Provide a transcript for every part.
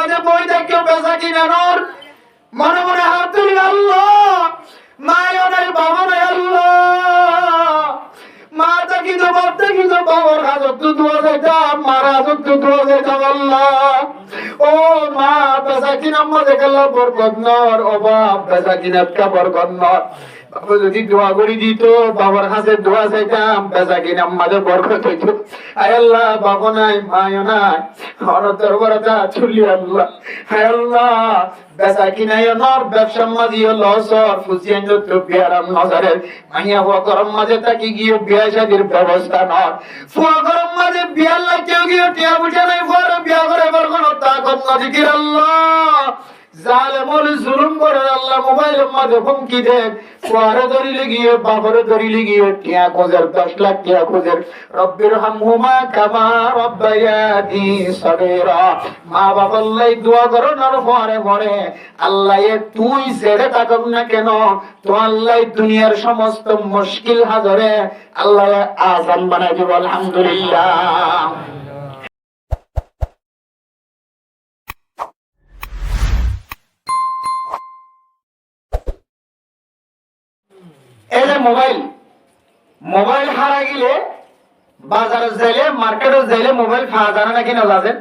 মাঝে বই দেখে বেচা কিনা নর মনে মনে হাত তুলি আল্লাহ মায়ও নাই বাবা নাই আল্লাহ মা দেখি তো বাপ দেখি তো বাবার হাজত তো দোয়া যাইতাম মার হাজত তো দোয়া যাইতাম আল্লাহ ও মা বেচা কিনা মাঝে গেল্লা বরকত নর ও বাপ বেচা কিনা কা বরকত নর বাবা যদি দোয়া করে দিত বাবার কাছে দোয়া চাইতাম বেচা কিনা মাঝে বরকত হইতো আয় আল্লাহ বাবা নাই মায়ও নাই অনতর বড়টা চুলি আল্লাহ আয় আল্লাহ বেচা কিনাই নর ব্যবসা মাঝিও লসর ফুসিয়ান তো বিয়ারাম নজরে মাইয়া হওয়া গরম মাঝে তাকে গিয়ে বিয়া শাদির ব্যবস্থা নর ফুয়া গরম মাঝে বিয়ার লাগতেও গিয়ে টিয়া বুঝে নাই পরে বিয়া করে এবার কোনো তাকত না জিকির আল্লাহ জালেমুল জুলুম করে আল্লাহ মোবাইলের মাঝে হুমকি দেন ফুয়ারে ধরিলে গিয়ে বাবরে ধরিলে গিয়ে টিয়া খোঁজের 10 লাখ টিয়া খোঁজের রব্বির হামহুমা কামা রব্বায়ানি সগীরা মা বাবার লাই দোয়া করো নর পরে পরে আল্লাহ তুই ছেড়ে থাকুক না কেন তো আল্লাহ দুনিয়ার সমস্ত মুশকিল হাজারে আল্লাহ আসান বানাই দিব আলহামদুলিল্লাহ। এই যে মোবাইল হারা গেলে বাজারে যাইলে মার্কেটে যাইলে মোবাইল পাওয়া যায় না নাকি না যাচ্ছে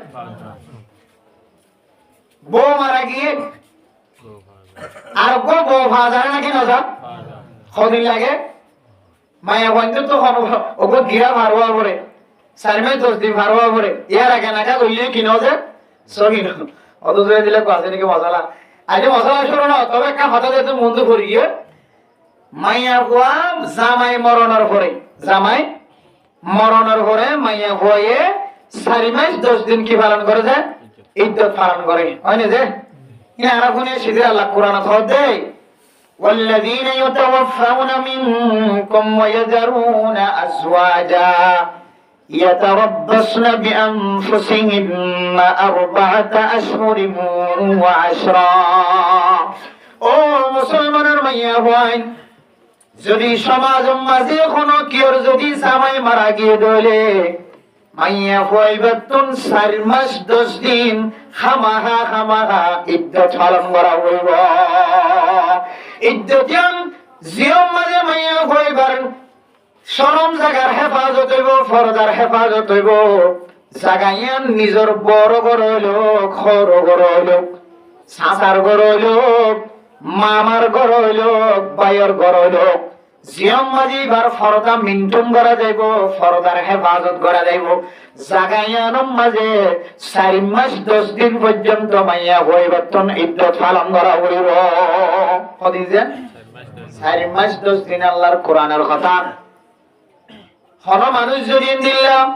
বউ মারা গিয়ে আর বউ পাওয়া যায় নাকি না যা কদিন লাগে মায়া বন্ধু তো ওকে গিয়া ভারোয়া পরে 4 মাস 10 দিন ভারোয়া পরে ইয়ার আগে নাকা করলে কিনো যে সবই অত জোরে দিলে কাছে নাকি মশলা আজ মশলা শুরু না তবে একটা হঠাৎ যেতে মন্দ করি গিয়ে মাইয়া হুয়া জামাই মরণের পরে মাইয়া হয়ে 4 মাস 10 দিন কি পালন করে যায় ইদ্দত পালন করে হয় না যে ইনারা কোনে সিধে আল্লাহ কোরআন ধরে والذين يتوفون منكم ويذرون أزواجا يتربصن بأنفسهن 4 أشهر وعشرا ও মুসলমানের মাইয়া হয় যদি সমাজ মাঝে কোনো কিওর যদি জামাই মারা গিয়ে দলে মাইয়া হইবাতুন 4 মাস 10 দিন খামাহা ইদ্দত পালন করা হইব ইদ্দতিয়ান জিয়ম মাঝে মাইয়া হইবার শরম জায়গার হেফাজত হইব ফরদার হেফাজত হইব জাগাইয়ান নিজর বড় বড় লোক খর বড় লোক সাসার বড় লোক মামার ঘর হইলো বাইয়ের ঘর হইলো জিয়ম মাঝি বার ফরদা মিন্টুন করা যাইব ফরদার হেফাজত করা যাইব জাগাইয়ানম মাঝে 4 মাস 10 দিন পর্যন্ত মাইয়া হইবাতন ইদ্দত পালন করা হইব কদিন যে 4 মাস 10 দিন আল্লাহর কোরআনের কথা কোন মানুষ যদি দিলাম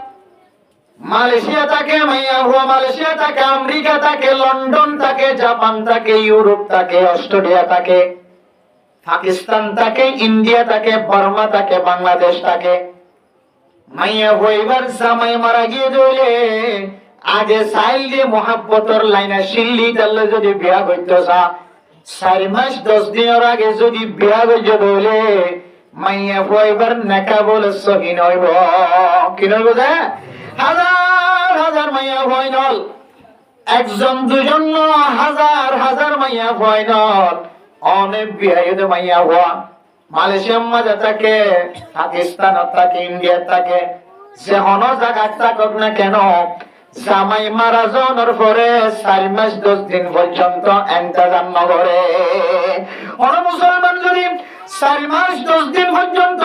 মালয়েশিয়া থাকে মাইয়া হুয়া মালয়েশিয়া থাকে আমেরিকা থাকে লন্ডন থাকে জাপান থাকে ইউরোপ থাকে অস্ট্রেলিয়া থাকে পাকিস্তান থাকে ইন্ডিয়া থাকে বার্মা থাকে বাংলাদেশ থাকে মাইয়া হইবার জামাই মারা গিয়ে দইলে আগে সাইল দিয়ে মোহাব্বতর লাইনা শিল্লি তাহলে যদি বিয়া করতে চা 4 মাস 10 দিনের আগে যদি বিয়া করতে দইলে মাইয়া হইবার নেকা বলে সহিন হইব কি নইব যে হাজার হাজার মাইয়া ফাইনাল একজন দুজন হাজার হাজার মাইয়া ফাইনাল অনেক বিয়ে মাইয়া হওয়া মালয়েশিয়ার মাঝে থাকে পাকিস্তান থাকে ইন্ডিয়া থাকে যে হন জায়গা থাকুক না কেন জামাই মারা যাওয়ার পরে 4 মাস 10 দিন পর্যন্ত ইন্তজাম নগরে অন মুসলমান যদি 4 মাস 10 দিন পর্যন্ত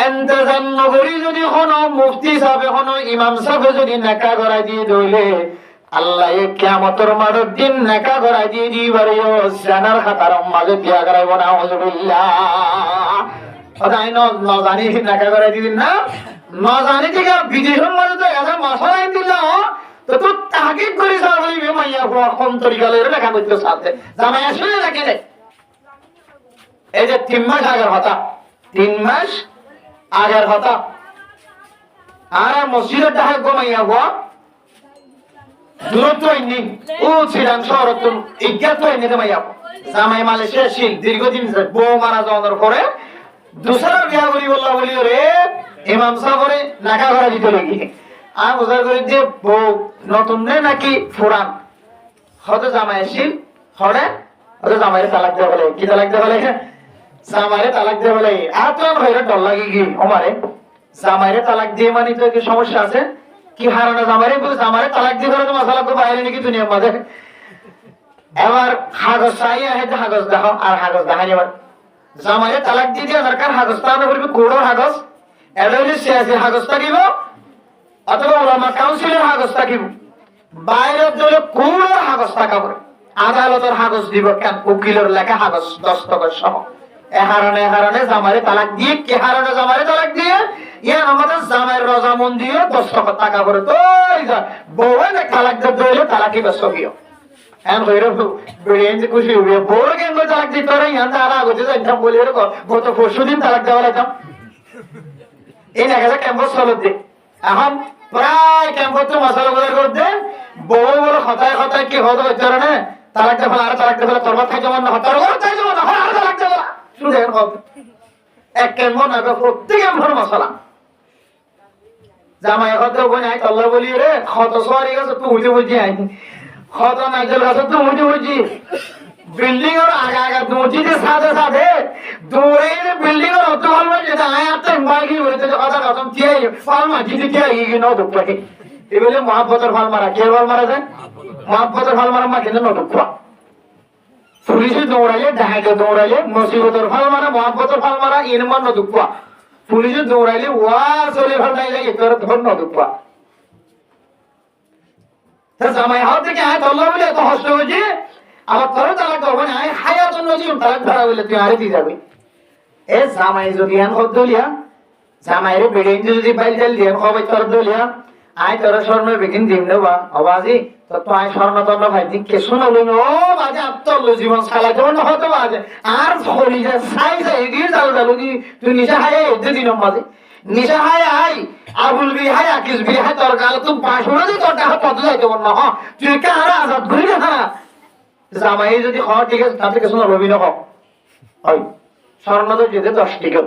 ইন্তজাম নগরী যদি কোনো মুফতি সাহেব কোনো ইমাম সাহেব যদি নেকা করাই দিয়ে দইলে আল্লাহ কিয়ামতের মাঠের দিন নেকা করাই দিয়ে দিবারিও জানার খাতার মাঝে দিয়া করাইব না আউযুবিল্লাহ সদাই ন জানি নেকা করাই দিবেন না ন জানি থেকে বিদেশের মাঝে তো এত মশলা দিল তো তো তাহকিক করে সারবে মাইয়া কোন তরিকালে লেখা করতে সাথে জামাই আসলে রাখে দেয় এই যে 3 মাস আগের কথা 3 মাস আগের কথা আর মসজিদের টাকা কমাইয়া হওয়া দূরত্ব ইনি ও ছিলাম শহরত ইজ্ঞাত ইনি কমাইয়া জামাই মালয়েশিয়া শিল দীর্ঘদিন বউ মারা যাওয়ার পরে দুসরা বিয়া করি বললা বলি রে ইমাম সাহেবরে নাকা করা দিতে লাগি আর বুঝার করে যে বউ নতুন নে নাকি পুরান হয়তো জামাই আসিল হরে হয়তো জামাইরে তালাক দিয়ে বলে কি তালাক দিয়ে বলে জামাইরে তালাক দিয়ে বলে এত হইরে ডর লাগে কি আমারে জামাইরে তালাক দিয়ে মানে তো কি সমস্যা আছে কি হারানো জামাইরে বলে জামাইরে তালাক দিয়ে করে তো মশলা তো বাইরে নাকি দুনিয়ার মাঝে এবার কাগজ চাই হেঁটে কাগজ দেখো আর কাগজ দেখাই এবার জামাইরে তালাক দিয়ে দিয়ে দরকার কাগজ তাহলে বলবে কোড়ো কাগজ এটা হলে সিয়াসি কাগজ থাকিব অথবা ওলামা কাউন্সিলের কাগজ থাকিব বাইরের দলে কোড়ো কাগজ থাকাব আদালতের কাগজ দিব কেন উকিলের লেখা কাগজ দস্তখত সহ এ হারণে জামাইরে তালাক দিয়ে কে হারণে জামাইরে তালাক দিয়ে ইয়ান আমাদের জামাইয়ের রজামন দিয়ে দস্তখত থাকা করে তো বউয়ে তালাক দিয়ে তালাকি ব্যস্ত গিয়ে And later, brilliant kushi we bore again with like the Tory and Ara, which is a temple, but for shooting like the Valatam. In a campus solid. Aham, Prai campus to Masala go there, Bowl, Hotaki, Hoto, Jarane, Talaka, Talaka, Tormatajan, Hotar, should have hope. A campon for Tiam for Masala. Zamai Hoto, when I told Lavalier, Hoto sorry as a two. খতম নাইজল গাছে দুমুটি উঠি building এর আগা দুমুটিতে সাথে সাথে দৌড়ে building এর অত ভালো যেটা আয় আতে মাগি হইতে কথা খতম কি ফাল মাটিতে কি আই ন দুপকে এবেলে মহাব্বতের ফাল মারা কে ফাল মারা যায় মহাব্বতের ফাল মারা মা কেন ন দুপা পুলিশে দৌড়াইলে ডাহাইতে দৌড়াইলে মুসিবতের ফাল মারা মহাব্বতের ফাল মারা ইনমান ন দুপা পুলিশে দৌড়াইলে ওয়া চলে ফাল নাই লাগে তোর ধন ন দুপা জামাই হাত থেকে আয় তল্লা বলে এত কষ্ট হয়েছে আবার তোর তালাক করবো না হায়াত নজিম তালাক ধরা বলে তুই আরে দিয়ে যাবি এ জামাই যদি আন হদ দলিয়া জামাইরে বেড়ে যদি বাইল জাল দিয়ে কবে তোর দলিয়া আয় তোর স্বর্ণ বেগিন দিম দেবা অবাজি তো তো আয় স্বর্ণ তন্ন ভাই দিন কে শুনো ও বাজে আত্মল জীবন সালা জীবন হতো বাজে আর হলি যা সাই সাই দিয়ে জাল জালু দি তুই নিশা হায় এতে দিন বাজে নিশা হায় আই আবুল বি হায় আকিস বি হায় তোর গাল তুমি পাঁচশো দি তোর টাকা কত যাইতে বল না তুই কে আর আজাদ ঘুরি না জামাই যদি হ ঠিক আছে তাতে কিছু নলবি না হয় স্বর্ণ তো যেতে 10 টাকা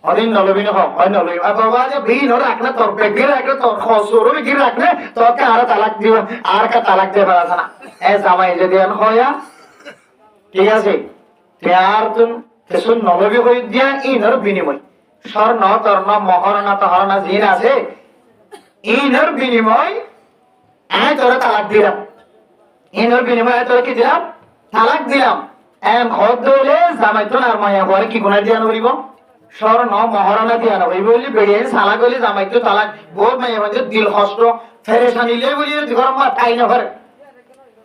অদিন নলবি না হয় নলবি আর বাবা যে ভিন রাখলে তোর পেগে রাখলে তোর খসরো গির রাখলে তোকে আর তালাক দিব আর কা তালাক দে পারা না এ জামাই যদি আন হয়া ঠিক আছে আর তুমি কিছু নলবি হই দিয়া ইনর বিনিময় স্বর্ণ তর্ণ মহরণা তহরণা জিন আছে ইনর বিনিময় আয় তোরা তালাক দিলাম ইনর বিনিময় তোরা কি দিলাম তালাক দিলাম এম হদ দইলে জামাই তো আর মায়া ঘরে কি গুনাহ দিয়া নরিব স্বর্ণ মহরণা দিয়া নরিব বলি বেড়ে সালা গলি জামাই তো তালাক বহুত মায়া মানে দিল কষ্ট ফেরেশানি লে বলি ঘর মা তাই না ঘরে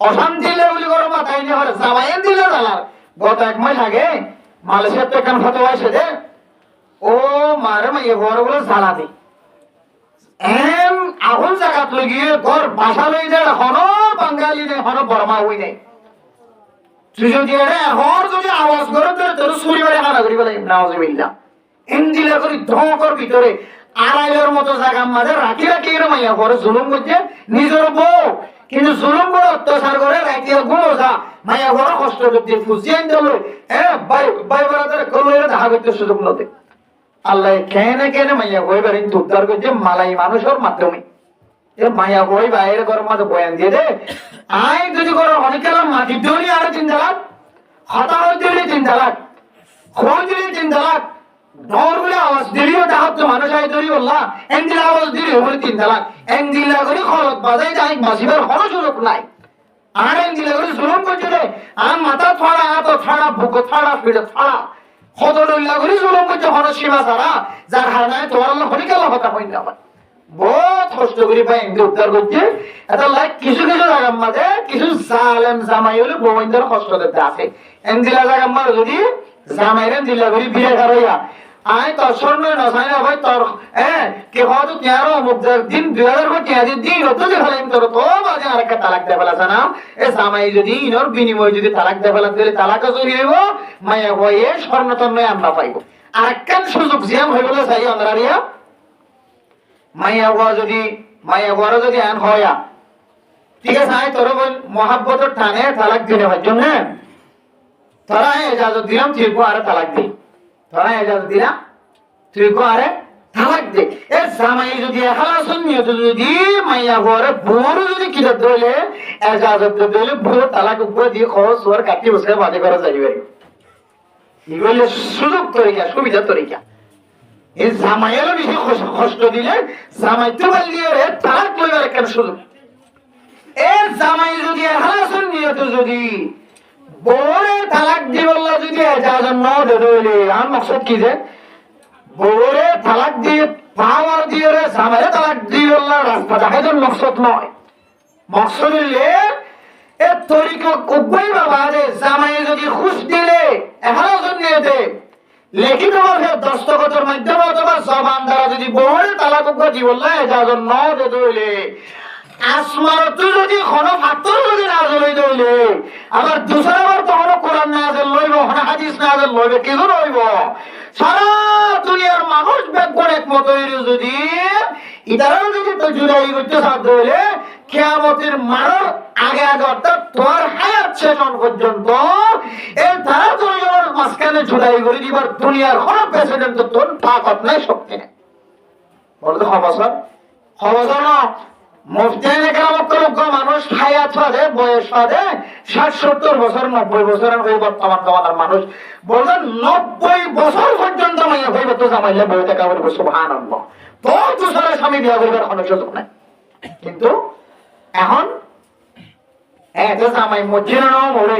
অশান্তি লে বলি ঘর মা তাই না ঘরে জামাই দিল তালাক গত এক মাস আগে মালয়েশিয়াতে একখান ফতোয়া এসেছে ও মারে মাইয়ে ঘর বলে জ্বালা দি এম আগুন জায়গাত লগিয়ে ঘর বাসা লই যায় হন বাঙালি নেই হন বর্মা হই নাই তুই যদি এখন যদি আওয়াজ করে তোর চুরি বাড়ি হানা করি বলে নাউজুবিল্লাহ ইন্দিলা করি ধকর ভিতরে আড়াইলের মতো জায়গা মাঝে রাখি রাখি মাইয়া ঘরে জুলুম করছে নিজের বউ কিন্তু জুলুম করে অত্যাচার করে রাখিয়া গুলো যা মাইয়া ঘরে কষ্ট করতে ফুসিয়ে দিল বাই বাই বারাদের করলে দেখা করতে সুযোগ নতে আল্লাহ কেন মাইয়া হয়ে বেড়ে উদ্ধার করছে মালাই মানুষের মাধ্যমে মাইয়া হয়ে বাইরে ঘর মাঝে বয়ান দিয়ে দে আয় যদি করো অনেক মাটি দিলি আরো 3 লাখ হতা দিলি 3 লাখ খোঁজ দিলি 3 লাখ ডর বলে আওয়াজ দিলিও তাহার তো মানুষ আয় তৈরি বললা এনজিল আওয়াজ দিলি ওপরে 3 লাখ এনজিলা করে খরচ বাজাই যাই বাঁচিবার কোনো সুযোগ নাই আর এনজিলা করে জুলুম করছে রে আর মাথা ছাড়া হাত ছাড়া বুক ছাড়া পিঠ ছাড়া খদরুল্লাহ করে জুলুম করছে হন সীমা ছাড়া যার হারায় তোমার আল্লাহ হরিকাল্লাহ কথা হইন না বহুত কষ্ট করে পাই এমনি উদ্ধার করছে এটা লাইক কিছু কিছু জায়গার মাঝে কিছু জালেম জামাই হলে বউদের কষ্ট দিতে আছে এমদিলা জায়গার মাঝে যদি জামাইরে দিলা করে বিয়ে করাইয়া আয় তোর স্বর্ণ নসাই না ভাই তোর কে হয়তো তেরো অমুক দিন 2000 দিন হতো যে ফেলেন তোর তো মাঝে আরেকটা তালাক দিয়ে ফেলাছে না এ জামাই যদি ইনর বিনিময় যদি তালাক দিয়ে ফেলা দিলে তালাকও চুরি হইব মায়া হয়ে স্বর্ণ তর্ণ আমরা পাইব আরেকখান সুযোগ জিয়াম হয়ে বলে চাই অন্ধ্রারিয়া মায়া হওয়া যদি আন হয়া ঠিক আছে আয় তোর মহাব্বতের টানে তালাক দিলে হয় জন্য তোরা এজাজত দিলাম তুই আরে তালাক দি তোরা এজাজত দিলাম তুই আরে তালাক দে এ জামাই যদি হালাসন নিয়ত যদি মাইয়া ঘরে বড় যদি কিটা দইলে এজাজত দইলে বড় তালাক উপরে দিয়ে খরচ হওয়ার কাটি বসে বাজে করা যাইবে এগুলো সুযোগ তরিকা সুবিধা তরিকা এই জামাইয়ের বেশি কষ্ট দিলে জামাই তো বললিয়ে তালাক লইবার একটা সুযোগ এ জামাই যদি হালাসন নিয়ত যদি বড় তালাক দিবল্লা যদি এজাজত ন দইলে আর মকসদ কি যে বড় তালাক দিয়ে পাওয়ার দিয়ে রে জামাইরে তালাক দিবল্লা রাস্তা দেখাইজন মকসদ নয় মকসদ হইলে এ তরিকা কবই বাবা রে জামাই যদি খুশ দিলে হালাসন নিয়তে লিখিত ভাবে দস্তখতের মাধ্যমে অথবা জবান দ্বারা যদি বড় তালাক দিবল্লা এজাজত ন দইলে আসমানত যদি কোনো ফাত্তর যদি নাযিল হই দইলে আবার দুসরাবার তো কোনো কোরআন নাযিল লইব না হাদিস নাযিল লইব কিছু লইব সারা দুনিয়ার মানুষ বেকবর একমত হইলে যদি ইতারাও যদি তো জুলাই করতে সাধ্য হইলে কিয়ামতের মারার আগে আগে অর্থাৎ তোর হায়াত শেষ পর্যন্ত এই ধারা দুনিয়ার মাঝখানে জুলাই করে দিবার দুনিয়ার কোনো প্রেসিডেন্ট তোর তাকত নাই শক্তি নেই বলতে খবর না মুফতিয়ানে কেরামত মানুষ হায়াত বাদে বয়স বাদে ৬০-৭০ বছর ৯০ বছরের ওই বর্তমান জমানার মানুষ বলছেন ৯০ বছর পর্যন্ত মাইয়া হইব তো জামাইলে বই দেখা বলবো সুবহানাল্লাহ তো দুসরা স্বামী বিয়া করবার কোনো সুযোগ নাই কিন্তু এখন এত জামাই মসজিদ নাও মরে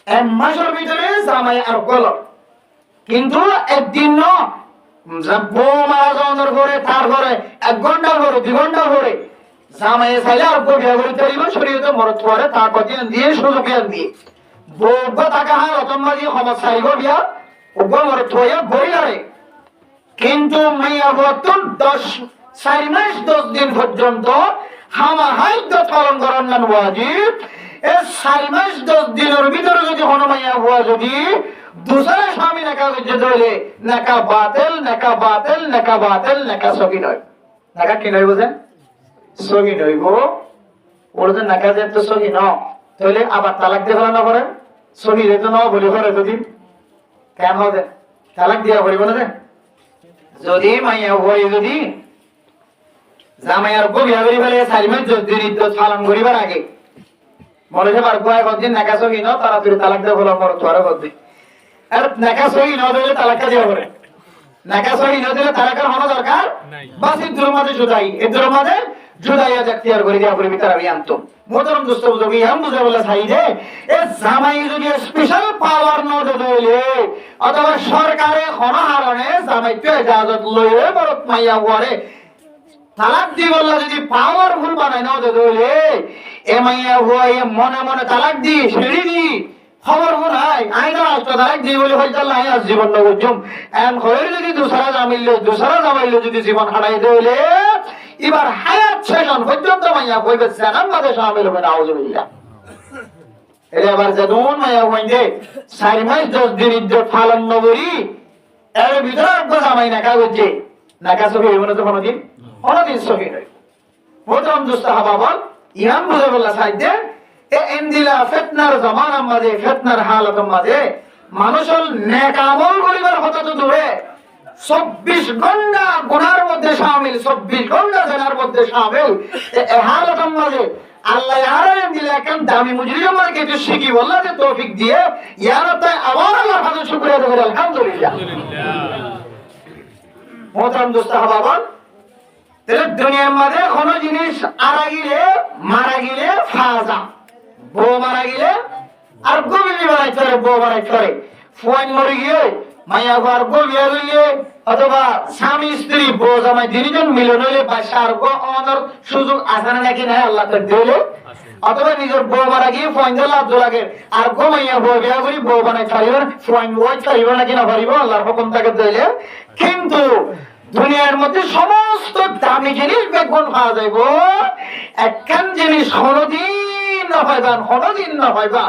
১ মাসের ভিতরে জামাই আর গল কিন্তু একদিন ন বউ মারা যাওয়ার পরে তার ঘরে ১ ঘন্টা পরে ২ ঘন্টা পরে জামাই চাইলে আর বউ বিয়া করতে পারিব শরীয়তে মরত পরে তার প্রতি দিয়ে সুযোগ দিয়ে বউ তাকে হার রতন মাঝি সমস্যা চাইব বিয়া বউ মরত হইয়া বই ধরে কিন্তু মাইয়া বর্তন ৪ মাস ১০ দিন পর্যন্ত হামাহাইদ্য পালন করার নাম ওয়াজিব এই ৪ মাস ১০ দিনের ভিতরে যদি হনুমাইয়া হওয়া যদি দুসরা স্বামী নেকা করতে ধরলে নেকা বাতিল নেকা বাতিল নেকা বাতিল নেকা সগি নয় নেকা কি নয় বুঝেন সগি নইব বলতে নেকা যে তো সগি ন তাহলে আবার তালাক দিয়ে ফেলা না করে সগি যেতে ন বলি করে যদি কেন হবে তালাক দিয়া করিব না যদি মাইয়া হই যদি জামাইয়ার বউ বিয়া করি ফেলে ৪ মাস ১০ দিন ইদ্যত পালন করিবার আগে মনে যে বার কয়েক দিন নেকা সগি ন তাড়াতাড়ি তালাক দিয়ে ফেলা মর তোয়ারে করবে আর নেকা সহি ন দিলে তালাকটা দিয়া করে নেকা সহি ন দিলে তালাকের হনো দরকার বাস ইদ্দুর মাঝে জুদাই ইদ্দুর মাঝে জুদাইয়া জাক্তিয়ার করে দিয়া করে ভিতর আমি আনতো মোহতরম দোস্ত বুঝবি হাম বুঝে বলে চাই যে এ জামাই যদি স্পেশাল পাওয়ার ন দিলে অথবা সরকারে হনো হারণে জামাই তো ইজাজত লইলে বরত মাইয়া ওয়ারে তালাক দি বললা যদি পাওয়ারফুল বানাই ন দিলে এ মাইয়া হই মনে মনে তালাক দি ছেড়ে দি খবর নাই আইনা রাষ্ট্র তালাক দিয়ে বলে হয়তো আল্লাহ আজ জীবন নবজুম এন হয়ে যদি দুসরা জামাইলে যদি জীবন হারাই দিলে এবার হায়াত শেষ পর্যন্ত মাইয়া কইবে জানান মাঝে শামিল হবে নাউজুবিল্লাহ এর আবার যেমন মাইয়া কইছে ৪ মাস ১০ দিন ইজ্জত পালন নবরি এর ভিতরে একবার জামাই নাকা হচ্ছে নাকা সবই হইব না তো কোনদিন সবই নয় মোহতরম দোস্ত হাবাবল ইমাম বুঝে বললা সাইদে এ এন্দিলা ফিতনার জামানার মাঝে ফিতনার হালাতের মাঝে মানুষের নেক আমল করিবার কথা তো দূরে ২৪ ঘন্টা গুনার মধ্যে শামিল ২৪ ঘন্টা জেনার মধ্যে শামিল এই হালাতের মাঝে আল্লাহ আর এন্দিলা কেন দামি মুজরিমের কে যে শিখি বললা যে তৌফিক দিয়ে ইয়ারতে আবার আল্লাহর কাছে শুকরিয়া দেব আলহামদুলিল্লাহ মোহতরম দোস্ত হাবাবন তাহলে দুনিয়ার মাঝে কোন জিনিস মারা গেলে ফাজা বউ মারা গেলে আর গোবিলি বানাইতে পারে বউ বানাইতে পারে ফোন মরে গিয়ে মাইয়া ঘর গো বিয়া হইলে অথবা স্বামী স্ত্রী বউ জামাই দুইজন মিলন হইলে বাসা আর গো অনার সুযোগ আছে না নাকি নাই আল্লাহ তাআলা দিলে অথবা নিজের বউ মারা গিয়ে ফোন দিলে আব্দুল লাগে আর গো মাইয়া বউ বিয়া করি বউ বানাই পারিব ফোন ওই পারিব নাকি না পারিব আল্লাহর হুকুম তাকে দিলে কিন্তু দুনিয়ার মধ্যে সমস্ত দামি জিনিস বেগুন পাওয়া যাইব একখান জিনিস কোনদিন না পাইবান কোনদিন না পাইবা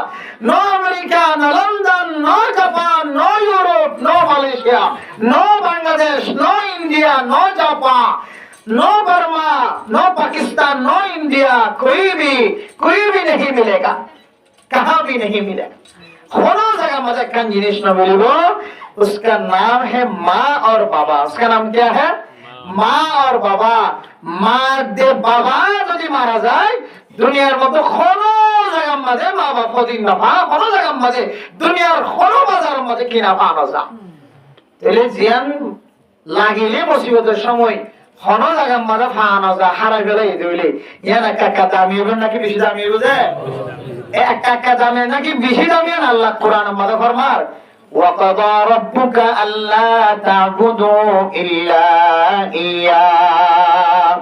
নো আমেরিকা না London no Japan no Europe no Malaysia no Bangladesh no India no Japan no Burma no Pakistan no India कोई भी नहीं मिलेगा कहाँ भी नहीं मिलेगा कोनो जगह मजा जिनिस न मिलेगा उसका नाम है माँ और बाबा उसका नाम क्या है মা আর বাবা, মা দে বাবা যদি মারা যায় দুনিয়ার মতো কোনো জায়গার মাঝে মা বাপ দিন না ভা কোনো জায়গার মাঝে দুনিয়ার কোনো বাজারের মাঝে কিনা পাওয়া যায়। তাহলে জিয়ান লাগিলে মুসিবতের সময় কোনো জায়গার মাঝে ফানো যায় হারাই ফেলাই দিলে ইয়ান একটা দামি হবে নাকি বেশি দামি হবে যে একটা দামি নাকি বেশি দামি আল্লাহ কোরআনের মাঝে ফরমার وَقَضَى رَبُّكَ أَلَّا تَعْبُدُوا إِلَّا إِيَّاهُ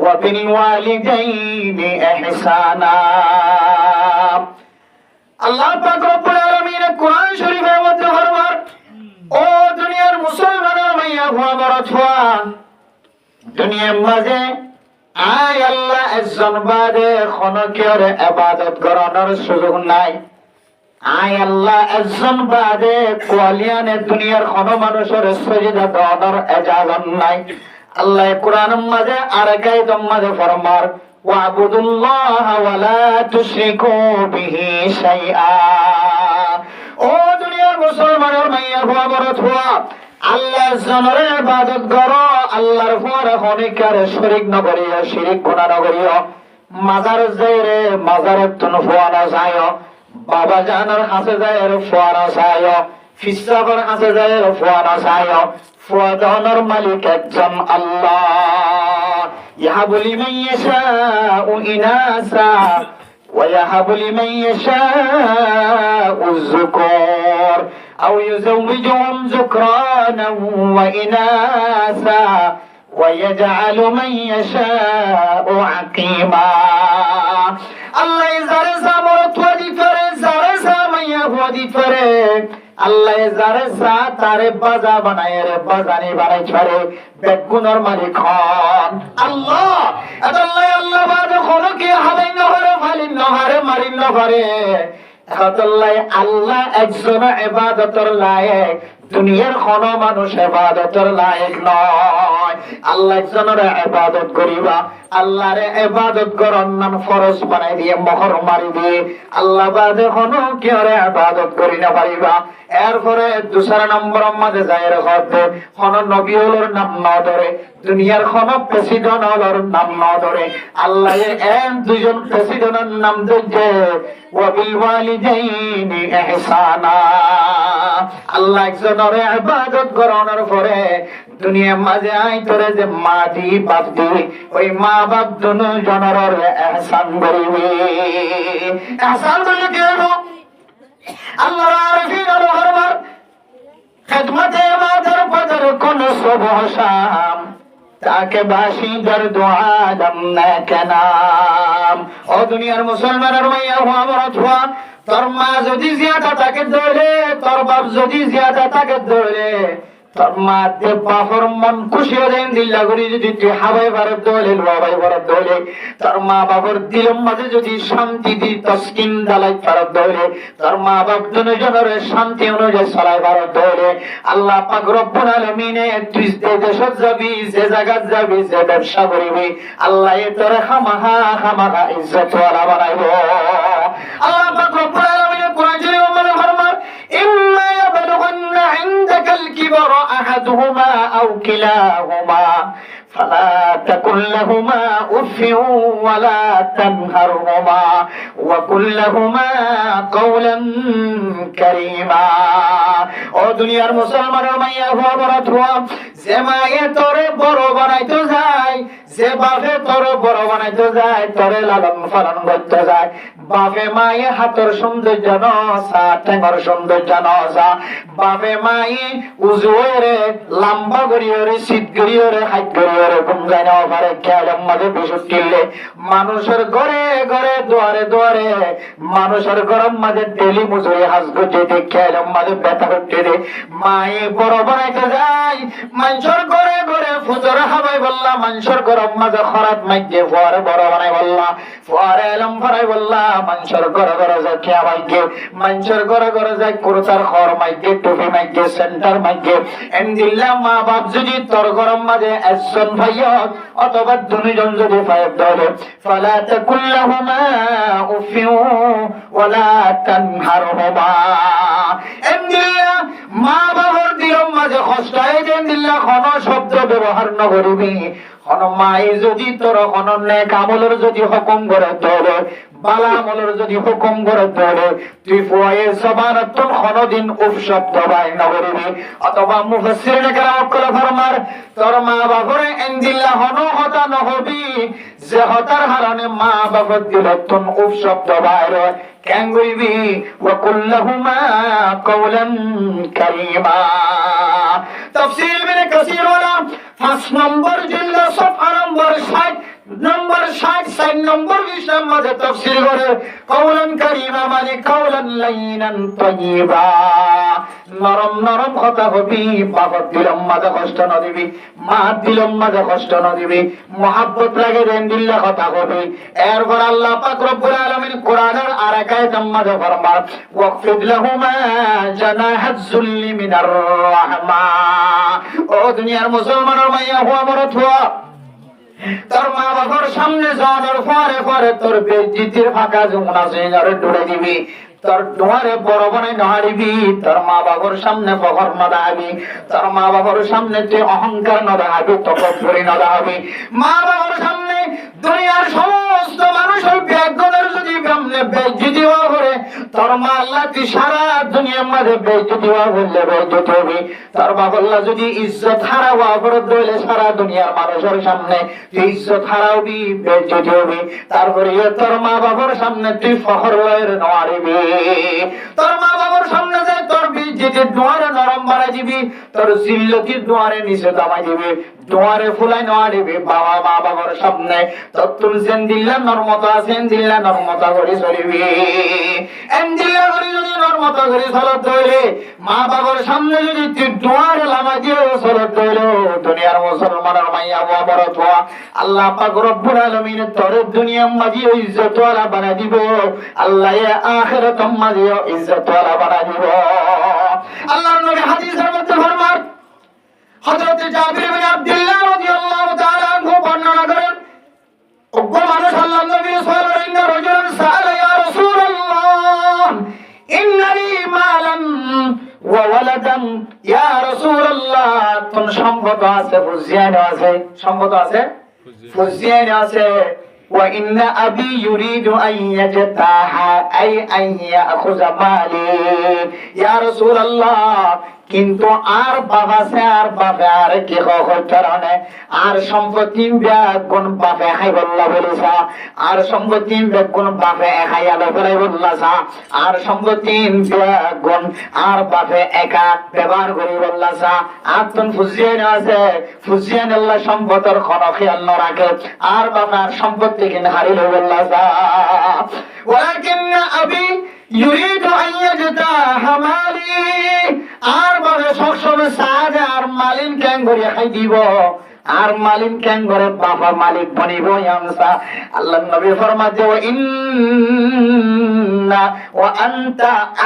وَبِالْوَالِدَيْنِ إِحْسَانًا। আল্লাহ পাক রব্বুল আলামিন কোরআন শরীফের মধ্যে ফরমান, ও দুনিয়ার মুসলমানের মাইয়া ভুয়া বড় ছোয়া, দুনিয়ার মাঝে আয় আল্লাহ একজন বাদে খনকের ইবাদত করানোর সুযোগ নাই। আয় আল্লাহ একজন বাদে কোয়ালিয়ানে দুনিয়ার কোন মানুষের সজদা দেওয়ার ইজাজত নাই। আল্লাহ কোরআনের মাঝে আরেকাইতের মাঝে ফরমার ওয়াবুদুল্লাহ ওয়া লা তুশরিকু বিহি শাইআ। ও দুনিয়ার মুসলমানের মাইয়া ভুয়া বড় ছোয়া, আল্লাহ জনের ইবাদত করো, আল্লাহর পরে অনেকের শরীক ন করিও, শিরিক গুনাহ ন করিও। মাজার যাইরে মাজারে তুন ফুয়ানো যায়, বাবা জানার কাছে যায় ফুয়ানো যায়, ফিসাবের কাছে যায় ফুয়ানো যায়। ফুয়াদানোর মালিক একজন আল্লাহ। ইয়াহাবু লিমান ইয়াশাউ ইনাসা ওয়া ইয়াহাবু লিমান ইয়াশাউ যুকুর আও ইউযাওবিজুহুম যুকরানান ওয়া ইনাসা ওয়া ইয়াজআলু মান ইয়াশাউ আকীমা। আল্লাহ যারে সামরত ওয়াদি করে, যারে সামাইয়া ওয়াদি করে, আল্লাহ যারে সা তারে বাজা বানায় রে বাজানি বানাই ছাড়ে বেগুনের মালিক হন আল্লাহ। আল্লাহ আল্লাহ বাদে কোনো কি হালাই না করে ফালিন না হারে মারিন না পারে। আল্লাহ আল্লাহ একজন ইবাদতের লায়েক, দুনিয়ার কোন মানুষ ইবাদতের লায়েক নয়। আল্লাহ একজনের ইবাদত করিবা, আল্লাহর ইবাদত করার নাম ফরজ বানাই দিয়ে মোহর মারি দিয়ে আল্লাহ বাদে কোনো কেউ ইবাদত করি না পারিবা। এরপরে দুসরা নম্বর মাঝে যায় রেখে কোন নবী হলোর নাম ন ধরে, দুনিয়ার কোন প্রেসিডেন্ট হলোর নাম ন ধরে। আল্লাহ দুজন প্রেসিডেন্টের নাম ধরছে ওয়াবিল ওয়ালিদাইনি ইহসানা। আল্লাহ একজনের ইবাদত করানোর পরে দুনিয়ার মাঝে আই তোরে যে মা দি বাপ দি, ওই মা বাপ দুজনের ইহসান করিবি। ইহসান বলে কেন? আল্লাহ আরফিন আল হরমার খিদমতে মাদার পদর কোন সুবহ শাম তাকে বাসিদার দোয়া দম না কেনাম। ও দুনিয়ার মুসলমানের মাইয়া হওয়া বড় ছোয়া, তোর মা যদি জিয়াদা তাকে ধরে, তোর বাপ যদি জিয়াদা তাকে ধরে, তোর মা দে বাপর মন খুশি হয়ে দিল্লা করি যদি তুই হাবাই ভারত দলে বাবাই ভারত দলে, তোর মা বাবার দিলের মাঝে যদি শান্তি দি তসকিন দালাই ভারত দলে, তোর মা বাপ দুজনের শান্তি অনুযায়ী চলাই ভারত দলে। আল্লাহ পাক রব্বুল আলামিনে তুই যে দেশত যাবি, যে জায়গাত যাবি, যে ব্যবসা করিবি, আল্লাহ তোর খামাহা খামাহা ইজ্জত ওয়ালা বানাইব। আল্লাহ পাক রব্বুল আলামিনে কোরআন শরীফের মধ্যে ফরমান ইম্মা ইয়াবলুগান্না ইনদাকাল কিবরা أحدهما أو كلاهما فلا تقل لهما أف ولا تنهرهما وقل لهما قولا كريما। ও দুনিয়ার মুসলমানের মাইয়া হওয়া বড় ছোয়া, যে মায়ে তোরে বড় বানাইতে যায়, যে বাপে তোরে বড় বানাইতে যায়, তোরে লালন পালন করতে যায়, বাপে মায়ে হাতের সৌন্দর্য নসা, ঠেঙর সৌন্দর্য নসা, বাপে মায়ে উজুরে লম্বা করিওরে শীত করিওরে হাইট করিওরে ঘুম যায় না পারে। খেয়ালের মাঝে বিশুটিলে মানুষের ঘরে ঘরে দুয়ারে দুয়ারে, মানুষের ঘরের মাঝে ডেলি মজুরি হাজ করতে খেয়ালের মাঝে ব্যথা করতে দে। মায়ে বড় বানাইতে যায়, মানুষের ঘরে ঘরে ফুজর হাবাই বললা, মানুষের ঘরের মাঝে খরাত মাইকে ফুয়ারে বড় বানাই বললা, ফুয়ারে এলম ফরাই বললা, মানুষের ঘরে ঘরে যায় খেয়া মাইকে, মানুষের ঘরে ঘরে যায় কুরতার খর মাইকে, টুপি মাইকে, সেন্টার মাইকে। এন্দিল্লা মা বাপ যদি তোর ঘরের মাঝে একজন ভাইয়ত অথবা দুজন যদি ভাইয়ত ধরে, ফালা তাকুল লাহুমা উফিউ ওয়ালা তানহারহুমা। এন্দিল্লা মা বাবার দিলের মাঝে কষ্ট হয় দেন দিল্লা কোন শব্দ ব্যবহার নকরিবি কোন মাই যদি তোর কোন নেক আমলের যদি হুকুম করে তোর বালা আমলের যদি হুকুম করে তোর তুই ফুয়ে জবান তোর কোনদিন উফ শব্দ বাই নকরিবি অথবা মুফাসসিরিনে কেরাম করে ফরমার তোর মা বাবারে ইনদিল্লা কোন কথা নহবি যে হতার হারানে মা বাবা দিল তুন উফ শব্দ বাইর কেন কইবি ওয়া কুল্লাহুমা কওলান কারীমা তাফসীর ইবনে কাসীর ওয়ালা 5 নম্বর জিলদ সফা নম্বর 60 নম্বর 60 নম্বর বিষয় মাঝে তাফসীর করে কওলান কারীমা মানে কওলান লাইনান তাইয়্যিবা নরম নরম কথা হবি বাবা দিলম মাঝে কষ্ট না দিবি মা দিলম মাঝে কষ্ট না দিবি মুহাব্বত লাগে দেন দিল্লা কথা হবে এরপর আল্লাহ পাক রব্বুল আলামিন কোরআনের আরেক আয়াতের মাঝে ফরমান ওয়াকফিদ লাহুমা জানাহাজ যুল্লি মিনার রাহমা ও দুনিয়ার মুসলমানের মাইয়া হুয়া মরত হুয়া তোর মা বাবার সামনে যাওয়ার পরে পরে তোর বেজ্জিতির ফাঁকা যমুনা সিনারে ডুবে দিবি তোর দুয়ারে বড় বনে নাড়িবি তোর মা বাবার সামনে ফখর না দাবি তোর মা বাবার সামনে তুই অহংকার না দাবি তকব্বুরি না দাবি মা বাবার সামনে দুনিয়ার সমস্ত মানুষের বেজ্জতের যদি সামনে বেজ্জতি হওয়া করে তোর মা আল্লাহ তুই সারা দুনিয়ার মাঝে বেজ্জতি হওয়া বললে বেজ্জতি হবি তোর বাবা আল্লাহ যদি ইজ্জত হারাওয়া করে দইলে সারা দুনিয়ার মানুষের সামনে তুই ইজ্জত হারাবি বেজ্জতি হবি তারপরে তোর মা বাবার সামনে তুই ফখর লয়ের নাড়িবি তোর মা বাবার সামনে যে তোর বেজ্জতির দুয়ারে নরম বাড়াই দিবি তোর জিল্লতির দুয়ারে নিচে দামাই দিবি দুয়ারে ফুলাই নাড়িবি বাবা মা বাবার সামনে তোর তুল সেন দিল্লা নরমতা সেন দিল্লা নরমতা করে চলিবি এন দিল্লা করে যদি নরমতা করে চলত হইলে মা বাবার সামনে যদি তুই দুয়ারে লামা দিয়ে চলত হইল দুনিয়ার মুসলমানের মাইয়া বাবার তোয়া আল্লাহ পাক রব্বুল আলামিন তোর দুনিয়ার মাঝে ইজ্জত ওয়ালা বানাই দিব আল্লাহ আখিরাত মাঝে ইজ্জত ওয়ালা বানাই দিব আল্লাহর নবী হাদিসের মধ্যে ফরমান হযরত জাবির ইবনে আব্দুল্লাহ রাদিয়াল্লাহু তাআলা আনহু বর্ণনা করেন ওগো মানুষ আল্লাহর নবী সাল্লাল্লাহু আলাইহি ওয়াসাল্লাম রাজুলান সাআলা ইয়া রাসূলুল্লাহ ইন্নালি মালান ওয়া ওয়ালাদান ইয়া রাসূলুল্লাহ তোর সম্পদ আছে ফুজিয়ান আছে সম্পদ আছে ফুজিয়ান আছে وإن أبي يريد أن يجتاح أي أن يأخذ مالي يا رسول الله কিন্তু আর বাবা সে আর বাবা আর কি কারণে আর সম্পত্তি বেগুন বাপে খাই বললা বলিসা আর সম্পত্তি বেগুন বাপে খাই আলো বলাই বললাসা আর সম্পত্তি বেগুন আর বাপে একা ব্যবহার করি বললাসা আর তুমি ফুজিয়ান আছে ফুজিয়ান আল্লাহ সম্পদের কোনো খেয়াল না রাখে আর বাবার সম্পত্তি কিনে হারিল বললাসা ওয়ালাকিন আবি ইউরিদু আন ইয়াজতাহা মালি আর বলে সবসময় সাহায্য আর মালিন কেন করে খাই দিব আর মালিন কেন করে বাবা মালিক বনিব আমসা আল্লাহর নবী ফরমাতে ওয়া ইন্না ওয়া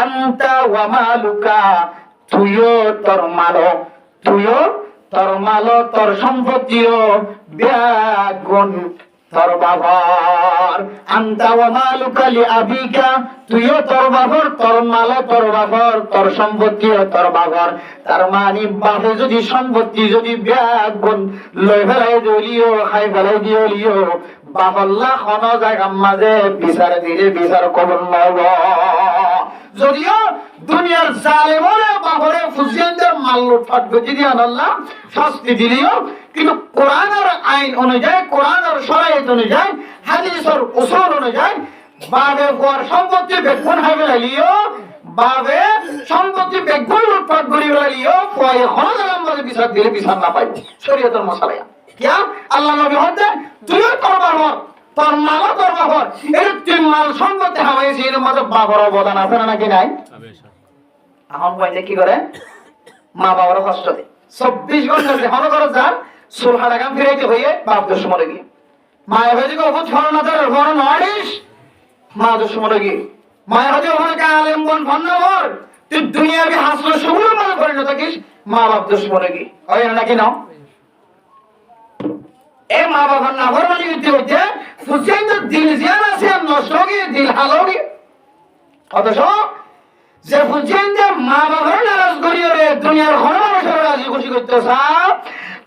আনতা ওয়া মালুকা তুইও তোর মালো তোর সম্পত্তিও বেগুন তোর বাবার আনতা ওয়া মালুকা লি আবিকা তুইও তোর বাবার তোর মাল তোর বাবার তোর সম্পত্তি তোর বাবার তার মানে বাপে যদি সম্পত্তি যদি বেগুন লই ফেলাই দিলিও খাই ফেলাই দিলিও বাবাল্লাহ কোন জায়গার মাঝে বিচার দিলে বিচার কবুল নব যদিও দুনিয়ার জালেমরা বাপরে ফুজিয়ানদের মাল লুটপাট গতি দিয়ে আল্লাহ শাস্তি দিলিও কিন্তু কোরআনের আইন অনুযায়ী কোরআনের শরীয়ত অনুযায়ী হাদিসের উসুল অনুযায়ী বাবে গোর সম্পত্তি বেগুন হাই ফেলাইলিও বাবে সম্পত্তি বেগুন লুটপাট করি ফেলাইলিও কয় হনজাম মাঝে বিচার দিলে বিচার না পাই শরীয়তের মশালা কিয়া আল্লাহ নবী হতে তুইও তোর বাবার তোর মালও তোর বাবার এই তিন মাল সম্পত্তি হাওয়াইছে এর মধ্যে বাবার অবদান আছে না নাকি নাই এখন কইছে কি করে মা বাবার কষ্ট দেয় 24 ঘন্টা যখন করে যান সুলহা লাগাম ফিরাইতে হইয়ে বাপ দুশ্মনে গিয়ে মায়ের হয়ে গিয়ে বহুত ফরনাদের বড় নড়িস মা দুশ্মনে গিয়ে মায়ের হয়ে ওখানে আলেম বন ভন্নবর তুই দুনিয়াবি হাসলো শুরু মনে করে না থাকিস মা বাপ দুশ্মনে গিয়ে হয় না নাকি নাও এ মা বাবার না ফরমানি করতে হচ্ছে ফুসেন তো দিল জিয়ান আছে নষ্ট গিয়ে দিল হালো গিয়ে অথচ যে বুঝছেন যে মা বাবার নারাজ করিও রে দুনিয়ার কোনো মানুষের রাজি খুশি করতে চাও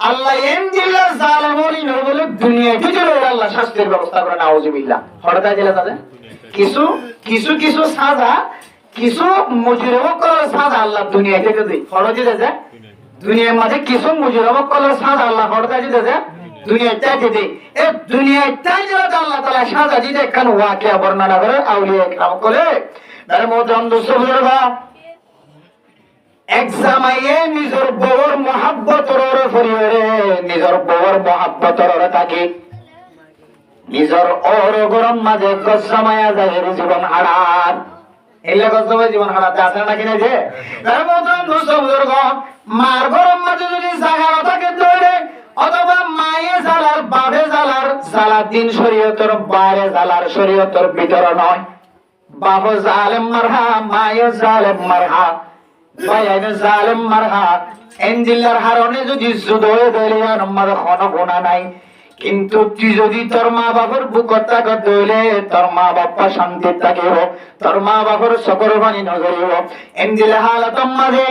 আল্লাহ এম দিল্লা জালেমরি নয় বলে দুনিয়া কিছু আল্লাহ শাস্তির ব্যবস্থা করে নাউজুবিল্লাহ হঠাৎ জেলা তাদের কিছু কিছু কিছু সাজা কিছু মুজরিমক করার সাজা আল্লাহ দুনিয়াতে দেয় হঠাৎ দিতে দুনিয়ার মাঝে কিছু মুজরিমক করার সাজা আল্লাহ হঠাৎ দিতে দুনিয়ায় চাইতে দেয় এ দুনিয়ায় চাই যারা আল্লাহ তাআলা সাজা দিতে একখান ওয়াকিয়া বর্ণনা করে আউলিয়া کرام করে তার মোহতরম দোস্তরা এক জামাইয়ে নিজের বউর মহব্বতর ফরিরে নিজের বউর মহব্বতর থাকে নিজের ওর গরম মাঝে গজামায়া যায় জীবন হারার এলে গজামায় জীবন হারাতে আছে নাকি না যে তার মোহতরম দোস্তরা মার গরম মাঝে যদি জায়গা থাকে দৌড়ে অথবা মায়ে জালার বাপে জালার জালা দিন শরীয়তের বাইরে জালার শরীয়তের ভিতরে নয় বাপ জালেম মারহা মায়ে জালেম মারহা ভাইয়ানে জালেম মারহা এনজিলার হারনে যদি জুদয়ে দেলিয়ার মার কোনো গুনাহ নাই কিন্তু তুই যদি তোর মা বাবার বুকত থাকত দইলে তোর মা বাবা শান্তি থাকিব তোর মা বাবার সকর বাণী নজরিব এনজিলা হালাতম মাঝে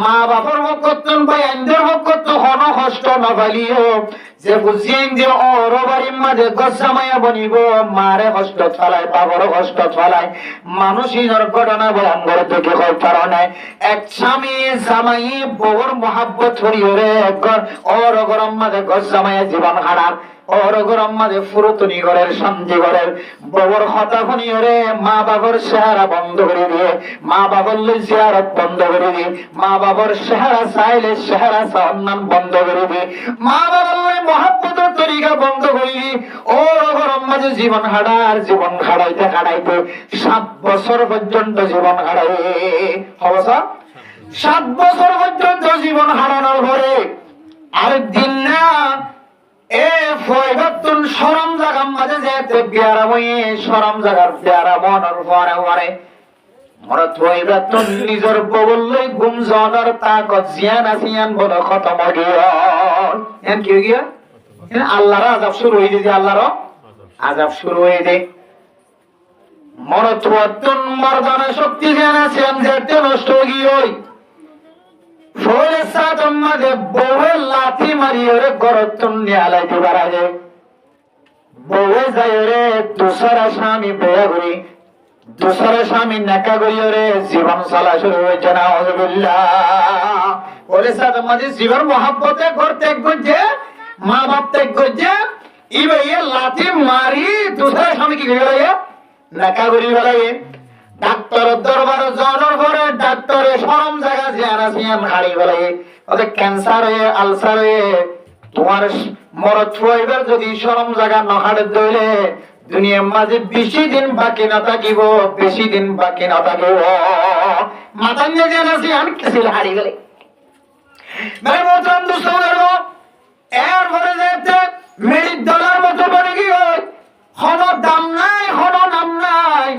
মা বাবার হকতন ভাই এনদের হকত হন কষ্ট নভালিও যে বুঝিয়েন যে ওর বাড়ির মাঝে গসামায়া বনিব মারে কষ্ট ফলায় বাবার কষ্ট ফলায় মানুষের ঘটনা বয়ান করে দেখে হয় কারণে এক স্বামী জামাই বউর মহাব্বত হরিয়রে ওর গরম মাঝে গসামায়া জীবন হারার ওর গরম মাঝে ফুরতনি ঘরের শান্তি ঘরের বউর হতা হনিয়রে মা বাবার চেহারা বন্ধ করে দিয়ে মা বাবার জিয়ারত বন্ধ করে দিয়ে মা বাবার চেহারা চাইলে চেহারা সম্মান বন্ধ করে দিয়ে মা বাবার মহাব্বতের তরিকা বন্ধ করি ওর গরম মাঝে জীবন হারাইতে 7 বছর পর্যন্ত জীবন হারাই অবস্থা 7 বছর পর্যন্ত জীবন হারানোর পরে আরেকদিন না এ ফয়বাতুন শরম জায়গার মাঝে যেতে বিয়ারা হয়ে শরম জায়গার বিয়ারা মনের পরে মরা ফয়বাতুন নিজের বগলই গুমজনের তাকত জিয়ান আসিয়ান বলে খতম হইয়া এন কি গিয়া আল্লাহর আযাব শুরু হয়ে যায় আল্লাহর আযাব শুরু হয়ে যায় মরতওয়াতুন মর্দানা শক্তি জ্ঞান আছেন যেতে নষ্ট গিয়ে ফলে সাতম মাঝে বউয়ের লাথি মারি ওরে গরতন নিয়ালাইতে পারা যায় বউয়ে যায় রে দোসরা স্বামী বেয়া করি দোসরা স্বামী নেকা করি ওরে জীবন চলা শুরু হয়েছে না আউযুবিল্লাহ বলে সাতম মাঝে জীবন মহাব্বতে ঘর ত্যাগ করছে মা বাপ ত্যাগ করছে ইবে লাথি মারি দোসরা স্বামী কি করে গেল নেকা করি বেলায় ডাক্তার দরবার যাওয়ার পরে ডাক্তারে শরম জায়গা জিয়ারা সিয়াম হারিয়ে বলে ওদের ক্যান্সার হয়ে আলসার হয়ে তোমার মরদ হইবার যদি শরম জায়গা নহাড়ে দইলে দুনিয়ার মাঝে বেশি দিন বাকি না থাকিব বেশি দিন বাকি না থাকিব মাতাঙ্গে জিয়ারা সিয়াম কিসিল হারিয়ে গেলে মানে মোহতরম দোস্তরা এরপরে যেতে মেরিট ডলার মতো বনে গিয়ে কোনো দাম নাই কোনো নাম নাই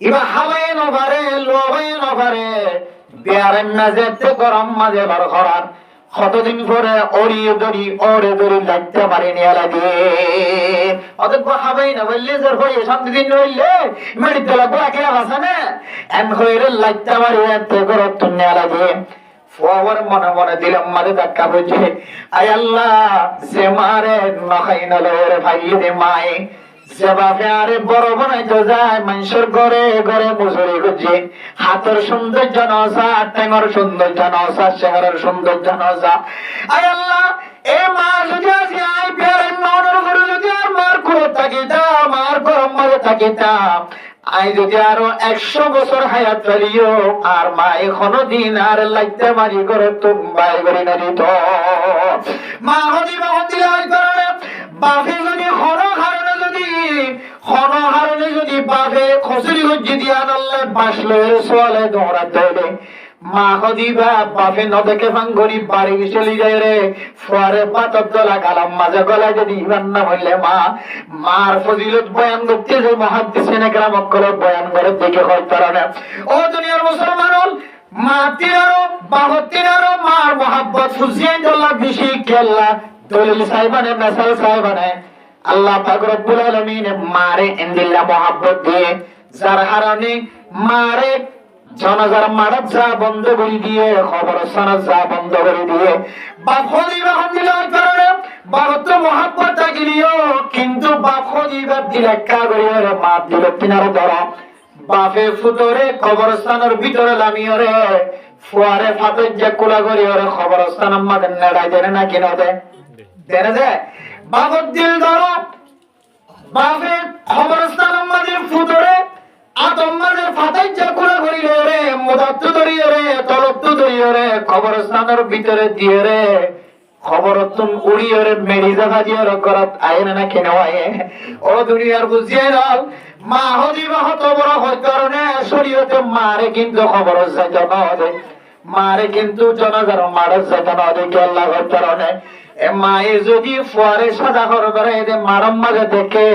ইবা হাওয়ায় নভারে লোভায় নভারে বিয়ারের না যেতে গরম মাঝে বার করার কতদিন পরে ওরে দড়ি লাগতে পারে নিয়ে লাগে অতএব হাওয়ায় না বললে জোর হয়ে শান্তি দিন হইলে মেডিট দলা গোয়াকে ভাষা না এম হয়ে লাগতে পারে এতে গরত নিয়ে লাগে ফওয়ার মনে মনে দিলাম মারে ধাক্কা বুঝে আয় আল্লাহ যে মারে নখাই নলের ভাই দে মায়ে যেভাবে বড় বানাইতে যায় মানুষের ঘরে ঘরে মজুরি করছে হাতের সৌন্দর্য নজা টেঙর সৌন্দর্য নজা চেহারার সৌন্দর্য নজা আয় আল্লাহ এ মা যদি আসি আই পেয়ারের মনের ঘরে যদি আর মার করে থাকিতাম মার গরম মাঝে থাকিতাম আই যদি আরো 100 বছর হায়াত পেলিও আর মা এখনো দিন আর লাগতে মারি করে তুম্বাই করি না দিত মা হদি বা হদি বাপে যদি হরণে যদি বাপে খসুরি হজ্জি দিয়া আল্লাহ বাসলে সোয়ালে দৌড়াতে হলে মা হদিবা বাপে নদেকে ভাঙ্গরি বাড়ি চলে যায় রে ফুয়ারে পাতর দলা গালাম মাঝে গলায় যদি ইমান না হইলে মার ফজিলত বয়ান করতে যে মুহাদ্দিসিন একরাম করে বয়ান করে দেখে হয় তারা না ও দুনিয়ার মুসলমান মা তিনারো বাবা তিনারো মার মহাব্বত ফুজিয়ে আল্লাহ বেশি খেলা দলিল সাহেবানে মেসাল সাহেবানে আল্লাহ পাক রব্বুল আলামিন মারে ইনদিল্লাহ মহব্বত দিয়ে যার হারণে মারে জানাজার মারাত যা বন্ধ করে দিয়ে কবরস্থান যা বন্ধ করে দিয়ে বাপ খলিফা হামদুল্লাহ কারণে বাপ তো মহাব্বত থাকিলিও কিন্তু বাপ খলিফা দিলেক্কা করে মাপ দিল কিনারে ধরা বাপে ফুতরে কবরস্থানের ভিতরে লামিয়রে ফুয়ারে ফাতের যে কুলা করি ওরে কবরস্থান আমাদের নেড়াই দেনে না কিনা দেনে যায় বাপর দিল ধরো বাপে কবরস্থান আমাদের ফুতরে আতম্মাদের ফাতের যে কুলা করি রে মুদাত্ত ধরিয়ে রে তলত্ত ধরিয়ে রে কবরস্থানের ভিতরে দিয়ে রে খবরতন উড়িয়ে রে মেরিজা ভাজিয়ে করাত আইনে না কেন আয়ে ও দুনিয়ার বুঝিয়ে দাও মা হদিবা হত বড় হয় কারণে শরীয়তে মারে কিন্তু খবর যাইতে না দে মারে কিন্তু জনাজার মারে যাইতে না দে কি আল্লাহর কারণে এ মায়ে যদি ফুয়ারে সাদা করে করে দে মারম মাঝে দেখে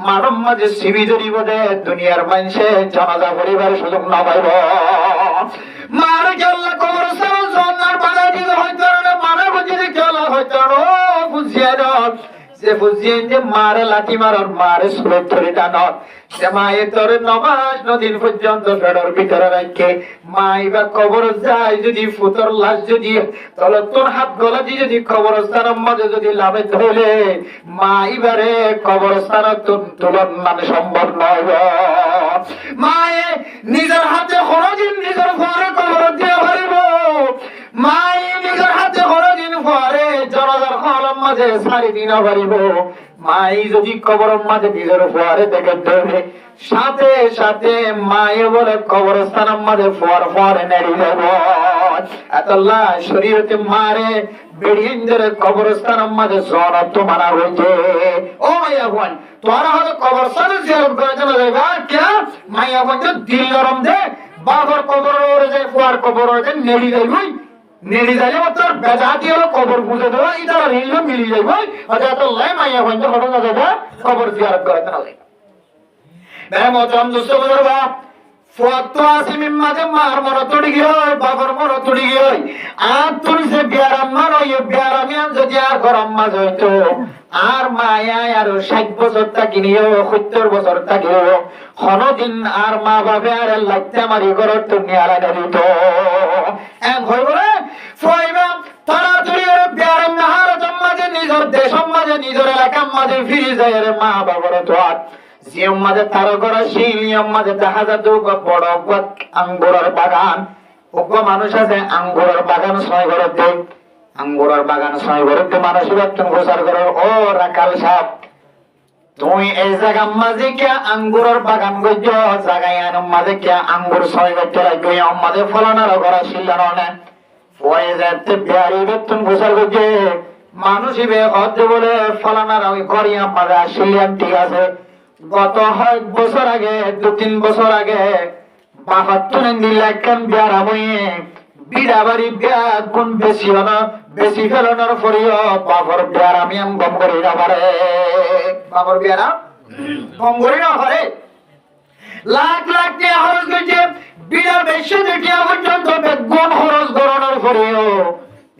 মারম মাঝে সিবি ধরিব দে দুনিয়ার মানুষে জনাজা পরিবার সুযোগ না পাইব মারে কি আল্লাহ কবরস্থান জন্নার বাধা দিতে হয় কারণে মারে বুঝিয়ে কি আল্লাহ হয় কারণ বুঝিয়ে দাও যে বুঝিয়ে যে মারে লাঠি মারার মারে সুলের ধরে টানর সে মায়ের তোরে নমাজ নদীর পর্যন্ত ফেডর ভিতরে রাখে মাই বা কবর যায় যদি ফুতর লাশ যদি তলে তোর হাত গলা দিয়ে যদি কবরস্থানের মাঝে যদি লাভে ধরে মাই বারে কবরস্থান তুলন মানে সম্ভব নয় মায়ে নিজের হাতে হরদিন নিজের ঘরে কবর দিয়ে পারিব মাই নিজের হাতে হরদিন ঘরে জনজার হলম মাঝে সারি দিন পারিব মাই যদি কবরের মাঝে নিজের ফুয়ারে দেখে ধরে সাথে সাথে মায়ে বলে কবরস্থানের মাঝে ফুয়ারে নেড়ি যাব আল্লাহ শরীয়তে মারে বেড়িয়ে কবরস্থানের মাঝে জনত্ব মানা হয়েছে ও মাইয়া বোন তোরা হয়তো কবরস্থানে জিয়ারত করার জন্য যাইবা কে মাইয়া বোন তো দিল গরম দে বাবার কবর যায় ফুয়ার কবর যায় নেড়ি যাইবই নেড়ি যাইলে তোর বেজাতি হলো কবর বুঝে দেবো এটা রিল মিলি যাইব হয়তো লাই মাইয়া বোন তো ঘটনা যাবে কবর জিয়ারত করার জন্য যাইবা মতম দুষ্ট বলবা ফুয়াত আসিমিন মাঝে মার মর তুড়ি গিয়ে বাবার মর তুড়ি গিয়ে আর তুই সে বিয়ারাম মার ওই বিয়ারামিয়ান যদি আর গরম মাঝ হইতো আর মায়ায় আর 60 বছর থাকিনিও 70 বছর থাকিও কোনদিন আর মা বাবা আর লাগতে মারি ঘর তো নিয়ারা দিত এক হই বলে ফুয়াইবা তাড়াতাড়ি আর বিয়ারাম নাহার মাঝে নিজের দেশের মাঝে নিজের এলাকার মাঝে ফিরে যায় রে মা বাবার তো আর জিয়ম মাঝে তার ঘর শিলিয়ম মাঝে দেখা যাত বড় আঙ্গুরের বাগান ওগো মানুষ আছে আঙ্গুরের বাগান 6 ঘরের দেখ আঙ্গুরের বাগান 6 ঘরের দেখ মানুষ একজন গোসার করে ও রাকাল সাহেব তুই এই জায়গা মাঝে কে আঙ্গুরের বাগান গজ্জ জায়গায় আনম মাঝে কে আঙ্গুর 6 ঘর চলাই গই আমাদের ফলানার ঘর শিলানো না ওই যাতে বিয়ারি বেতন গোসার গজ্জে মানুষ ইবে হদ বলে ফলানার ওই ঘরে আমাদের শিলিয়ান ঠিক আছে গত 6 বছর আগে 2-3 বছর আগে বাহাত্তর নীলাকান বিয়ার হয়ে বিড়া বাড়ি বিয়া গুণ বেশি হলো বেশি ফেলানোর পরেও বাবর বিয়ার আমি গম করি না পারে বাবর বিয়ারা গম করি না পারে লাখ লাখ টাকা খরচ করছে বিড়া বেশি দেখিয়া পর্যন্ত বেগুন খরচ করানোর পরেও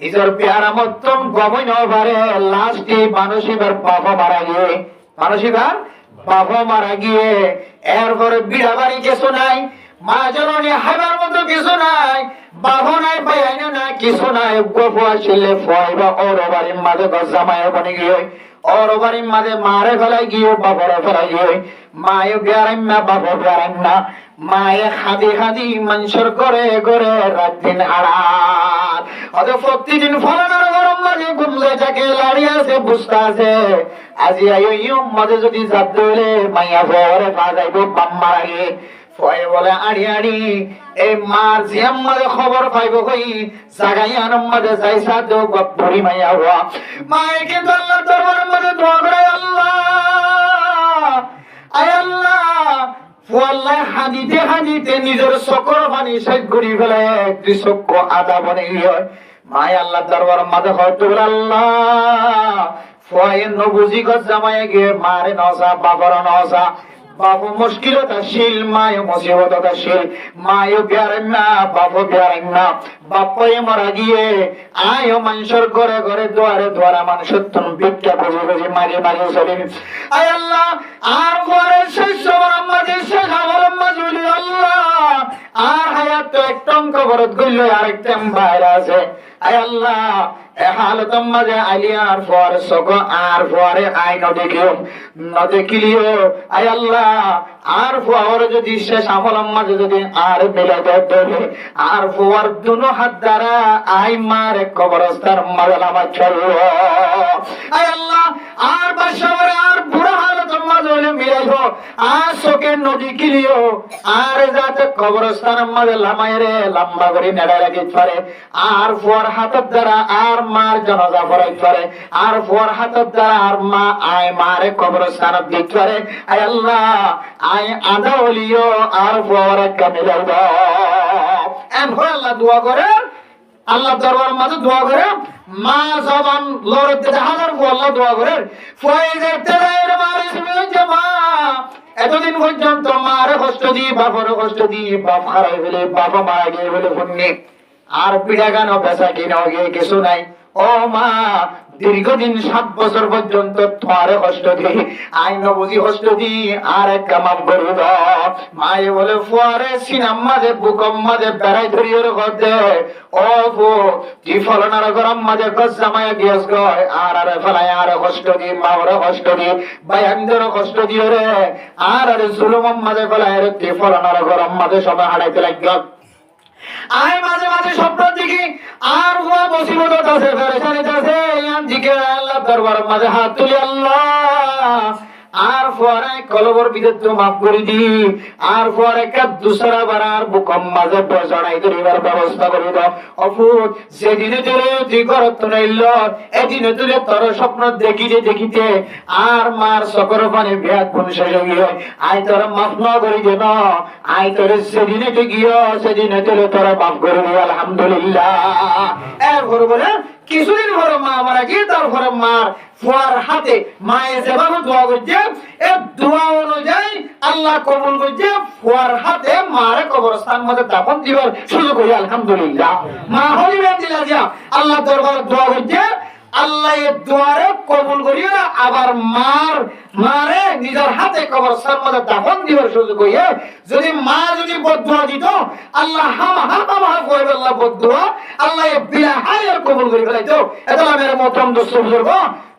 নিজের বিয়ার মতন গমই না পারে লাস্টে মানুষিবার বাবা মারা গিয়ে মানুষিবার বাবা মারা গিয়ে এরপরে বিড়া বাড়ি কিছু নাই মা জননী হাইবার মতো কিছু নাই বাবা নাই বাইনা না কিছু নাই গোপু আসলে ফয়বা ওর বাড়ির মাঝে জামাই বনে গিয়ে ওর বাড়ির মাঝে মারে ফেলাই গিয়ে বাবারে ফেলাই গিয়ে মায়ে বিয়ারেন না বাবা বিয়ারেন না মায়ে খাদি খাদি মানুষের করে করে রাত দিন হারাত অথবা প্রতিদিন ফলানোর গরম মাঝে ঘুমলে যাকে লাড়ি আছে বুঝতে আছে আজি আইও মাঝে যদি যাত ধরে মাইয়া ফরে পা যাইব বাম মারা গিয়ে ফয়ে বলে আড়ি আড়ি এই মার জিয়াম মাঝে খবর পাইব কই জাগাই আনম মাঝে যাইসা তো বুড়ি মাইয়া হওয়া মায়ে কিন্তু আল্লাহ দরবারের মাঝে দোয়া করে আল্লাহ আয় আল্লাহ ফুয়াল্লাহ হাদিতে হাদিতে নিজের চকর পানি শেষ করি ফেলে একটি চক্র আদা বনে গিয়ে মায় আল্লাহ দরবারের মাঝে হয়তো আল্লাহ ফুয়ায়ে নবুজি গছ জামাই গিয়ে মারে নসা বাবার নসা বাবু মুশকিলতা শিল মায় মুসিবততা শিল মায় বিয়ারেন না বাবু বিয়ারেন না বাপায় মারা গিয়ে আয়ো মানুষের ঘরে ঘরে দুয়ারে দুয়ারা মানুষের তন ভিক্ষা খুঁজে খুঁজে মাঝে মাঝে চলে আয় আল্লাহ আর ঘরে শেষ সবার মাঝে শেষ আমার মাঝে আল্লাহ আর তো একদম কবরত গইল আরেকটা বাইরে আছে আয় আল্লাহ এ হালতম মাঝে আলিয়ার ফর সক আর ফরে আই নদে কিলিও আয় আল্লাহ আর ফর যদি শেষ আমলম মাঝে যদি আর মিলাতে দেবে আর ফর দুনো হাত দ্বারা আই মার কবরস্থান মাঝে নামা চলো আয় আল্লাহ আর বাসাবরে আর বুড়া হালতম মাঝে হলে মিলাইবো আর চোখের নদী কিলিও আর যাতে কবরস্থান মাঝে লামাই রে লম্বা করে নেড়া লাগিতে পারে আর ফর হাতের দ্বারা আর মার জানাজা পড়াইতে পারে আর ফর হাতের দ্বারা আর মা আয় মারে কবরস্থান দিতে পারে আয় আল্লাহ আয় আদা হলিও আর ফর কামিলাও দাও এম হয় আল্লাহ দোয়া করে আল্লাহ দরবার মাঝে দোয়া করে মা জবান লড়তে হাজার আল্লাহ দোয়া করে ফয়েজের তেরের মারিস জামা এতদিন পর্যন্ত মার কষ্ট দি বাবার কষ্ট দি বাপ হারাই হলে বাবা মারা গিয়ে বলে পুণ্যে আর পিঠা গানো বেচা কিনা গিয়ে কিছু নাই ও মা দীর্ঘদিন 7 বছর পর্যন্ত তোমারে কষ্ট দি আইন বুঝি কষ্ট দি আর এক কামাম করব মায়ে বলে ফুয়ারে সিনাম মাঝে বুকম মাঝে বেড়াই ধরিয়ে করতে ও ফু জি ফলনার গরম মাঝে গছ জামায়া গিয়েস গয় আর আরে ফেলাই আর কষ্ট দি মাওরে কষ্ট দি বায়ানদের কষ্ট দিও রে আর আরে জুলুম মাঝে ফেলাই রে জি ফলনার গরম মাঝে সবাই হারাইতে লাগলো আয় মাঝে মাঝে স্বপ্ন দেখি আর হুয়া মুসিবত আছে পেরেশানি আছে ইয়ান জিকির আল্লাহ দরবার মাঝে হাত তুলি আল্লাহ আর ফরে কলবর বিদত মাফ করে দি আর ফরে কা দুসরা বার আর বুকম মাঝে বসাই করিবার ব্যবস্থা করে দাও অফুত যেদিনে তোরে তুই করত নাইল এদিনে তুই তোর স্বপ্ন দেখিতে আর মার সকর পানি ব্যাগ কোন শেষ হইল আই তোর মাফ না করি দেন আই তোর সেদিনে তুই গিয়ে সেদিনে তুই তোর মাফ করে দি আলহামদুলিল্লাহ এরপর বলে কিছুদিন পরে মা মারা গিয়ে তারপরে মার ফুয়ার হাতে মায়ের যেভাবে দোয়া করছে এ দোয়া অনুযায়ী আল্লাহ কবুল করছে ফুয়ার হাতে মারে কবরস্থান মধ্যে দাফন দিবার সুযোগ হই আলহামদুলিল্লাহ মা হলিবেন দিলা যা আল্লাহ দরবারে দোয়া করছে আল্লাহ এই দোয়ারে কবুল করিয়া আবার মারে নিজের হাতে কবরস্থান মধ্যে দাফন দিবার সুযোগ হইয়ে যদি মা যদি বদদুয়া দিত আল্লাহ হামা কইবে আল্লাহ বদদুয়া আল্লাহ বিলা হায়ার কবুল করি ফেলাইতো এটা আমার মতম দোস্ত বুজুর্গ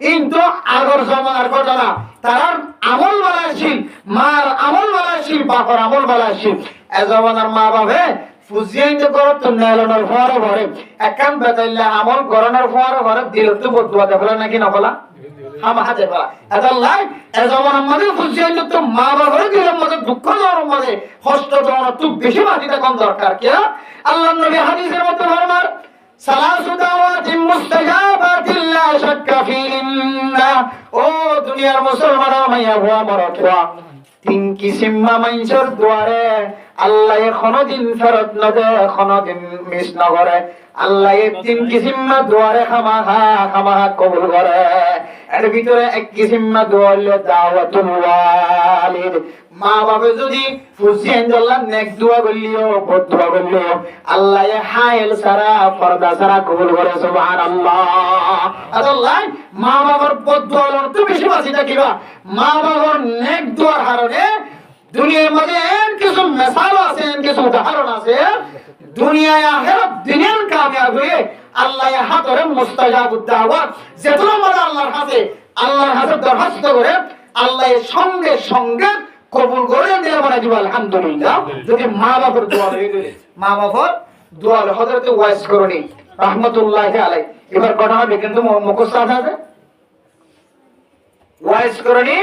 কিন্তু আগর জমানার ঘটনা তার আমল বালাসিল মার আমল বালাসিল বাপর আমল বালাসিল এ জমানার মা বাবা ফুজিয়াইতে করত নেলনের ফরে ভরে একান বেতাইলে আমল করনের ফরে ভরে দিল তো বদুয়াতে ফেলা নাকি না ফেলা হাম হাতে ফেলা এদাল্লাই এ জমানা আমাদের ফুজিয়াইতে তো মা বাবার দিলের মধ্যে দুঃখ দেওয়ার মধ্যে কষ্ট দেওয়ার তো বেশি বাঁচিতে কম দরকার কি আল্লাহ নবী হাদিসের মধ্যে ফরমার সালাসু দাওয়াতিন মুস্তাজাবাতিন লা শাক্কা ফিহিন্না ও দুনিয়ার মুসলমান মাইয়া হুয়া মরতওয়া 3 কিসিম মানুষের দুয়ারে আল্লাহ কোনদিন ফেরত নদে কোনদিন মিস না করে আল্লাহ 3 কিসিম দুয়ারে খামাহা কবুল করে এর ভিতরে এক কিসিম দোয়া হলো দাওয়াতুল ওয়ালিদ মা বাবা যদি ফুসিয়েন আল্লাহ নেক দোয়া বললিও বদদুয়া বললিও আল্লাহ হাইল সারা পর্দা সারা কবুল করে সুবহানাল্লাহ আল্লাহ মা বাবার বদদুয়া তো বেশি বাঁচি থাকিবা মা বাবার নেক দোয়ার কারণে দুনিয়ার মধ্যে কিছু মিসাল আছে কিছু উদাহরণ আছে দুনিয়ায় আখিরাত দিনের কামিয়াব হয়ে আল্লাহ হাতরে মুস্তাজাবুদ দাওয়াত যেগুলো আমরা আল্লাহর হাতে দরখাস্ত করে আল্লাহ সঙ্গে সঙ্গে কবুল করে দিয়ে আমরা দিব আলহামদুলিল্লাহ যদি মা বাবার দোয়া হয়ে গেলে মা বাবার দোয়া হযরত ওয়াইস করনি রাহমাতুল্লাহি আলাইহি এবার ঘটনা কিন্তু মুখস্থ আছে ওয়াইস করনি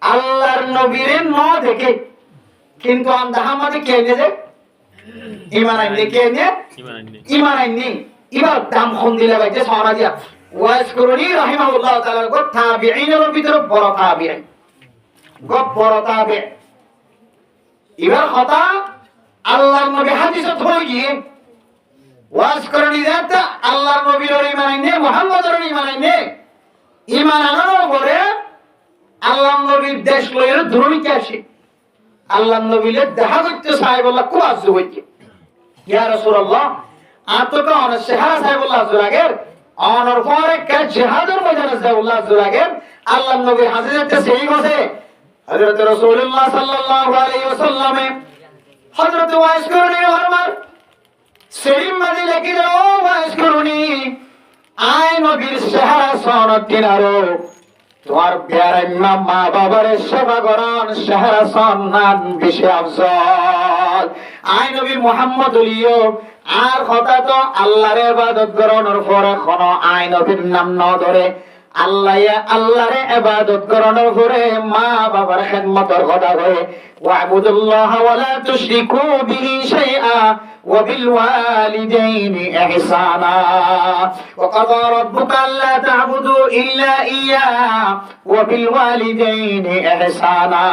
আল্লাহর নবীরে ন দেখে কিন্তু আমদাহামাতে কে নেছে ঈমান আননি কে নে ঈমান আননি এবার দাম খন দিলে বাইতে সারা দিয়া ওয়াইস করনি রাহিমাহুল্লাহ তাআলা গো তাবিঈনের ভিতরে বড় তাবিঈ গো বড় তাবিঈ এবার কথা আল্লাহর নবী হাদিসে থই গিয়ে ওয়াইস করনি যাতে আল্লাহর নবীর ঈমান আননি মুহাম্মদের ঈমান আননি ঈমান আনার পরে আল্লাহ নবীর দেশ লইরে ধরুনিকে আসে আল্লাহ নবীলে দেখা করতে সাহেবুল্লাহ খুব আশ্চর্য হইছে ইয়া রাসূলুল্লাহ আতকা অন সেহারা সাহেবুল্লাহ জুরাগের অনর পরে কে জিহাদের ময়দানে সাহেবুল্লাহ জুরাগের আল্লাহ নবীর হাজিরাতে সেই বসে হযরত রাসূলুল্লাহ সাল্লাল্লাহু আলাইহি ওয়াসাল্লামে হযরত ওয়াইস করুনি ফরমান সেলিম মাঝে লেখি দাও ওয়াইস করুনি আয় নবীর চেহারা সনদ কিনারো তোমার প্যারা মা বাবার সেবা করন চেহারা সন্নান বেশি আফজল আয় নবী মুহাম্মদ লিও আর কথা তো আল্লাহর ইবাদত করানোর পরে কোন আয় নবীর নাম ন ধরে আল্লাহরে ইবাদত করানোর পরে মা বাবার খিদমতের কথা কয় ওয়াবুদুল্লাহ ওয়া লা তুশরিকু বিহি শাইআ وبالوالدين إحسانا وقضى ربك ألا تعبدوا إلا إياه وبالوالدين إحسانا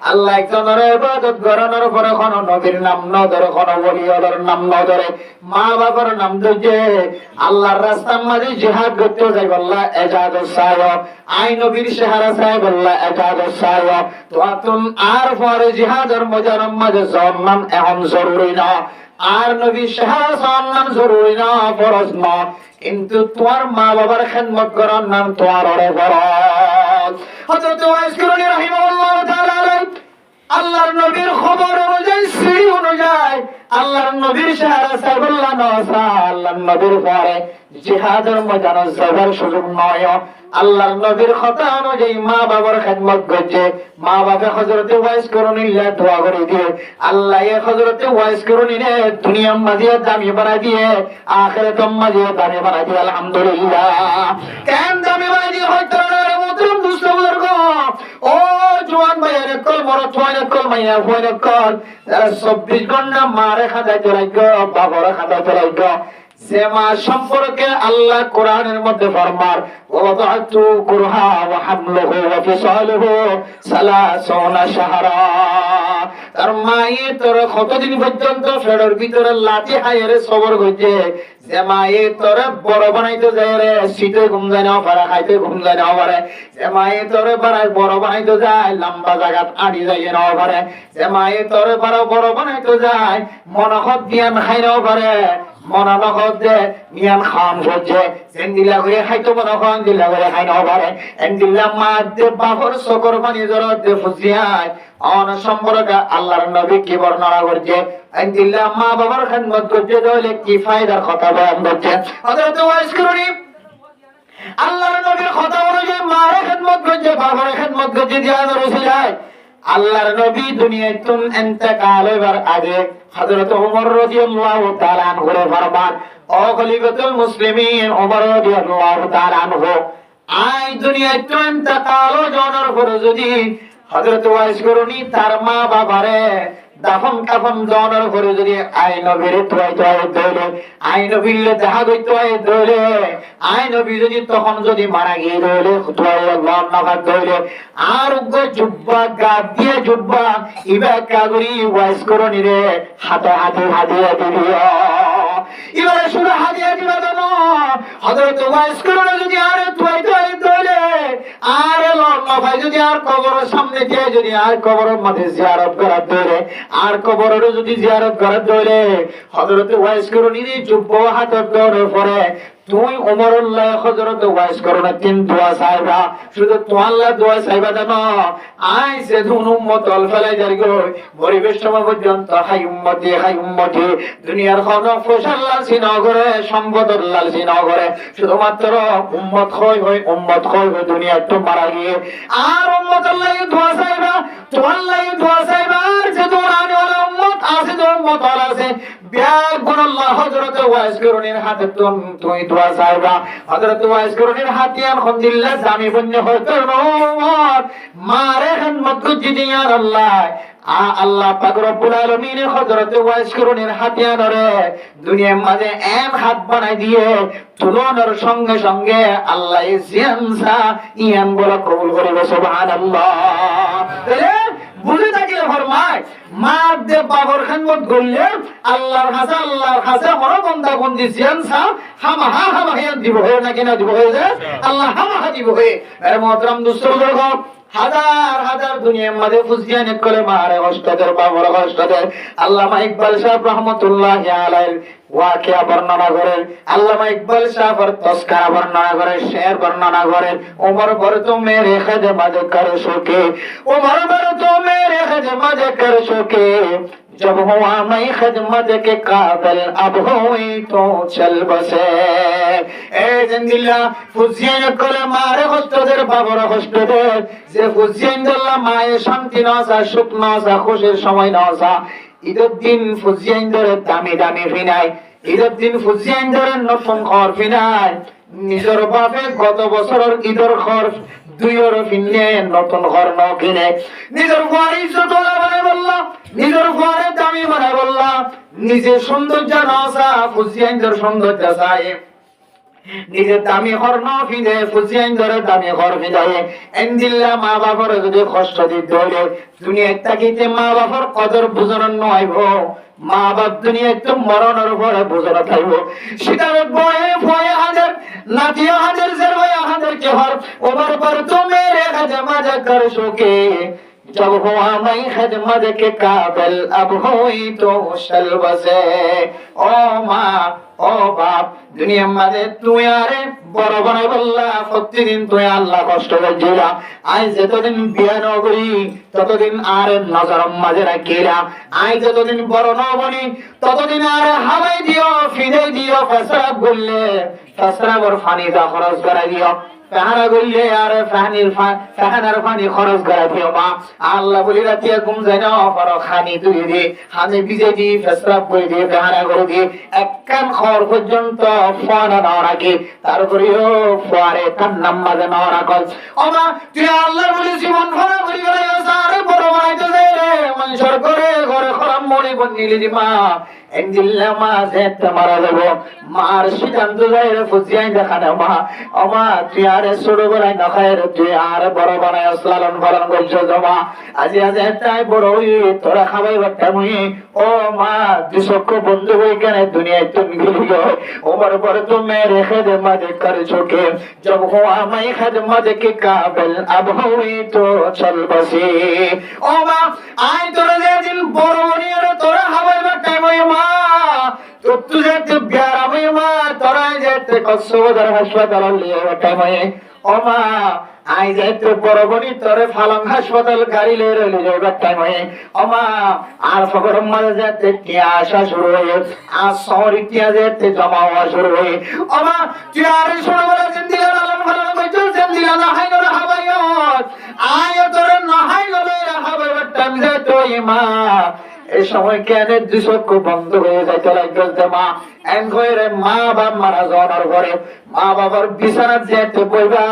আল্লাহ একজনের ইবাদত করানোর পরে কোন নবীর নাম ন ধরে কোন ওলির নাম ন ধরে মা বাবার নাম ধরে আল্লাহর রাস্তার মাঝে জিহাদ করতে যাই বললা ইজাজত চাই আই নবীর চেহারা চাই বললা ইজাজত চাই তো তুমি আর পরে জিহাদের ময়দানের মাঝে সম্মান এখন জরুরি না আর নবী চেহারা সম্মান জরুরি না ফরজ না কিন্তু তোমার মা বাবার খিদমত করার নাম তোমার ওরে ফরজ হযরত ওয়াইস করুনি রাহিমাহুল্লাহ তাআলা আল্লাহর নবীর খবর অনুযায়ী সিঁড়ি অনুযায়ী আল্লাহর নবীর চেহারা চাই বললা না আল্লাহর নবীর পরে জিহাদের ময়দানে যাবার সুযোগ নয় আল্লাহর নবীর কথা অনুযায়ী মা বাবার খিদমত করছে মা বাবা হযরত ওয়াইস করুনিল্লাহ দোয়া করে দিয়ে আল্লাহ হযরত ওয়াইস করুনিরে দুনিয়ার মাঝে দামি বানাই দিয়ে আখিরাতের মাঝে দামি বানাই দিয়ে আলহামদুলিল্লাহ কেন দামি বানাই দিয়ে হয়তো মুহতারাম দুস্থ বুজুর্গ ও জওয়ান ভাইয়ের কল মরদ ভাইয়ের কল মাইয়া ভাইয়ের কল যারা 24 ঘন্টা মারে খাদাইতে লাগো বাবারে খাদাইতে লাগো যে মা সম্পর্কে আল্লাহ কোরআনের মধ্যে ফরমান ওয়াদাতু কুরহা ওয়া হামলুহু ওয়া ফিসালুহু 30 শাহরা তার মায়ে তোর কতদিন পর্যন্ত ফেডের ভিতরে লাঠি হায়েরে সবর করছে যে মায়ে তোর বড় বানাইতে যায় রে শীতে ঘুম যায় না পারে খাইতে ঘুম যায় না পারে যে মায়ে তোর বড় বানাইতে যায় লম্বা জায়গাত আড়ি যায় না পারে যে মায়ে তোর বড় বানাইতে যায় মনহত জ্ঞান খাই না পারে মনা নখত যে মিয়ান খান হচ্ছে সেন্দিলা করে খাইতো মনা খান দিলা করে খাই না পারে এন্দিলা মা দে বাহর সকর পানি জরত দে ফুসিয়ায় অন সম্পর্কে আল্লাহর নবী কি বর্ণনা করছে এন্দিলা মা বাবার খিদমত করছে তাহলে কি ফায়দার কথা বয়ান করছে হযরত ওয়াইস করুনি আল্লাহর নবীর কথা অনুযায়ী মার খিদমত করছে বাবার খিদমত করছে জিহাদের উসিলায় আল্লাহর নবী দুনিয়ায় তুন ইন্তেকাল হবার আগে হযরত ওমর রাদিয়াল্লাহু তাআলা আনহু ফরমান ও খলিফাতুল মুসলিমিন ওমর রাদিয়াল্লাহু তাআলা আনহু আই দুনিয়ায় তুন ইন্তেকাল হওয়ার পর যদি হযরত ওয়াইস করুনি তার মা বাবারে দাফন কাফন দেওয়ার পরে যদি আই নবীর দৌলে আই নবীর দেখা করতে হয় দৌলে আই নবী যদি তখন যদি মারা গিয়ে দৌলে দৌলে আর জুব্বা গা দিয়ে জুব্বা ইবা কাগরি ওয়াইস করুনি রে হাতে হাতে হাদিয়া দিলিও এবারে শুধু হাদিয়া দিবা কেন হযরত ওয়াইস করুনি যদি আর দৌলে আর ভাই যদি আর কবরের সামনে দিয়ে যদি আর কবরের মধ্যে জিয়ারত করার দৌলে আর কবরের যদি জিয়ারত করার দৌলে হযরত ওয়াইস করুনি জুব্ব হাতত দেওয়ার পরে তুই ওমরুল্লাহ হযরত ওয়াইস করুনি তিন দোয়া চাইবা শুধু তোয়াল্লাহ দোয়া চাইবা জানো আই সে ধুন উম্মত অল ফেলাই যাই গো পরিবেশ সময় পর্যন্ত হাই উম্মতি দুনিয়ার কোন ফসল্লাহ সিনগরে সম্পদর লাল সিনগরে শুধুমাত্র উম্মত হয় দুনিয়া তো মারা গিয়ে আর উম্মত আল্লাহ দোয়া চাইবা তোয়াল্লাহ দোয়া চাইবা আর যে দোয়ানি ওলা উম্মত আছে তো উম্মত আছে বিয়াগুন আল্লাহ হযরত ওয়াইস করুনির হাতে তুই দোয়া চাইবা হযরত ওয়াইস করুনির হাতে আলহামদুলিল্লাহ জামি বন্য হয়তো উম্মত মারে খিদমত করছি ইয়া আল্লাহ আল্লাহ পাক রব্বুল আলামিন হযরত ওয়াইস করুনির হাতে আনরে দুনিয়ার মাঝে এক হাত বানাই দিয়ে তুলনার সঙ্গে সঙ্গে আল্লাহ জিয়ানসা ইয়ান বলা কবুল করিবে সুবহানাল্লাহ বুঝে থাকলে ফরমায় মা দে বাবার খিদমত করলে আল্লাহর কাছে বড় বন্দা বন্দি জিয়ানসা হামা হিয়ান দিব হয় নাকি না দিব হয় যে আল্লাহ হামা দিব হয় এর মুহতারাম দুস্থ হাজার দুনিয়ার মাঝে ফুসিয়ান করে মারে কষ্টদের বাবার কষ্টদের আল্লামা ইকবাল সাহেব রাহমাতুল্লাহি আলাইহি ওয়াকিয়া বর্ণনা করেন আল্লামা ইকবাল সাহেবের তসকারা বর্ণনা করেন শের বর্ণনা করেন ওমর বর তো মেরে খিদমত কর সকে ওমর বর তো মেরে খিদমত কর সকে जब हुआ मैं खिदमत के काबिल अब हुई तो चल बसे ए जिंदिल्ला ফুজিয়ান করে মারে কষ্টদের বাবার কষ্টদের যে ফুজিয়ান দল্লা মায়ের শান্তি নসা সুখ নসা খুশির সময় নসা ঈদের দিন ফুজিয়ান ধরে দামি দামি ফিনাই ঈদের দিন ফুজিয়ান ধরে নতুন ঘর ফিনাই নিজের বাপে গত বছরের ঈদের খরচ দুইয়ের ফিনে নতুন ঘর ন কিনে নিজের ঘরে ইজ্জত বানাই বললাম নিজের ঘরে দামি বানাই বললাম নিজের সৌন্দর্য নসা ফুজিয়ানদের সৌন্দর্য চাই নিজের দামি ঘর ন ফিনে ফুজিয়ান ধরে দামি ঘর ফিনাই এন্দিল্লা মা বাবার যদি কষ্ট দিতে হইলে দুনিয়ায় থাকিতে মা বাবার কদর বুঝানোর নয় মা বাপ দুনিয়ায় তো মরণের পরে বুঝানো থাকব সেটার বয়ে ভয়ে হাজার নাতিয়া হাজার জেরওয়া হাজার কে হর ওমর পর তো মেরে হাজার মজা কর শোকে जब हुआ मैं खिदमत के काबिल अब हुई तो चल बसे ओ माँ ও বাপ দুনিয়ার মাঝে তুই আরে বড় বানাই বললা প্রতিদিন তুই আল্লাহ কষ্ট করছিলা আজ যতদিন বিয়া নগরী ততদিন আর নজর মাঝে রাখিলা আজ যতদিন বড় নবনি ততদিন আর হাওয়াই দিও ফিরে দিও ফসরা বললে ফসরা বর ফানি দা খরচ করা দিও ফাহারা বললে আর ফাহানার ফানি খরচ করা দিও মা আল্লাহ বলি রাতিয়া ঘুম যায় না পর খানি তুই দে হাতে ভিজে দি ফসরা বই দিয়ে ফাহারা করে দিয়ে একখান খর পর্যন্ত ফানা না রাখি তারপরেও ফারে তার নাম মাঝে না রাখল ও মা তুই আল্লাহ বলি জীবন ফানা করি গেলে সারে বড় বানাইতে যায় রে মানুষের ঘরে ঘরে খরাম মনে বন্দিলি দি মা এন্দিল্লা মা যেতে মারা যাব মার সিদ্ধান্ত যায় রে ফুজিয়াই দেখানো মা ও মা তুই আরে ছোট বড়াই না খায় রে তুই আর বড় বানাই লালন পালন করছো জমা আজি আজ এটাই বড় হই তোরা খাবাই বাচ্চা মুই ও মা দুশক্ষ বন্ধু হয়ে কেন দুনিয়ায় তুমি গেলি গো ওমর পর তো মেরে खिदमत कर चुके जब हुआ मैं खिदमत के काबिल अब हुई तो चल बसे ओ মা আই তোরা যেদিন বড় হইরে তোরা খাবাই বাচ্চা মুই মা তো তুই যে প্যারা মুই মা তোরা যেতে কসবদার হাসপাতাল লিয়ে বাচ্চা মুই ও মা আই যাইতে বড় বনি তোরে ফালং হাসপাতাল গাড়ি লয়ে রইলে যাইবার টাইম হয়ে ওমা আর ফকর মাঝে যাতে টিয়া আসা শুরু হয়ে আর শহরে টিয়া যেতে জমা হওয়া শুরু হয়ে ওমা তুই আর শুনে বলে জিন্দিলা লালন ফালন কইছো জিন্দিলা না হাই না হাবাইয়ত আয় তোরে না হাই গলে হাবাইবার টাইম যেতে মা এই সময় কেন দুচক্ষ বন্ধ হয়ে যাইতে লাগবে মা এন কইরে মা বাপ মারা যাওয়ার পরে মা বাবার বিছানাত যেতে বইবা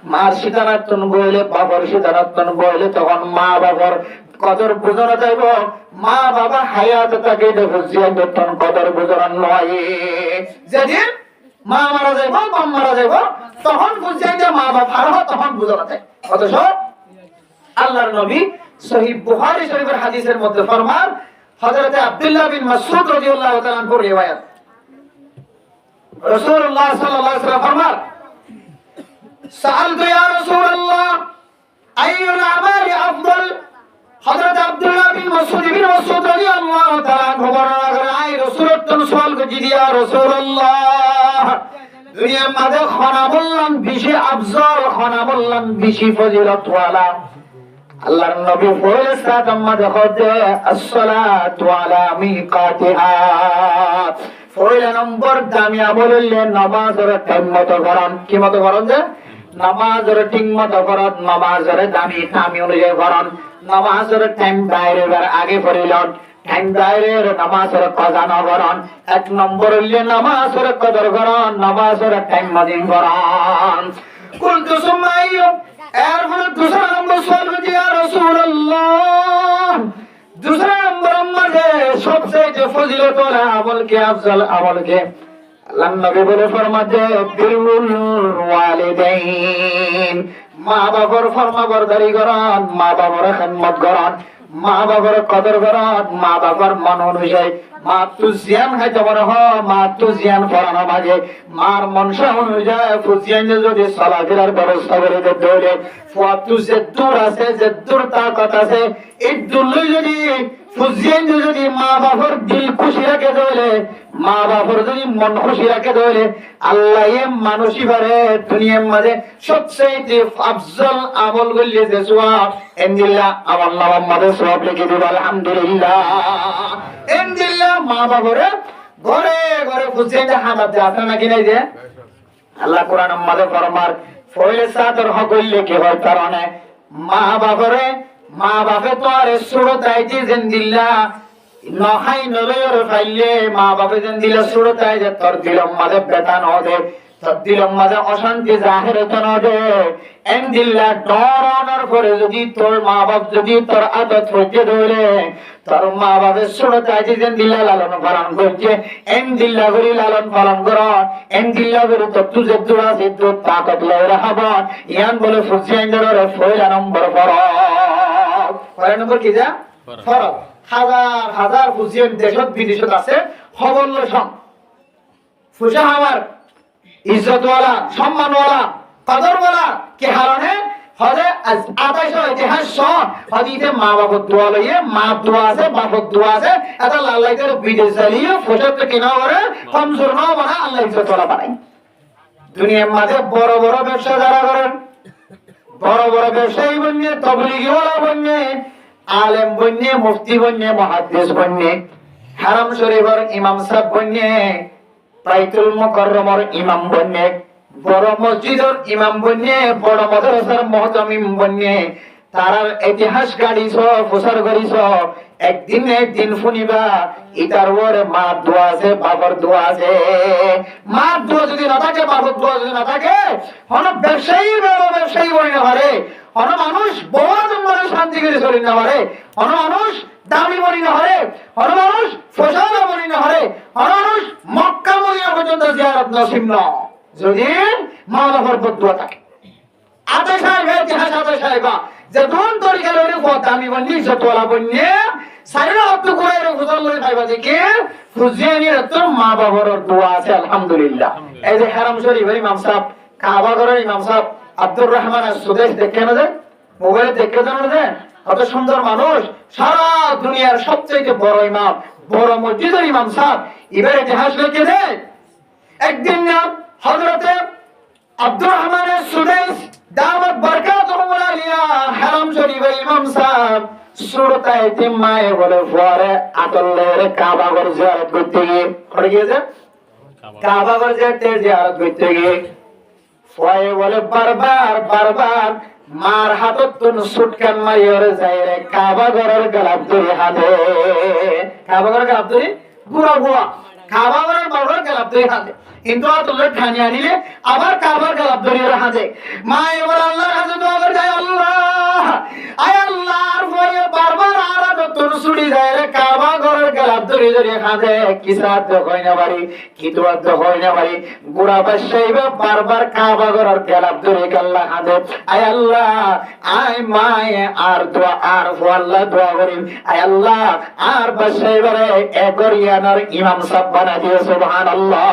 মার সিদ্ধান্তন বইলে বাবার সিদ্ধান্তন বইলে তখন মা বাবার কদর বুঝানো যাইব মা বাবা হায়াত থাকে দেখো জিয়াদতন কদর বুঝানো নয় যেদিন মা মারা যাইব বাপ মারা যাইব তখন বুঝাই যে মা বাপ আর তখন বুঝানো যায় অথচ আল্লাহর নবী সহিহ বুখারী শরীফের হাদিসের মধ্যে ফরমান হযরত আব্দুল্লাহ বিন মাসউদ রাদিয়াল্লাহু তাআলা আনহু রিওয়ায়াত রাসূলুল্লাহ সাল্লাল্লাহু আলাইহি ওয়াসাল্লাম ফরমান সাআলতু ইয়া রাসূলুল্লাহ আইয়ুল আমালি আফদল হযরত আব্দুল্লাহ বিন মাসউদ রাদিয়াল্লাহু তাআলা আনহু বলেন আই রাসূলুল্লাহ সওয়াল করি ইয়া রাসূলুল্লাহ দুনিয়ার মাঝে খানা বললাম বেশি আফজল খানা বললাম বেশি ফজিলত ওয়ালা আল্লাহর নবী ফজিলত আমাদের হতে আসসালাতু আলা মিকাতিহা পয়লা নম্বর দামি আমল হইলে নামাজের টাইম মতো করেন কি মতো করেন যে নামাজের ঠিক মতো করেন নামাজের দামি অনুযায়ী করেন নামাজের টাইম বাইরের আগে পড়িলেন টাইম বাইরের নামাজের কাজা না করেন এক নম্বর হইলে নামাজের কদর করেন নামাজের টাইম মতো করেন কুলতু সুম্মা আইয়ু এরপরে দুসরা নম্বর সওয়াল হচ্ছে ইয়া রাসূলুল্লাহ दूसरा नंबर मजे सबसे फजीलत वाला अमल के अफजल अमल के अल्लाह नबी बोले फरमाते बिरुल वालिदैन माँ बापर फरमा बरदारी करन माँ बापर खिदमत करन माँ बापर कदर करन माँ बापर मन अनुযায়ী মা তু জিয়ান খাইতে পারো মা তু জিয়ান পড়ানো মাঝে মার মনসা অনুযায়ী ফুজিয়ান যদি চলাফেরার ব্যবস্থা করে দিতে হলে ফুয়াতু যে দূর আছে যে দূর তাকত আছে এই দূর যদি ফুজিয়ান যদি মা বাবার দিল খুশি রাখে দিলে মা বাবার যদি মন খুশি রাখে তাহলে আল্লাহ মানুষই পারে দুনিয়ার মাঝে সবচেয়ে আফজল আমল করলে যে সওয়াব ইনশাআল্লাহ আমার নাম মাঝে সওয়াব লিখে দিব আলহামদুলিল্লাহ ইনশাআল্লাহ মা বাবারে ঘরে ঘরে খুঁজে হামাত আছে নাকি নাই যে আল্লাহ কোরআন মাঝে ফরমার ফয়লে সাদর হক হইলে কি হয় কারণে মা বাপে তো আর সুরত আইজি জিন্দিল্লাহ নহাই নলয়র ফাইলে মা বাপে জিন্দিল্লা সুরত আইজে তোর দিলম মাঝে বেতান হবে তোর দিলম মাঝে অশান্তি জাহির হতন হবে এন্দিল্লা ডরানোর পরে যদি তোর মা বাপ যদি তোর আদত হইতে ধরে তোর মা বাপের সুরত আইজি জিন্দিল্লা লালন পালন করছে এন্দিল্লা করি লালন পালন কর এন্দিল্লা করি তোর তুজে দুরা সিদ্ধ তাকত লয় রাখব ইয়ান বলে ফুসিয়াইন্দর ফয়লা নম্বর ফয়লা নম্বর কি যা ফরজ হাজার হাজার ফুসিয়ান দেশত বিদেশত আছে খবরল সব ফুসা আমার ইজ্জতওয়ালা সম্মানওয়ালা কদরওয়ালা কি কারণে হলে আতাইশ ইতিহাস হদিতে মা বাবার দোয়া লইয়ে মা দোয়া আছে বাবার দোয়া আছে এটা লাল্লাইদের বিদেশ চালিয়ে ফুসত কিনা করে কমজোর না বানা আল্লাহ ইজ্জতওয়ালা বানাই দুনিয়ার মাঝে বড় বড় ব্যবসা যারা করেন বড় বড় ব্যবসায়ী বন্যে তবলিগিওয়ালা বন্যে আলেম বন্যে মুফতি বন্যে মুহাদ্দিস বন্যে হারাম শরীফের ইমাম সাহেব বন্যে বাইতুল মুকাররমের ইমাম বন্যে বড় মসজিদের ইমাম বন্যে বড় মাদ্রাসার মুহতামিম বন্যে তারার ইতিহাস গাড়িছ প্রচার করিছ একদিন শুনিবা ইটার ওরে মা দোয়া আছে বাবার দোয়া আছে মা দোয়া যদি না থাকে বাবার দোয়া যদি না থাকে হন ব্যবসায়ী বড় ব্যবসায়ী বলি না পারে হন মানুষ বড় জন্মে শান্তি করে চলি না পারে হন মানুষ দামি বলি না পারে হন মানুষ ফসল বলি না পারে হন মানুষ মক্কা মদিনা পর্যন্ত জিয়ারত নসিব না যদি মা বাবার দোয়া থাকে আতে সাহেব ইতিহাস আতে সাহেব যে কোন তরিকা লইলে দামি বন্যে ইজ্জতওয়ালা বন্যে সারিরা হত্য করে ফসল লই খাইবা দেখে ফুজিয়ানির তো মা বাবার দোয়া আছে আলহামদুলিল্লাহ এই যে হারাম শরীফের ইমাম সাহেব কাবা ঘরের ইমাম সাহেব আব্দুর রহমান সুদেশ দেখে না যে মোবাইলে দেখে জানো যে কত সুন্দর মানুষ সারা দুনিয়ার সবচেয়ে বড় ইমাম বড় মসজিদের ইমাম সাহেব এবার ইতিহাস লিখে দেয় একদিন না হযরতে আব্দুর রহমান সুদেশ দাওয়াত বরকাতুহু আলিয়া হারাম শরীফের ইমাম সাহেব সুরত আইতিমায়ে বলে পরে আতলের কাবা ঘর জিয়ারত করতে গিয়ে পড়ে গিয়েছে কাবা ঘর জিয়ারত করতে গিয়ে ফয়ে বলে বারবার মার হাতত তুন সুটকান মারিয়রে যায় রে কাবা ঘরের গলাপ ধরে হাতে কাবা ঘরের গলাপ ধরে গুড়া গুড়া কাবা ঘরের বাবার গলাপ ধরে হাতে কিন্তু আতলের ঠানি আনিলে আবার কাবার গলাপ ধরে হাতে মা এবার আল্লাহর কাছে দোয়া করে যায় আল্লাহ আয় আল্লাহর ফয়ে বারবার আরাদ তুন সুড়ি যায় রে কাবা ঘরের গলাপ ধরে হাতে কি সাথ হয় না বাড়ি কি দোয়া হয় না বাড়ি গুড়া বাসাইবা বারবার কাবা ঘরের গলাপ ধরে আল্লাহ হাতে আয় আল্লাহ আয় মায়ে আর দোয়া আর আল্লাহ দোয়া করি আয় আল্লাহ আর বাসাইবারে একরিয়ানার ইমাম সাহেব বানা দিও সুবহানাল্লাহ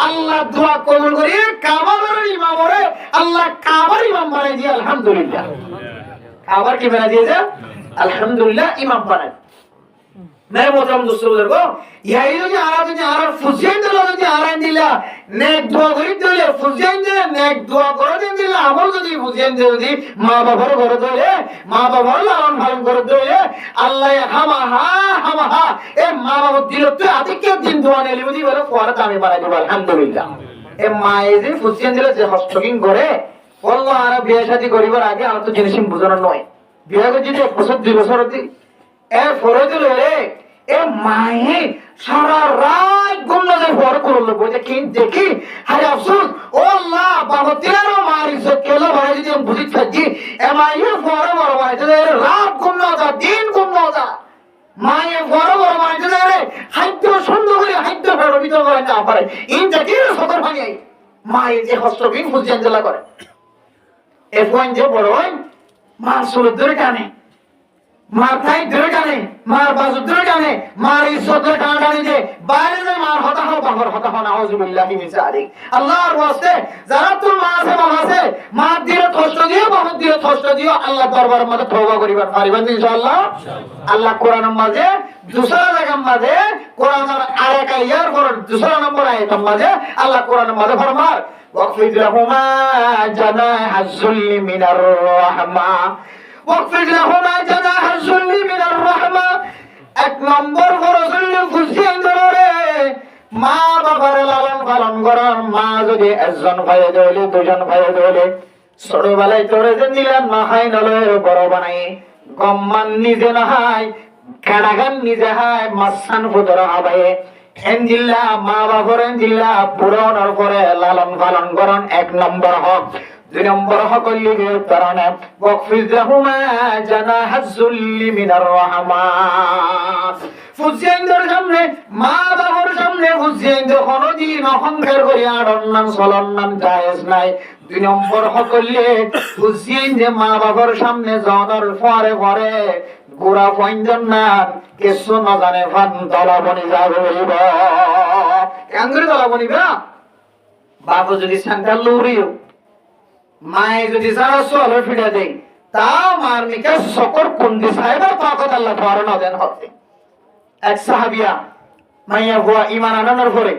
আল্লাহ দোয়া কবুল করি কাবার ইমাম ওরে আল্লাহ কাবার ইমাম বানাই দিয়ে আলহামদুলিল্লাহ কাবার কি বানাই দিয়েছে আলহামদুলিল্লাহ ইমাম বানাই মেরে মোহতরম দোস্ত বুজুর্গ ইহাই যদি আর ফুজিয়ান দিল যদি আরান দিলা নেক দোয়া করি দিলে ফুজিয়ান দিলে নেক দোয়া করে দিলে আমল যদি ফুজিয়ান দিলে যদি মা বাবার ঘরে দিলে মা বাবার লালন পালন করে দিলে আল্লাহ হামাহা এ মা বাবার দিল তো আদিকে দিন দোয়া নেলি বুঝি বলে পরে আমি বানাই দেব আলহামদুলিল্লাহ এ মায়ে যে ফুজিয়ান দিলে যে হস্তকিং করে বললো আর বিয়ে শাদী করিবার আগে আমার তো জিনিস বুঝানো নয় বিয়ে করে যদি 1 বছর 2 বছর অব্দি এর পরে দিল রে এ মায়ে সারা রাত গুন্ডাদের ভর করলো বলে কি দেখি হায় আফসোস ও আল্লাহ বাবতিরারও মার ইজ্জত কেলো ভাই যদি বুঝি থাকি এ মায়ে ভর বড় বানাইতে রাত গুন্ডা দিন গুন্ডা মায়ে ভর বড় বানাইতে রে হাইদ্য সুন্দর করে হাইদ্য ফেরো ভিতর করে না পারে ইন দেখি সদর ভাঙি মায়ে যে হস্তকিং বুঝিয়ান জেলা করে এ পয়েন্ট যে বড় হয় মার সুরত ধরে টানে মার তাই ধরে টানে মার বাজু ধরে টানে মার ইজ্জত ধরে টানাটানি যে বাইরে যে মার হতা হও বাবার হতা হও নাউযুবিল্লাহি মিন যালিক আল্লাহর ওয়াস্তে যারা তোর মা আছে বাবা আছে মা দিয়ে কষ্ট দিও বাবা দিয়ে কষ্ট দিও আল্লাহ দরবারের মধ্যে তওবা করিবার পারিবেন ইনশাআল্লাহ আল্লাহ কোরআনের মাঝে দুসরা জায়গার মাঝে কোরআনের আরেক ইয়ার পর দুসরা নম্বর আয়াতের মাঝে আল্লাহ কোরআনের মাঝে ফরমায় ওয়াকফিদ লাহুমা জানাহাজ যুল্লি মিনার রাহমা ওয়াকফিদ লাহুমা জানাহাজ যুল্লি মিনার রাহমা। এক নম্বর ফরজুল খুশিয়ান ধরে মা বাবার লালন পালন করার। মা যদি একজন ভাই হইলে দুজন ভাই হইলে ছোটবেলায় তোরে যে নিলাম না হাই নলে বড় বানাই গম্মান নিজে না হাই কাড়াগান নিজে হাই মাসান ফুদর হবে এনজিল্লা মা বাবার এনজিল্লা পুরনের পরে লালন পালন করন এক নম্বর হক। দুই নম্বর হক লিগে কারণে ওয়াকফিজ লাহুমা জানাহাজ যুল্লি মিনার রাহমা। ফুজিয়ানদের সামনে মা বাবার সামনে ফুজিয়ানদের কোনদিন অহংকার করে আড়ন্নান চলন্নান জায়েজ নাই। দুই নম্বর হকলে ফুজিয়ান যে মা বাবার সামনে জনের পরে পরে গোড়া পয়জন না কিছু না জানে ফান তলাবনি যাবে বলিব কাঙ্গুরি তলাবনি বা বাবা যদি সান্তাল লুরিও মায়ে যদি সারা সোল ফিরে দেয় তাও মার নিকে সকর কুন্দি সাহেবের তাকত আল্লাহ ধরে না দেন হবে। এক সাহাবিয়া মাইয়া হুয়া ঈমান আনানোর পরে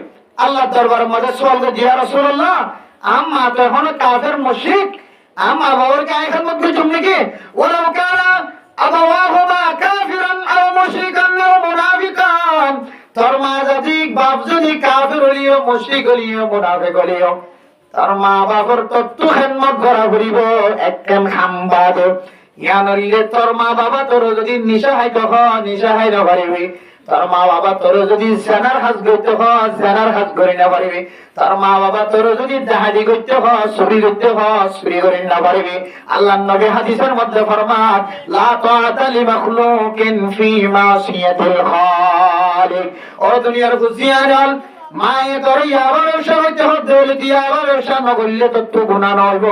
আল্লাহ দরবারের মধ্যে সোয়াল করে ইয়া রাসূলুল্লাহ আম্মা তো এখন কাফের মুশরিক আম্মা বাবার কে আয়াত মধ্যে জুমনে কি ওয়ালাউ কানা আবাওয়াহুমা কাফিরান আও মুশরিকান আও মুনাফিকান। তোর মা যদি বাপ যদি কাফির হলিও মুশরিক হলিও মুনাফিক হলিও তার মা বাবার তত্ত্ব খেদমত করা ঘুরিব একদম খাম্বাদ ইয়ানরিলে তোর মা বাবা তোর যদি নিশা হাই তখ নিশা হাই না পারিবি। তোর মা বাবা তোর যদি জেনার হাজ করতে হ জেনার হাজ করি না পারিবি। তোর মা বাবা তোর যদি ডাহাদি করতে হ চুরি করতে হ চুরি করি না পারিবি। আল্লাহর নবী হাদিসের মধ্যে ফরমান লা তাআতা লিমাখলুকিন ফি মাসিয়াতিল খালিক। ও দুনিয়ার বুঝিয়াল মায়ে তোর ইয়াবা ব্যবসা করতে হতে হলে ইয়াবা ব্যবসা না করলে তোর তো গুনাহ নইব।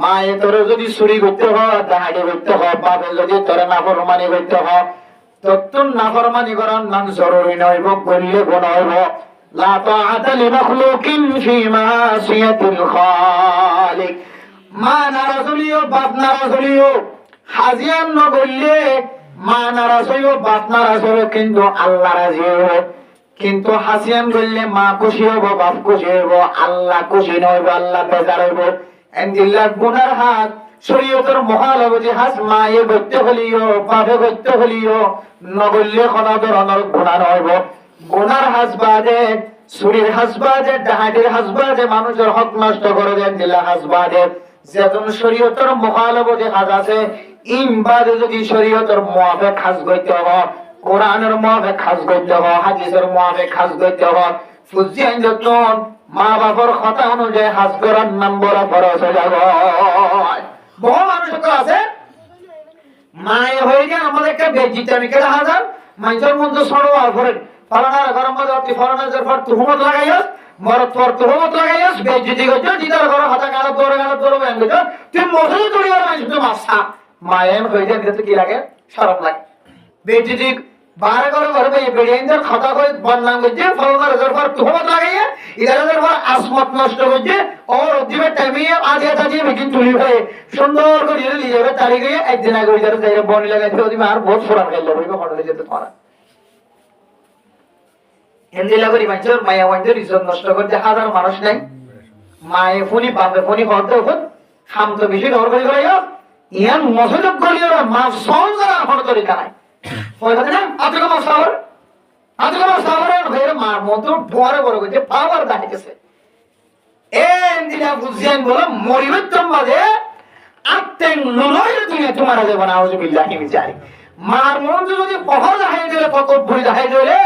মায়ে তোর যদি চুরি করতে হয় ডাহাডি করতে হয় বাপে যদি তোর নাফরমানি করতে হয় তোর তো নাফরমানি করার নাম জরুরি নইব করলে গুনাহ হইব। লা তাআতা লিমাখলুকিন ফি মাসিয়াতিল খালিক। মা নারাজ হলিও বাপ নারাজ হলিও হাজিয়ান না করলে মা নারাজ হইব বাপ নারাজ হইব কিন্তু আল্লাহ রাজি হইব। কিন্তু হাসিয়ান করলে মা খুশি হইব বাপ খুশি হইব আল্লাহ খুশি নইব আল্লাহ বেজার হইব। এনজিল্লাহ গুনার হাত শরীয়তের মহালবজি হাস মায়ে করতে হলিও বাপে করতে হলিও নগল্যে কোনো ধরনের গুনাহ নইব। গুনার হাস বাদে চুরির হাস বাদে ডাহাটির হাস বাদে মানুষের হক নষ্ট করে দেন দিলা হাস বাদে যেজন শরীয়তের মহালবজি হাস আছে ইম বাদে যদি শরীয়তের মুআফিক হাস করতে হয় কোরআনের মুআফিক হাজ করতে হয় হাদিসের মুআফিক হাজ করতে হয় ফুজিয়ান যতন মা বাবার কথা অনুযায়ী হাজ করার নম্বর ফরজ হয়ে যাবে। বহু মানুষ আছে মায়ে হয়ে গিয়ে আমাদেরকে বেজিটামি করে হাজার মানুষের মধ্যে সরোয়া ভরে ফলানার ঘরের মধ্যে অতি ফলানার পর তুহমত লাগাইয়াস মরত পর তুহমত লাগাইয়াস বেজিটি করছো দিদার ঘরে হাতা গালত ধরে ব্যান করছো তুই মশলা তৈরি মানুষ তো মাসা মায়ে হয়ে যায় এটা কি লাগে শরম লাগে। বেজিটি বারে করে ঘরে ভাই বেড়িয়ানদের খাতা করে বদনাম করছে ফলনার পর তুহমত লাগাইয়া ইদারের পর আসমত নষ্ট করছে ওর দিবে টাইমে আদিয়া তাজিয়ে বিকিন তুলি হয়ে সুন্দর করে নিয়ে যাবে তারি গিয়ে একদিন আগে ইদারে যাই বনি লাগাইছে ওদি আর বহুত ফোরান খাইল বইবে হটলে যেতে পারা হিন্দি লাগরি মানুষের মায়া ওয়াইদের ইজ্জত নষ্ট করতে হাজার মানুষ নাই মায়ে ফোনি বাপে ফোনি হতে হত খাম তো বেশি ডর করে গেল ইয়ান মসজিদ গলিয়ে মা সঞ্জরা হট তরিকা নাই পয়সা না আজকে মাসাওয়ার ভাইয়ের মার মতো বড় বড় করে পাওয়ার দেখাইতেছে এন্দিলা বুঝিয়ান বলে মরিবতম বাদে আত্তেন লুলয় দুনিয়া তোমার যাবে না আউযুবিল্লাহি মিন জালিক। মার মন যদি পহর দেখাই দিলে তকব্বুরি দেখাই দিলে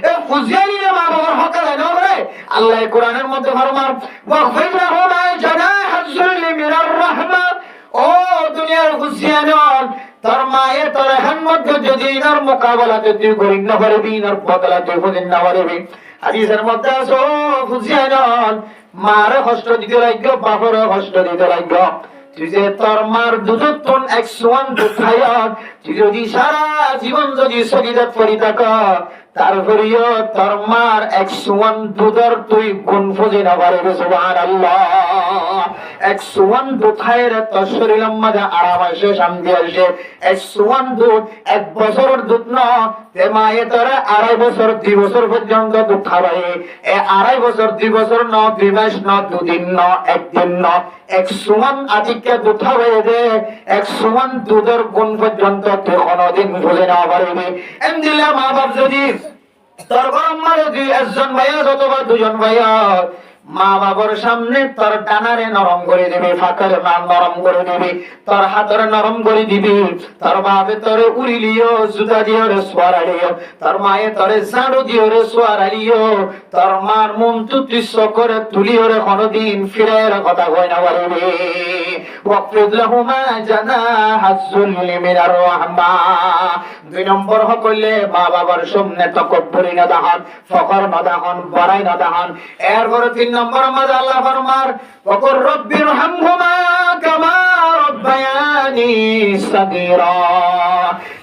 এ বুঝিয়ানি মা বাবার হক আদায় না করে আল্লাহ কোরআনের মধ্যে ফরমান ওয়াকফির লাহুমা জানাহাজ যুল্লি মিনার রাহমা। ও দুনিয়ার বুঝিয়ান তোর মায়ের তোর এখন মধ্যে যদি ইনার মোকাবেলাতে তুই করিস না পারবি ইনার বদলা তুই বুঝিন না পারবি। হাদিসের মধ্যে আসো বুঝিয়ান মারে কষ্ট দিতে লাগবে বাপরে কষ্ট দিতে লাগবে। তুই যে তোর মার দুধুত্তন 101 দুধ খাইয়া তুই যদি সারা জীবন যদি সগিদাত করি থাক তারপরেও তোর মার 101 দুধর তুই গুণ ফুজি না পারবি সুবহানাল্লাহ 101 দুধ খাইরে তোর শরীরের মধ্যে আরাম আসে শান্তি আসে 101 দুধ 1 বছরের দুধ ন তে মায়ে তোরে 2.5 বছর 2 বছর পর্যন্ত দুধ খাওয়াই এ 2.5 বছর 2 বছর ন 2 মাস ন 2 দিন ন 1 দিন ন 101 আদিকে দুধ খাওয়াই দে 101 দুধের গুণ পর্যন্ত তুই কোনদিন বুঝে না পারবি এমনি মা বাপ যদি তোর গরম মারে তুই একজন ভাইয়া অথবা দুজন ভাইয়া মা বাবার সামনে তোর ডানারে নরম করে দিবি ফাঁকের নাম নরম করে দিবি তোর হাতের নরম করে দিবি তোর বাপে তোরে উড়িলিও জুতা দিও রে সোয়ারালিও তোর মায়ে তোরে ঝাড়ু দিও রে সোয়ারালিও তোর মার মন তুই করে তুলিও রে কোনদিন ফিরের কথা কই না বলবি ওয়াকফিদ লাহুমা জানাহাজ্জুল মিনার রাহমা 2 নম্বর হকলে মা বাবার সামনে তাকব্বুরি না দাহান ফখর না দাহান বড়াই না দাহান এরপরে 3 নম্বর মাঝে আল্লাহ ফরমার ওয়াকুর রব্বিরহামহুমা কামা রাব্বায়ানি সাগীরা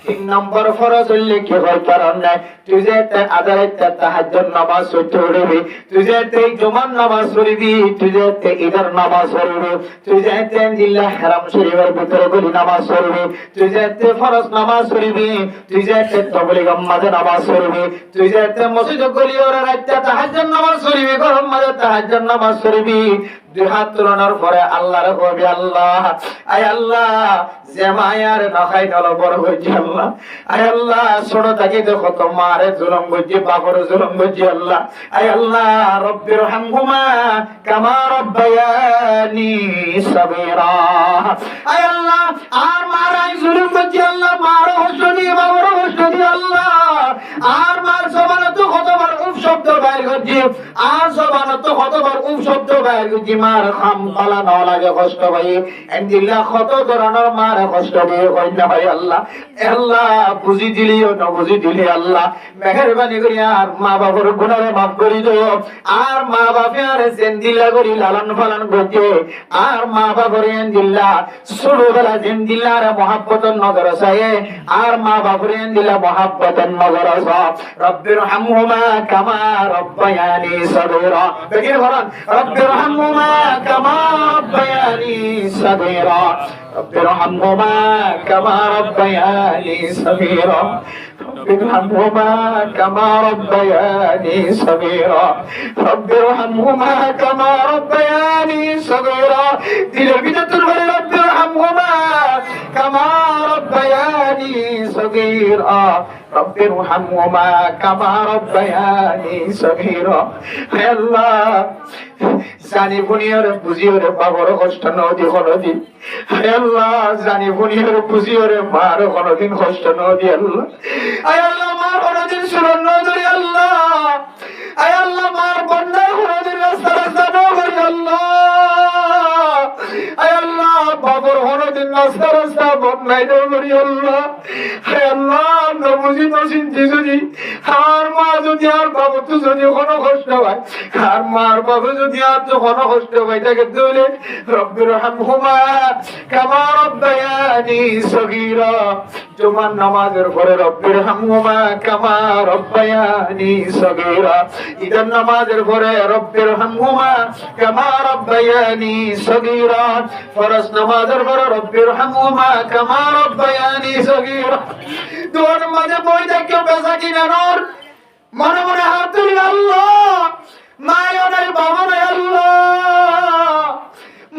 3 নম্বর ফরজ হইলে কি হয় কারণ নাই তুই যে আদালতে তাহাজ্জুদ নামাজ পড়বি তুই যে জুমার নামাজ পড়বি তুই যে ঈদের নামাজ পড়বি তুই যে দিল্লাহ হারাম শরীফের ভিতরে গলি নামাজ পড়বি তুই যে ফরজ নামাজ পড়বি তুই যে তাবলীগ মাঝে নামাজ পড়বি তুই যে মসজিদ গলি ওর রাতে তাহাজ্জুদ নামাজ পড়বি গরম মাঝে তাহাজ্জুদ নামাজ পড়বি 2 হাত তুলনার পরে আল্লাহর কবি আল্লাহ আয় আল্লাহ যে মায়ার নখাই দল বড় হইছে আল্লাহ আয় আল্লাহ ছোট থাকি দেখো তো মারে জুলুম করছি বাপর জুলুম করছি আল্লাহ আয় আল্লাহ রব্বিরহামহুমা কামা রাব্বায়ানি সাগীরা আয় আল্লাহ আর মারাই জুলুম করছি আল্লাহ মারো হসনি বাবর হসনি আল্লাহ আর মার জবানে তো কতবার উফ শব্দ বাইর করছি আর জবানে তো কতবার উফ শব্দ বাইর করছি মার খাম কলা না লাগে কষ্ট ভাই এন্দিল্লাহ কত ধরনের মার কষ্ট দিয়ে কই না ভাই আল্লাহ আল্লাহ বুঝি দিলিও না বুঝি দিলি আল্লাহ মেহেরবানি করি আর মা বাবার গুনাহে মাফ করে দিও আর মা বাপে আর জিন্দিল্লাহ করি লালন পালন করতে আর মা বাবার এন্দিল্লাহ ছোটবেলা জিন্দিল্লাহর মহব্বতের নজর চাই আর মা বাবার এন্দিল্লাহ মহব্বতের নজর আছে রব্বিরহামহুমা কামা রাব্বায়ানি সাগীরা বেগির বলেন রব্বিরহামহুমা কামা রাব্বায়ানি সাগীরা রব্বিরহামহুমা কামা রাব্বায়ানি সাগীরা রব্বিরহামহুমা কামা রাব্বায়ানি সাগীরা রব্বিরহামহুমা কামা রাব্বায়ানি সাগীরা দিলের ভিতর বলে রব্বিরহামহুমা কামা রাব্বায়ানি সাগীরা রব্বিরহামহুমা কামা রাব্বায়ানি সাগীরা হে আল্লাহ জানি বুনিয়র বুঝিয়রে বাবার কষ্ট নদী কোনদিন হে আল্লাহ জানি বুনিয়র বুঝিয়রে মার কোনদিন কষ্ট নদী আল্লাহ আয় আল্লাহ মার কোনদিন সুরন নদী আল্লাহ আয় আল্লাহ মার বন্দার কোনদিন রাস্তা রাস্তা নগরী আল্লাহ আয় আল্লাহ বাবার কোনদিন রাস্তা রাস্তা বন্দাই নগরী আল্লাহ আয় আল্লাহ নবুঝি তো চিন্তি যদি আর মা যদি আর বাবু তো যদি কোনো কষ্ট হয় আর মার বাবু যদি আর তো কোনো কষ্ট হয় তাকে তুলে রব্বিরহামহুমা কামা রাব্বায়ানি সাগীরা জুমার নামাজের পরে রব্বিরহামহুমা কামা রাব্বায়ানি সাগীরা ঈদের নামাজের পরে রব্বিরহামহুমা কামা রাব্বায়ানি সাগীরা ফরজ নামাজের পরে রব্বিরহামহুমা কামা রাব্বায়ানি সাগীরা দুয়ার মাঝে বই দেখে বেচা কিনা নর মনে মনে হাত তুলি আল্লাহ মায়ও নাই বাবা নাই আল্লাহ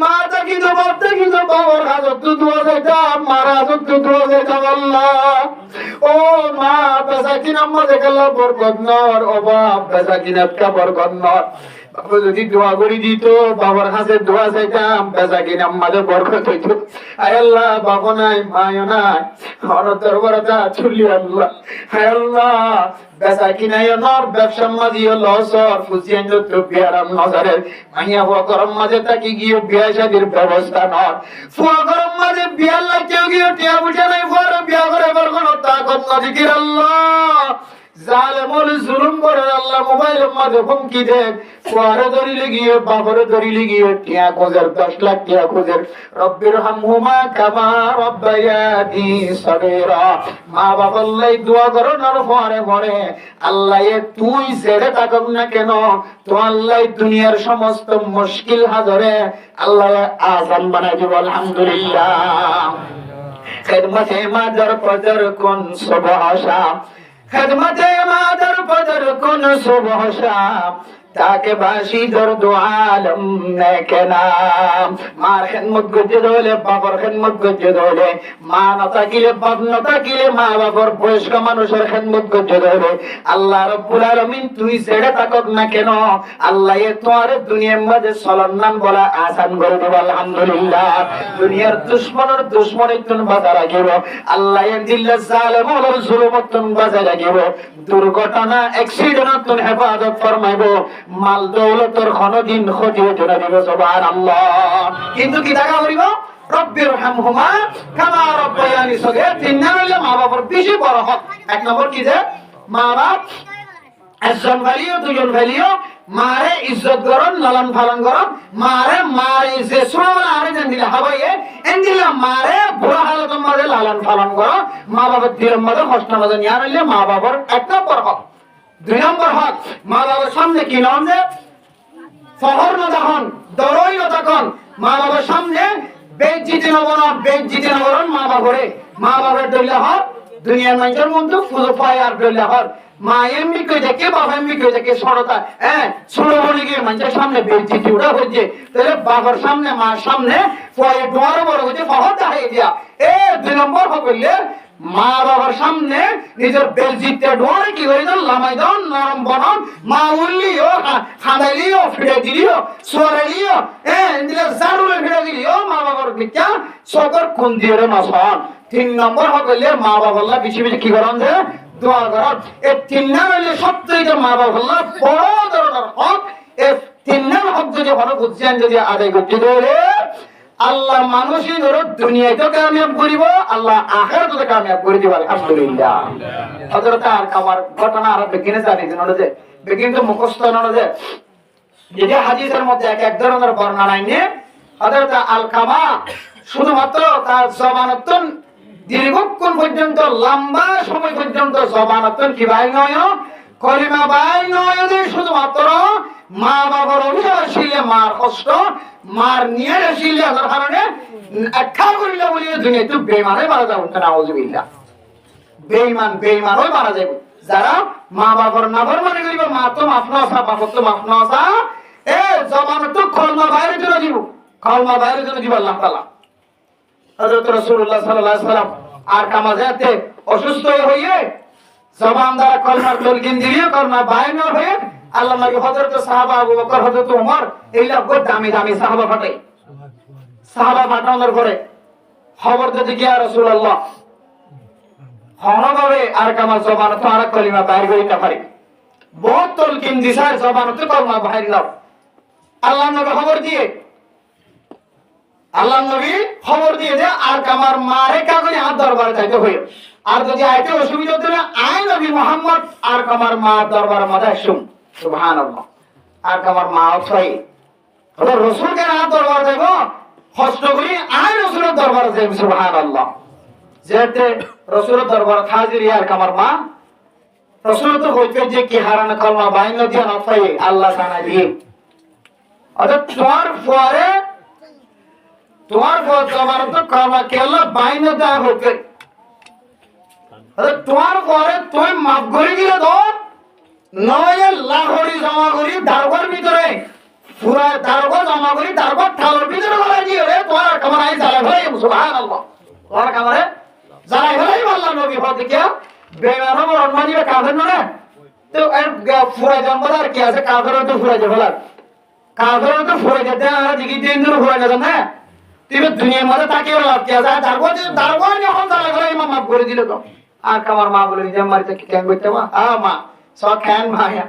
মা থাকি তো বাপ থাকি তো বাবার হাজত তো দোয়া যাইতাম মার হাজত তো দোয়া যাইতাম আল্লাহ ও মা বেচা কিনা মাঝে গেলা বরকত নর ও বাপ বেচা কিনা বরকত নর বাবা যদি দোয়া করে দিত বাবার কাছে দোয়া চাইতাম বেচা কিনা মাঝে বরকত হইত আয় আল্লাহ বাবা নাই মায়ও নাই অনন্তর বড়টা চুলি আল্লাহ আয় আল্লাহ বেচা কিনাই নর ব্যবসা মাঝিও লসর ফুসিয়ান তো বিয়ারাম নজরের মাইয়া হওয়া গরম মাঝে তাকে গিয়ে বিয়া শাদির ব্যবস্থা নর ফুয়া গরম মাঝে বিয়ার লাগতেও গিয়ে টিয়া বুঝে নাই ফুয়ার বিয়া করে বার কোনো তাকত নজিকির আল্লাহ জালেমুল জুলুম করে আল্লাহ মোবাইলের মাঝে হুমকি দেন পরে ধরিলে গিয়ে বাবরে ধরিলে গিয়ে টিয়া কোজের 10 লাখ টিয়া কোজের রব্বির হামহুমা কামা রব্বায়ানি সগীরা মা বাবা লাই দোয়া করো না পরে পরে আল্লাহ তুই ছেড়ে থাকুক না কেন তো আল্লাহ দুনিয়ার সমস্ত মুশকিল হাজারে আল্লাহ আসান বানাই দিব আলহামদুলিল্লাহ খেদমতে মাদার ফজর কোন সুবহ শাম খেদমতে মাদার ফজর কোন সুবহ শাম তাকে বাসি দর্দ আলম নেকেনাম মার খেদমত করতে হলে বাবার খেদমত করতে হলে মা না থাকিলে বাপ না থাকিলে মা বাবার বয়স্ক মানুষের খেদমত করতে হলে আল্লাহ রাব্বুল আলামিন তুই ছেড়ে থাকক না কেন আল্লাহ তোমার দুনিয়ার মাঝে চলন বলা আসান করে দেব আলহামদুলিল্লাহ দুনিয়ার দুশমনের দুশমনের তুন বাধা রাখিব আল্লাহ দিল্লা জালেমুল জুলুমত তুন বাধা রাখিব দুর্ঘটনা অ্যাক্সিডেন্ট তুন হেফাজত ফরমাইব মাল দৌলতর কোনদিন ক্ষতি হতে না দিব সুবহানাল্লাহ কিন্তু কি টাকা করিব রব্বির হামহুমা কামা রব্বায়ানি সগীরা তিন নাম্বার মা বাবার বেশি বড় হক এক নম্বর কি যে মা বাপ একজন ভালিও দুজন ভালিও মারে ইজ্জত করন লালন পালন করন মারে মারে যে সুরা আরে জান দিলে হাবাইয়ে এন্দিলা মারে বুড়া হালতের মাঝে লালন পালন করো মা বাবার দিলের মাঝে কষ্ট মাঝে নিয়ে আনলে মা বাবার এক নম্বর হক দুই নম্বর হক মা বাবার সামনে কি নাম যে ফহর না তখন দরই না তখন মা বাবার সামনে বেজ্জিতি না বরণ মা বাবারে মা বাবার দইলা হক দুনিয়ার মানুষের মধ্যে পুজো পায় আর দইলা হক মা এমনি কই দেখে বাবা এমনি কই দেখে সরতা ছোট বলি গিয়ে মানুষের সামনে বেজ্জিতি ওটা হচ্ছে তাহলে বাবার সামনে মার সামনে পরে বড় বড় হচ্ছে ফহর দেখাই দিয়া দুই নম্বর হইলে মা বাবার সামনে নিজের বেলজিতে ডোরে কি করে দাও লামাই দাও নরম বনম মা উল্লিও খাদাইলিও ফিরে দিলিও সোরাইলিও দিলে জারুলে ফিরে দিলিও মা বাবার বিকা সকর কোন দিয়ে নসন তিন নম্বর হইলে মা বাবাল্লা বেশি বেশি কি করেন যে দোয়া করেন এই তিন নম্বর হইলে সবচেয়ে মা বাবাল্লা বড় ধরনের হক এই তিন নম্বর হক যদি হলো বুঝছেন যদি আদায় করতে দেবে আল্লাহ মানুষই ধরো দুনিয়াতে কামিয়াব করিব আল্লাহ আখিরাতে কামিয়াব করে দিব আলহামদুলিল্লাহ হযরত আর কামার ঘটনা আর বেগিনে জানি দিন যে বেগিন তো মুখস্থ নন যে হাদিসের মধ্যে এক ধরনের বর্ণনা নিয়ে হযরত আল কামা শুধুমাত্র তার জবানতন দীর্ঘক্ষণ পর্যন্ত লম্বা সময় পর্যন্ত জবানতন কি ভাই নয় কলিমা ভাই নয় যে শুধুমাত্র মা বাবার অভিশাপ মার কষ্ট মার নিয়ে আসিলে আল্লাহর কারণে একটা করিলা বলি দুনিয়া তো বেঈমানই মারা যাবে না নাউজুবিল্লাহ বেঈমান হই মারা যাবে যারা মা বাবার নাফরমানি করিব মা তো মাফ না আসা বাবা তো মাফ না আসা জবান তো কলমা বাইরে জন্য দিব কলমা বাইরে জন্য দিব আল্লাহ তাআলা হযরত রাসূলুল্লাহ সাল্লাল্লাহু আলাইহি ওয়াসাল্লাম আর কামাজাতে অসুস্থ হয়ে জবান দ্বারা কলমার তলকিন দিয়ে কলমা বাইরে না হয়ে আল্লাহ নবী হযরত সাহাবা আবু বকর হযরত ওমর এই লোক দামি দামি সাহাবা ফাটাই সাহাবা ফাটানোর পরে খবর দিতে গিয়া রাসূলুল্লাহ হনভাবে আর কামাল জবান তো আর কলিমা বাইর করিতে পারে বহুত তলকিন দিছার জবান তো কলমা বাইর নাও আল্লাহ নবী খবর দিয়ে যে আর কামার মারে কাগজে হাত দরবারে যাইতে হই আর যদি আইতে অসুবিধা হতো না আয় নবী মুহাম্মদ আর কামার মা দরবারে মাথায় শুন সুবহানাল্লাহ আর কামার মা ছয় ওটা রাসূলকে হাত দরবারে যাইবো কষ্ট করি আয় রাসূলের দরবারে যাইব সুবহানাল্লাহ যেতে রাসূলের দরবারে হাজির আর কামার মা রাসূল তো কইতে যে কি হারানা কলমা বাইন দিয়া না পাই আল্লাহ জানা দিয়ে আচ্ছা তোমার পর তোমার তো কলমা কেলা বাইন দেয়া হচ্ছে আচ্ছা তোমার পরে তুমি মাফ করে দিলে তো নয় লাহরি জমা করি দারবার ভিতরে পুরা দারবার জমা করি দারবার থালার ভিতরে গলাই দিয়ে রে তোমার কামার আই জ্বালা ভাই সুবহানাল্লাহ তোমার কামারে জ্বালা ভাই আল্লাহ নবী হতে কি বেমানো রহমানি কাফের না তো এর পুরা জম্বাদার কি আছে কাফের তো পুরা জবলার কাফের তো পুরা যেতে আর দিকে দিন দূর পুরা যেতে না তুমি দুনিয়ার মধ্যে তাকিয়ে লাভ কি আছে দারবার যখন জ্বালা ভাই মাফ করে দিল তো আর কামার মা বলে যে মারিতে কি কেন করতে মা সব খান ভাইয়া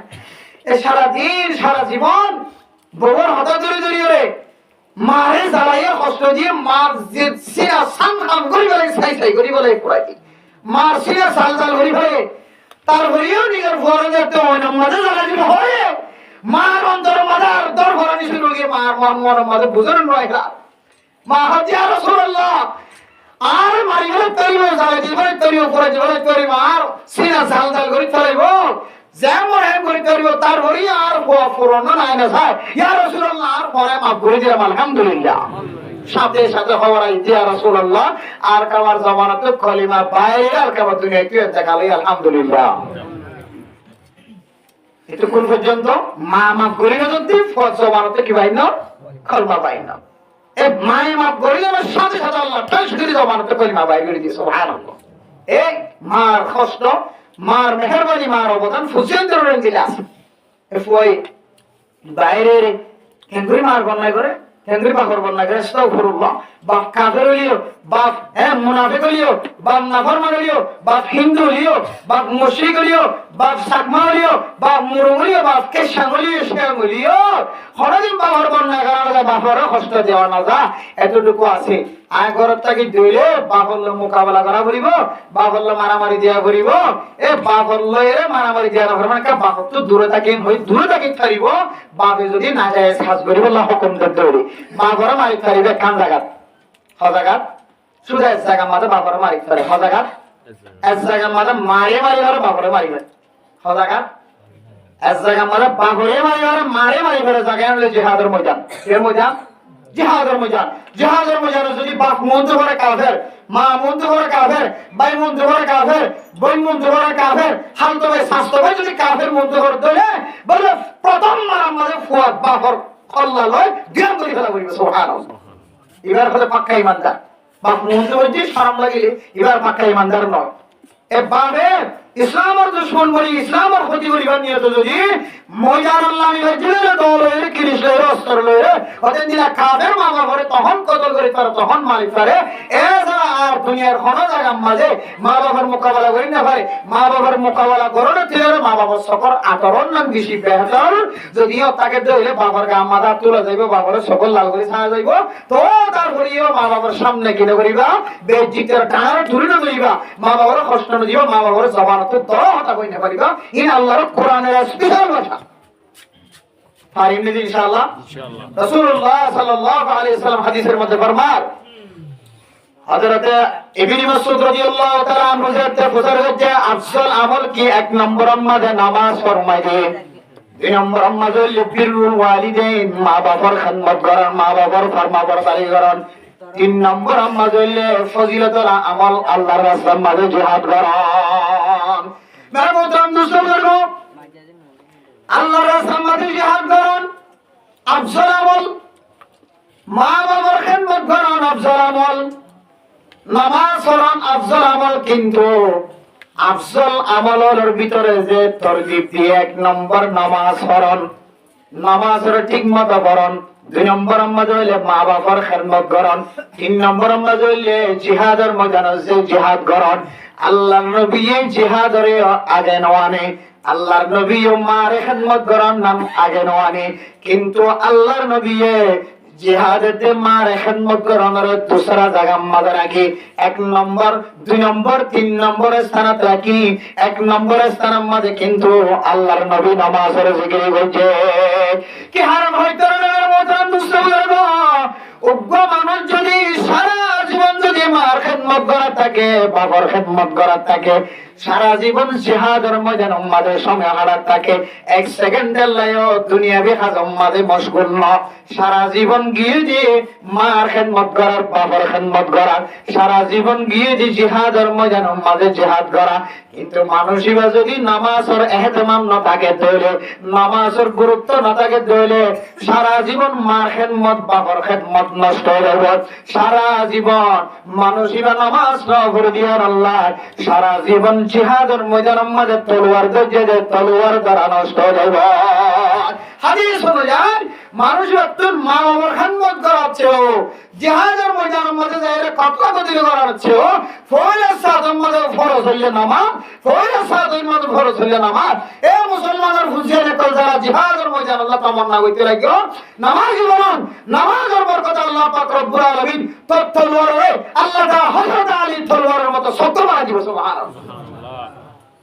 এ সারা জীবন বউর হাতে ধরে রে মারে জ্বালাইয়া কষ্ট দিয়ে মার যে সিনা সাম করি বলে সাই করি বলে পুরাই মার সিনা সাল করি বলে তারপরেও নিজের ফরজে তো নামাজে জানাজি হয় মার অন্তর মাদার দরবারে শুরু গিয়ে মার মন মাঝে বুঝুন রয়লা মা হাজিয়া রাসূলুল্লাহ আর মারি গেলে তৈরি জালে দিবে তৈরি উপরে দিবে তৈরি মার সিনা জাল জাল করে চলাইব যেমন হেম করে তৈরি তারপরে আর পুরনো নাই না স্যার ইয়া রাসূলুল্লাহ আর পরে মাফ করে দিলাম আলহামদুলিল্লাহ সাথে সাথে খবর আইছে ইয়া রাসূলুল্লাহ আর কামার জামানাতে কলিমা বাইরে আর কামার দুনিয়ায় তুই দেখালে আলহামদুলিল্লাহ এটা কোন পর্যন্ত মা মাফ করে না যদি জামানাতে কি পাই না কলমা পাই না এ মায়ে মাফ করে না সাথে সাথে আল্লাহ ঠাস করে জামানাতে কলিমা বাইরে করে দিয়েছে সুবহানাল্লাহ এই মার কষ্ট মার মেহেরবানি মার অবদান ফুসিয়ান ধরে দিলা এ ফই বাইরে কেন্দ্রী মার বন্যায় করে কেন্দ্রী পাখর বন্যায় করে আস্তাগফিরুল্লাহ বাপ কাফের হলিও বাপ মুনাফিক হলিও বাপ নাফরমান হলিও বাপ হিন্দু হলিও বাপ মুশরিক হলিও বাপ সাকমা হলিও বাপ মুরুং হলিও বাপ কেশাং হলিও শেয়াং হলিও হরদিন বাপর বন্যায় কারণে বাপরও কষ্ট দেওয়া না যা এতটুকু আছে আয় ঘরত থাকি দইলে বাপল্য মোকাবেলা করা বলিব বাপল্য মারামারি দিয়া করিব এ বাপল্য এর মারামারি দিয়া না মানে বাপ তো দূরে থাকি হই দূরে থাকি পারিব বাপে যদি না যায় সাজ করিব আল্লাহ হুকুম দৌড়ি বাপর মারি পারিবে কান জায়গা হজাগাত সুদা এক জায়গা মাঝে বাপর মারি পারে হজাগাত এক জায়গা মাঝে মারে মারি আর বাপরে মারি পারে হজাগাত এক জায়গা মাঝে বাপরে মারি আর মারে মারি পারে জায়গা হলো জিহাদের ময়দান এর ময়দান জিহাদের ময়দানে যদি বাপ মন্ত্র করে কাফের মা মন্ত্র করে কাফের ভাই মন্ত্র করে কাফের বোন মন্ত্র করে কাফের হালতো ভাই স্বাস্থ্য ভাই যদি কাফের মন্ত্র করে দলে বলে প্রথম মারার মাঝে ফুয়াদ বাপর কল্লা লয় ধ্যান করে ফেলা বলবে সুবহানাল্লাহ এবার হলে পাক্কা ইমানদার বাপ মন্ত্র হচ্ছে শরম লাগিলে এবার পাক্কা ইমানদার নয় এ বাবে ইসলামের দুশ্মন বলি ইসলামের ক্ষতি করিবার নিয়ে তো যদি ময়দান আল্লাহ নিয়ে দল হয়ে কিরিশ লয়ে অস্ত্র লয়ে ওদের দিলা কাফের মা বাবারে তখন কতল করে তারা তখন মালিক পারে এছাড়া আর দুনিয়ার কোনো জায়গার মাঝে মা বাবার মোকাবেলা করি না পারে মা বাবার মোকাবেলা করোনা ছিল মা বাবার সকল আচরণ নাম বেশি বেহতর যদিও তাকে দইলে বাবার গা মাথা তুলে যাইব বাবার সকল লাল করে ছাড়া যাইব তো তারপরেও মা বাবার সামনে কিনে করিবা বেজিতের টানার ধরে না করিবা মা বাবার কষ্ট না দিবা মা বাবার জবান তো হতা কই না পারিবা ইন আল্লাহর কোরআনের স্পেশাল ভাষা পারিমনি ইনশাআল্লাহ রাসূলুল্লাহ সাল্লাল্লাহু আলাইহি ওয়াসাল্লাম হাদিসের মধ্যে ফরমান হযরত ইবনে মাসউদ রাদিয়াল্লাহু তাআলা আনহু থেকে প্রচার হচ্ছে আফজল আমল কি এক নম্বর আমাদের নামাজ ফরমাইলে দুই নম্বর আমাদের বিরুল ওয়ালিদাইন মা বাবার খিদমত করেন মা বাবার ফরমাবরদারি করেন তিন নম্বর আমাদের ফজিলতুল আমল আল্লাহর রাস্তায় মাঝে জিহাদ করেন মেরে মোহতারাম দোস্তবর্গ আল্লাহর রাস্তায় মাঝে জিহাদ করেন আফজল আমল মা বাবার খিদমত করেন আফজল আমল নামাজ পড়ান আফজল আমল কিন্তু আফজল আমলের ভিতরে যে তরগিব দিয়ে এক নম্বর নামাজ পড়ান নামাজের ঠিক মতো পড়ান দুই নম্বর আমাজ হইলে মা বাবার খেদমত করেন তিন নম্বর আমাজ হইলে জিহাদের ময়দানে যে জিহাদ করেন আল্লাহর নবী জিহাদের আগে নওয়ানে আল্লাহর নবী মার খেদমত করেন নাম আগে নওয়ানে কিন্তু আল্লাহর নবী জিহাদেতে মার খেদমত করানোর দুসরা জায়গা মাঝে রাখি এক নম্বর দুই নম্বর তিন নম্বর স্থানত রাখি এক নম্বর স্থানের মাঝে কিন্তু আল্লাহর নবী নামাজের জিকির করছে কি হারাম হইতো না মোহতারাম দোস্তবর্গ উগ্র মানুষ যদি সারা জীবন যদি মার খেদমত করা থাকে বাবার খেদমত করা থাকে সারা জীবন জিহাদের ময়দান মাঝে সময় হারাত থাকে এক সেকেন্ডের লাইও দুনিয়াবি হাজম মাঝে মশগুল ন সারা জীবন গিয়ে যে মার খেদমত করার বাবার খেদমত করার সারা জীবন গিয়ে যে জিহাদের ময়দান মাঝে জিহাদ করা কিন্তু মানুষিবা যদি নামাজের এহতেমাম না থাকে তাহলে নামাজের গুরুত্ব না থাকে তাহলে সারা জীবন মার খেদমত বাবার খেদমত নষ্ট হয়ে যাবে সারা জীবন মানুষিবা নামাজ না করে দিয়ার আল্লাহ সারা জীবন জিহাদের ময়দানের মাঝে তলোয়ার ধরে তলোয়ার দ্বারা নষ্ট হয়ে যাবে হাদিস অনুযায়ী মানুষ একটু মা বাবার খেদমত করাচ্ছে জিহাদের ময়দানের মাঝে যাইলে কতলা কতিল করাচ্ছে ফয়লার সাথের মাঝে ফরজ হইলে নামাজ ফয়লার সাথের মাঝে ফরজ হইলে নামাজ এ মুসলমানের হুঁশিয়ারি কল যারা জিহাদের ময়দান আল্লাহ তামান্না কইতে লাগিও নামাজ বলুন নামাজের বরকত আল্লাহ পাক রব্বুল আলামিন তলোয়ারে আল্লাহ দা হযরত আলী তলোয়ারের মতো শক্ত বানাই দিব সুবহানাল্লাহ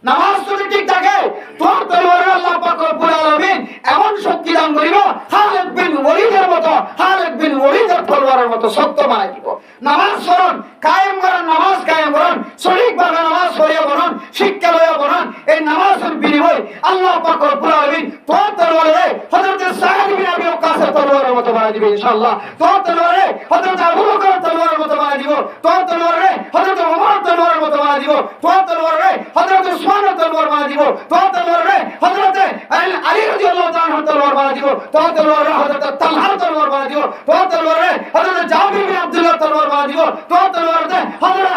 নামাজ যদি ঠিক থাকে তোর তলোয়ারে আল্লাহ পাক রব্বুল আলামিন এমন শক্তি দান করিব খালিদ বিন ওয়ালিদের মতো, খালিদ বিন ওয়ালিদের তলোয়ারের মতো শক্ত বানাই দিব। নামাজ পড়ুন, কায়েম করেন, নামাজ কায়েম করুন, সঠিকভাবে নামাজ পড়িয়া বলুন, শিক্ষা লইয়া বলুন। এই নামাজের বিনিময়ে আল্লাহ পাক রব্বুল আলামিন তোর তলোয়ারে হযরত সাঈদ বিন আবি ওয়াক্কাসের তলোয়ারের মতো বানাই দিবে ইনশাআল্লাহ। তোর তলোয়ারে হযরত আবু বকরের তলোয়ারের মতো বানাই দিব। তোর তলোয়ারে হযরত ওমরের তলোয়ারের মতো বানাই দিব। তোর তলোয়ারে হযরত উসমানের তলোয়ার বানাই দিব। তোর তলোয়ারে হযরত আলী রাদিয়াল্লাহু তাআলার তলোয়ার বানাই দিব। তোর তলোয়ারে হযরত তালহার তলোয়ার বানাই দিব। তোর তলোয়ারে হযরত জাবির বিন আব্দুল্লাহর তলোয়ার বানাই দিব। তোর তলোয়ারে হযরত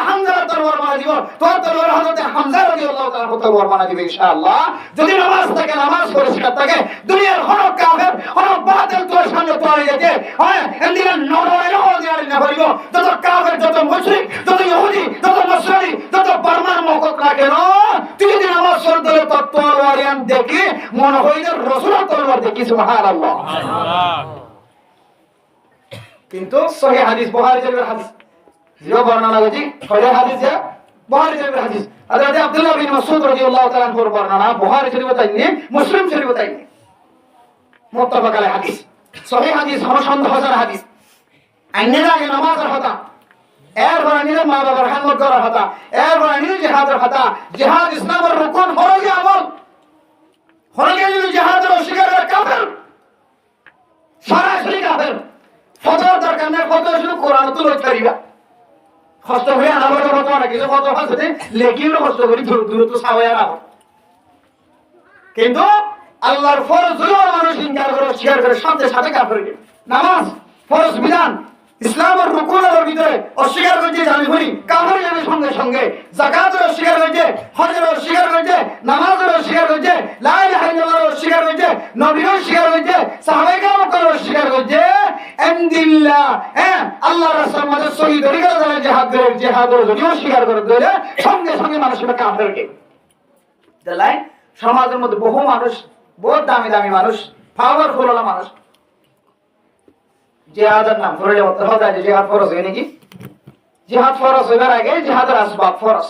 হামজার তলোয়ার বানাই দিব। তোর তলোয়ারে হযরত হামজা রাদিয়াল্লাহু তাআলার তলোয়ার বানাই দিব ইনশাআল্লাহ। যদি নামাজ থাকে, নামাজ পরিষ্কার থাকে, দুনিয়ার হরক কাফের হরক বাতিল তোর সামনে পড়ে যেতে হয় এদিকে নড়ে না পারিব। যত কাফের, যত মুশরিক, যত ইহুদি, যত নসরানি, যত বার্মার মকত না কেন, তুই যদি নামাজ পড়তে তোর তলোয়ার দেখি মনে হইলে রাসূলের তলোয়ার দেখি। সুবহানাল্লাহ। কিন্তু সহিহ হাদিস, বুখারী শরীফের হাদিস যে বর্ণনা করেছি, সহিহ হাদিস যে বুখারী শরীফের হাদিস, হযরত আব্দুল্লাহ বিন মাসউদ রাদিয়াল্লাহু তাআলা আনহুর বর্ণনা, বুখারী শরীফে তাই নেই, মুসলিম শরীফে তাই নেই, মুত্তাফাক আলাইহি হাদিস, সহিহ হাদিস, সন্দেহজনক হাদিস। আইনের আগে নামাজের কথা, এরপরে নিজে মা বাবার খেদমত করার কথা, এরপরে নিজে জিহাদের কথা। জিহাদ ইসলামের রুকন, ফরজ আমল। ফরজে যদি জিহাদের অস্বীকার করে কাফের, সরাসরি কাফের। ফতোয়ার দরকার নেই, ফতোয়া শুধু কোরআন তো লইতে পারিবা। কষ্ট হয়ে আনাবার ফতোয়া না, কিছু ফতোয়া আছে লেখিও কষ্ট করি দূরত্ব সাওয়া না। কিন্তু আল্লাহর ফরজ মানুষ ইনকার করে, অস্বীকার করে, সাথে সাথে কাফের। নামাজ ফরজ বিধান, ইসলামের রুকুনের ভিতরে অস্বীকার করছে জানি করি কাফের যাবে সঙ্গে সঙ্গে। যাকাতের অস্বীকার করছে, হজের অস্বীকার করছে, নামাজের অস্বীকার করছে, লা ইলাহা ইল্লাল্লাহর অস্বীকার করছে, নবীর অস্বীকার করছে, সাহাবায়ে কেরামের অস্বীকার করছে। এনদিল্লাহ, আল্লাহর রাসূলের মধ্যে শহীদ হয়ে গেল যারা জিহাদের যদি অস্বীকার করে দিলে সঙ্গে সঙ্গে মানুষের কাফেরকে দিলাই। সমাজের মধ্যে বহু মানুষ, বহুত দামি দামি মানুষ, পাওয়ারফুল ওলা মানুষ, জিহাদের নাম ধরে হতে আছে জিহাদ ফরজ হয় নাকি? জিহাদ ফরজ হইবার আগে জিহাদের আসবাব ফরজ,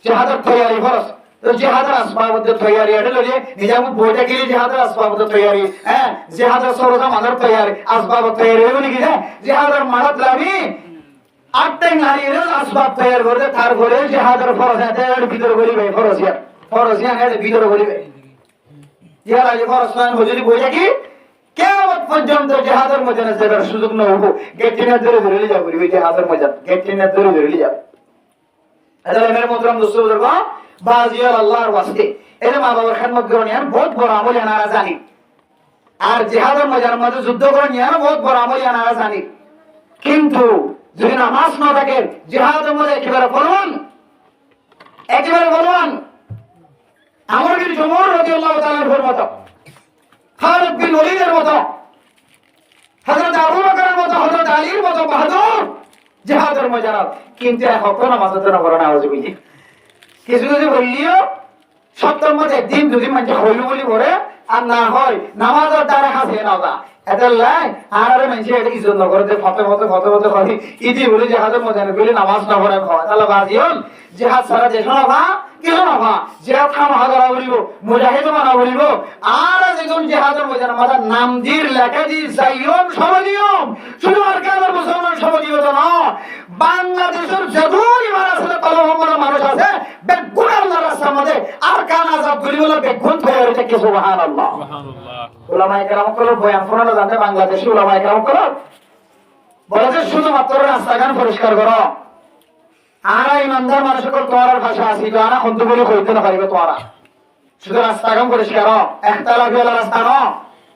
জিহাদের তৈয়ারি ফরজ। তো জিহাদের আসবাব মধ্যে তৈয়ারি এটা লইয়ে নিজে আমি বইটা গেলে জিহাদের আসবাব মধ্যে তৈয়ারি, জিহাদের সরঞ্জাম আমাদের তৈয়ারি, আসবাব তৈয়ারি হইব নাকি? জিহাদের মারাত লাভি আটটাই নারীর আসবাব তৈয়ার করতে, তারপরে জিহাদের ফরজ এর ভিতরে করিবে, ফরজিয়া ফরজিয়া এর ভিতরে করিবে। জিহাদ আগে ফরজ নয়, হুজুরি বইটা কি কিয়ামত পর্যন্ত জিহাদের ময়দানে যাবার সুযোগ না হবো, গেটিনে ধরে ধরে যাব করিবে জিহাদের ময়দান, গেটিনে ধরে ধরে যাব। আল্লাহ মেরে মোহতরম দোস্ত বুজুর্গ, বাজিয়াল আল্লাহর ওয়াস্তে এর মা বাবার খেদমত করে নিয়ে বহুত বড় আমল আনারা জানি। আর জিহাদের ময়দানের মধ্যে যুদ্ধ করে নিয়ে বহুত বড় আমল আনারা জানি। কিন্তু যদি নামাজ না থাকে জিহাদের মধ্যে একেবারে বলবান, একেবারে বলবান। আমর বিন জুমর রাদিয়াল্লাহু তাআলা আনহুর মতো, খালিদ বিন ওয়ালিদের মতো, হযরত আবু বকরের মতো, হযরত আলীর মতো বাহাদুর জিহাদের ময়দানে। কিন্তু এখন নামাজের জন্য বড় নামাজ বুঝি কিছু যদি বললিও সপ্তাহের মধ্যে একদিন দুদিন মানুষ হইল বলি পরে, আর না হয় নামাজের দ্বারা হাসে না যা এটার লাই। আর আরে মানুষ এটা কিছু নগরে ফতে ফতে ফতে ফতে করি ইতি বলে জিহাদের ময়দানে বলে নামাজ না পড়ে খাওয়া, তাহলে বাজি হল জিহাদ ছাড়া যে শোনা কিছু না জিহাদ খামা করা বলিব, মুজাহিদ মানা বলিব। আর যখন জিহাদের ময়দানে মাথা নাম দির লেখা দি যাইম সবনিয়ম, শুধু আর কাদের মুসলমান সবনিয়ত না, বাংলাদেশের যদুর ইমান আছে কলমহম্মদ মানুষ আছে বেগুন আল্লাহর রাস্তার মধ্যে আর কান আযাব করি বলে বেগুন তৈরি হচ্ছে কি। সুবহানাল্লাহ, সুবহানাল্লাহ। উলামায়ে কেরাম কল বয়ান শোনানো জানতে বাংলাদেশি উলামায়ে কেরাম কল বলে যে শুধুমাত্র রাস্তাঘাট পরিষ্কার করো। আরা ইমানদার মানুষের তোয়ার ভাষা আছে, তো আরা হন্তু বলে কইতে না পারিবে, তোয়ারা শুধু রাস্তাঘাট পরিষ্কার একতলা বেলা রাস্তা ন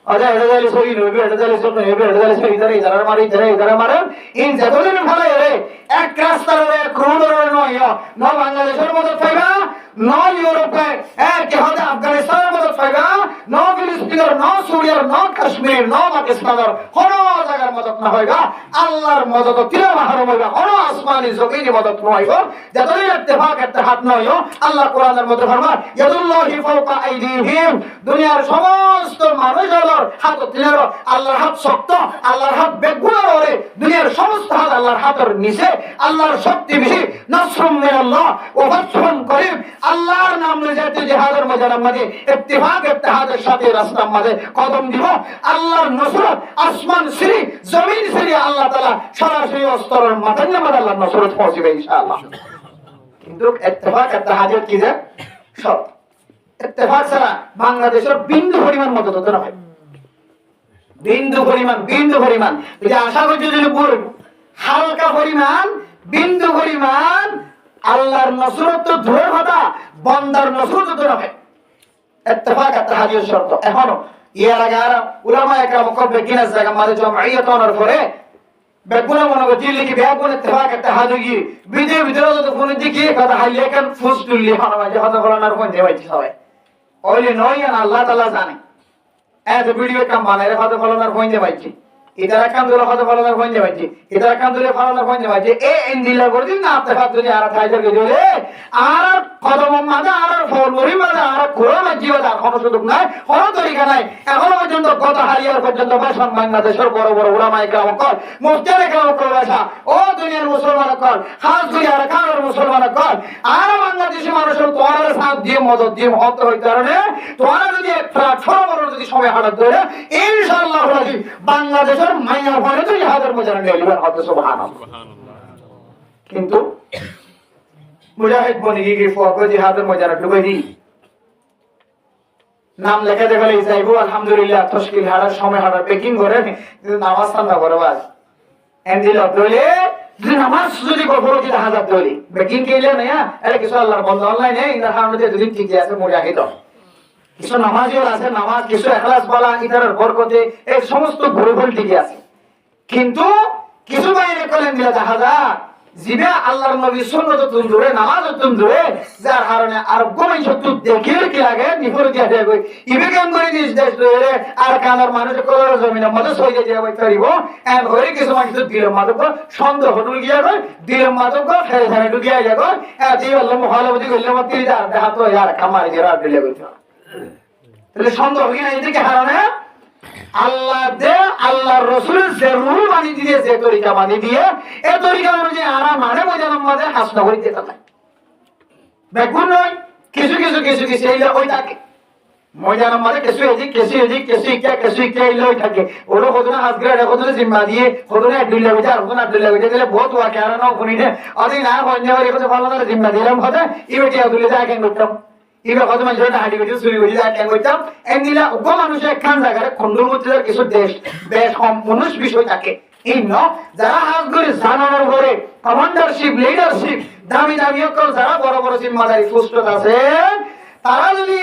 আচ্ছা এটা যাইলে সই নইবে, এটা যাইলে সই নইবে, এটা যাইলে সই ইধারে মারে ইধারে মারে ইন যতদিন ভালো রে এক রাস্তার এক রোডের নয় ন বাংলাদেশের মতো পাইবা, ন ইউরোপে এক হতে আফগানিস্তানের মতো পাইবা, ন ফিলিস্তিনের, ন সুরিয়ার, ন কাশ্মীর, ন পাকিস্তানের কোন জায়গার মদত না হইবা আল্লাহর মদত তিলে মাহরুম হইবা কোন আসমানি জমিনি মদত নইব যতদিন ইত্তেফাক ইত্তেহাদ নইও আল্লাহ কোরআনের মধ্যে ফরমায় ইয়াদুল্লাহি ফাওকা আইদিহিম দুনিয়ার সমস্ত মানুষগুলোর হাত তিলে আল্লাহর হাত শক্ত আল্লাহর হাত বেগুনা ওরে দুনিয়ার সমস্ত হাত আল্লাহর হাতের নিচে আল্লাহর শক্তি বেশি নাসরুম মিনাল্লাহ ওয়া ফাতহুন করিম আল্লাহর নাম নিয়ে জিহাদের ময়দানের মধ্যে ইত্তেফাক ইত্তেহাদের সাথে রাস্তার মধ্যে কদম দিব আল্লাহর নসরত আসমান সিরি জমিন সিরি আল্লাহ তাআলা সরাসরি অস্তরের মাথায় নামাজ আল্লাহর নসরত পৌঁছবে ইনশাআল্লাহ কিন্তু ইত্তেফাক ইত্তেহাদের কি যে সব ইত্তেফাক ছাড়া বাংলাদেশের বিন্দু পরিমাণ মদত হতে না হয় বিন্দু পরিমাণ যদি আশা করছি যদি হালকা পরিমাণ বিন্দু পরিমাণ আল্লাহর নসরত তো দূরের কথা বান্দার নসরত তো নয় ইত্তেফাক ইত্তেহাদের শর্ত এখনো ইয়ার আগে আর উলামা একরাম কবে কিনা জায়গা মাঝে জমঈয়ত অনার পরে বেগুনা মনে করছি লিখি বেগুন ইত্তেফাক ইত্তেহাদ কি ভিতরে তো ফোন দেখি কথা হাইলে কেন ফুস তুললি মাঝে হতে ফলানোর ফোন দেওয়াইছি সবাই ওইলে নয় আল্লাহ তাআলা জানে এত ভিডিও কাম বানাইলে হতে ফলানোর ফোন দেওয়াইছি ইদারা কাম দলে হতে ফলানোর ফোন দেওয়াইছি ইদারা কাম দলে ফলানোর ফোন দেওয়াইছি এ এন্দিলা করে দিন না ইত্তেফাক যদি আর খাইছে গেলে আর কদম মাঝে আর ফলমরি মাঝে আর কোরআন জীবন আর কোনো সুযোগ নাই কোনো তরিকা নাই এখনো পর্যন্ত গত হারিয়ার পর্যন্ত ভাষণ বাংলাদেশের বড় বড় উলামা একরাম কর মুফতি একরাম কর ভাষা ও দুনিয়ার মুসলমান কর খাস করে আর খানের মুসলমান কর আর বাংলাদেশি মানুষের তোয়ারের সাথ দিয়ে মদত দিয়ে হতে হই কারণে তোয়ারা যদি প্ল্যাটফর্ম যদি সময় হাঁটা ধরে ইনশাআল্লাহ বাংলাদেশের মাইয়া ভরে তো জিহাদের ময়দানে নিয়ে হতে সুবহানাল্লাহ কিন্তু মুজাহিদ বনি গিয়ে ফুয়াকে জিহাদের ময়দানে ঢুকে দিই নাম লেখা দেখালে যাইবো আলহামদুলিল্লাহ তশকিল হারার সময় হারার পেকিং করে কিন্তু নামাজ ঠান্ডা করে বাস এন্ডিল দলে যদি নামাজ যদি গফরত দিতে হাজার দলি পেকিং কেলে না এটা কিছু আল্লাহর বন্ধ অনলাইনে ইনার হামদে যদি ঠিক আছে মুজাহিদ কিছু নামাজিও আছে নামাজ কিছু ইখলাস বলা ইতারের বরকতে এই সমস্ত গুরুফল ঠিক আছে কিন্তু কিছু বাইরে করেন দিলা জাহাজা জিবে আল্লাহর নবী সুন্নাত তুন্দুরে নামাজ তুন্দুরে যার কারণে আর গোমাই সত্য দেখির কি লাগে নিফরে দিয়া দেয় কই ইবে কাম করে দিস দেশ রে আর কানার মানুষ কলর জমিনের মধ্যে সইয়ে দিয়া বই করিব এন হরে কিছু মানুষ দিলের মাদক সন্দেহ হটুল গিয়া কই দিলের মাদক ফেরে ফেরে ঢুকিয়া যা কই এতি আল্লাহ মহালবতি কইলে মত তিল আর হাত আর কামার গিরা দিলে কই তাহলে সন্দেহ কি না এদিকে হারানে আল্লাহ দে আল্লাহর রাসূল যে রূল বানি দিয়ে যে তরিকা বানি দিয়ে এই তরিকা অনুযায়ী আরা মানে ময়দানের মধ্যে হাসনা করে দিতে থাকে বেগুন নয় কিছু এইলা ওই থাকে ময়দানের মধ্যে কিছু এইলাই থাকে ওরা কতনা হাসগরা কতনা জিম্মা দিয়ে কতনা আব্দুল্লাহ বিজা আর কতনা আব্দুল্লাহ বিজা দিলে বহুত ওয়াকে আর না কোনি দে আদি না হইনে ওরে কত ভালো না জিম্মা দিলাম কথা ইবেটি আব্দুল্লাহ যা কেন করতাম ইবে কত মানুষ হাঁটি গেছে চুরি গেছে যা কেন করতাম এন্দিলা ওগো মানুষ একখান জায়গায় খন্ডর মধ্যে কিছু দেশ মানুষ বিষয় থাকে এই ন যারা হাত ধরে জানানোর পরে কমান্ডারশিপ লিডারশিপ দামি অকল যারা বড় বড় জিম্মাদারি পোস্টত আছে তারা যদি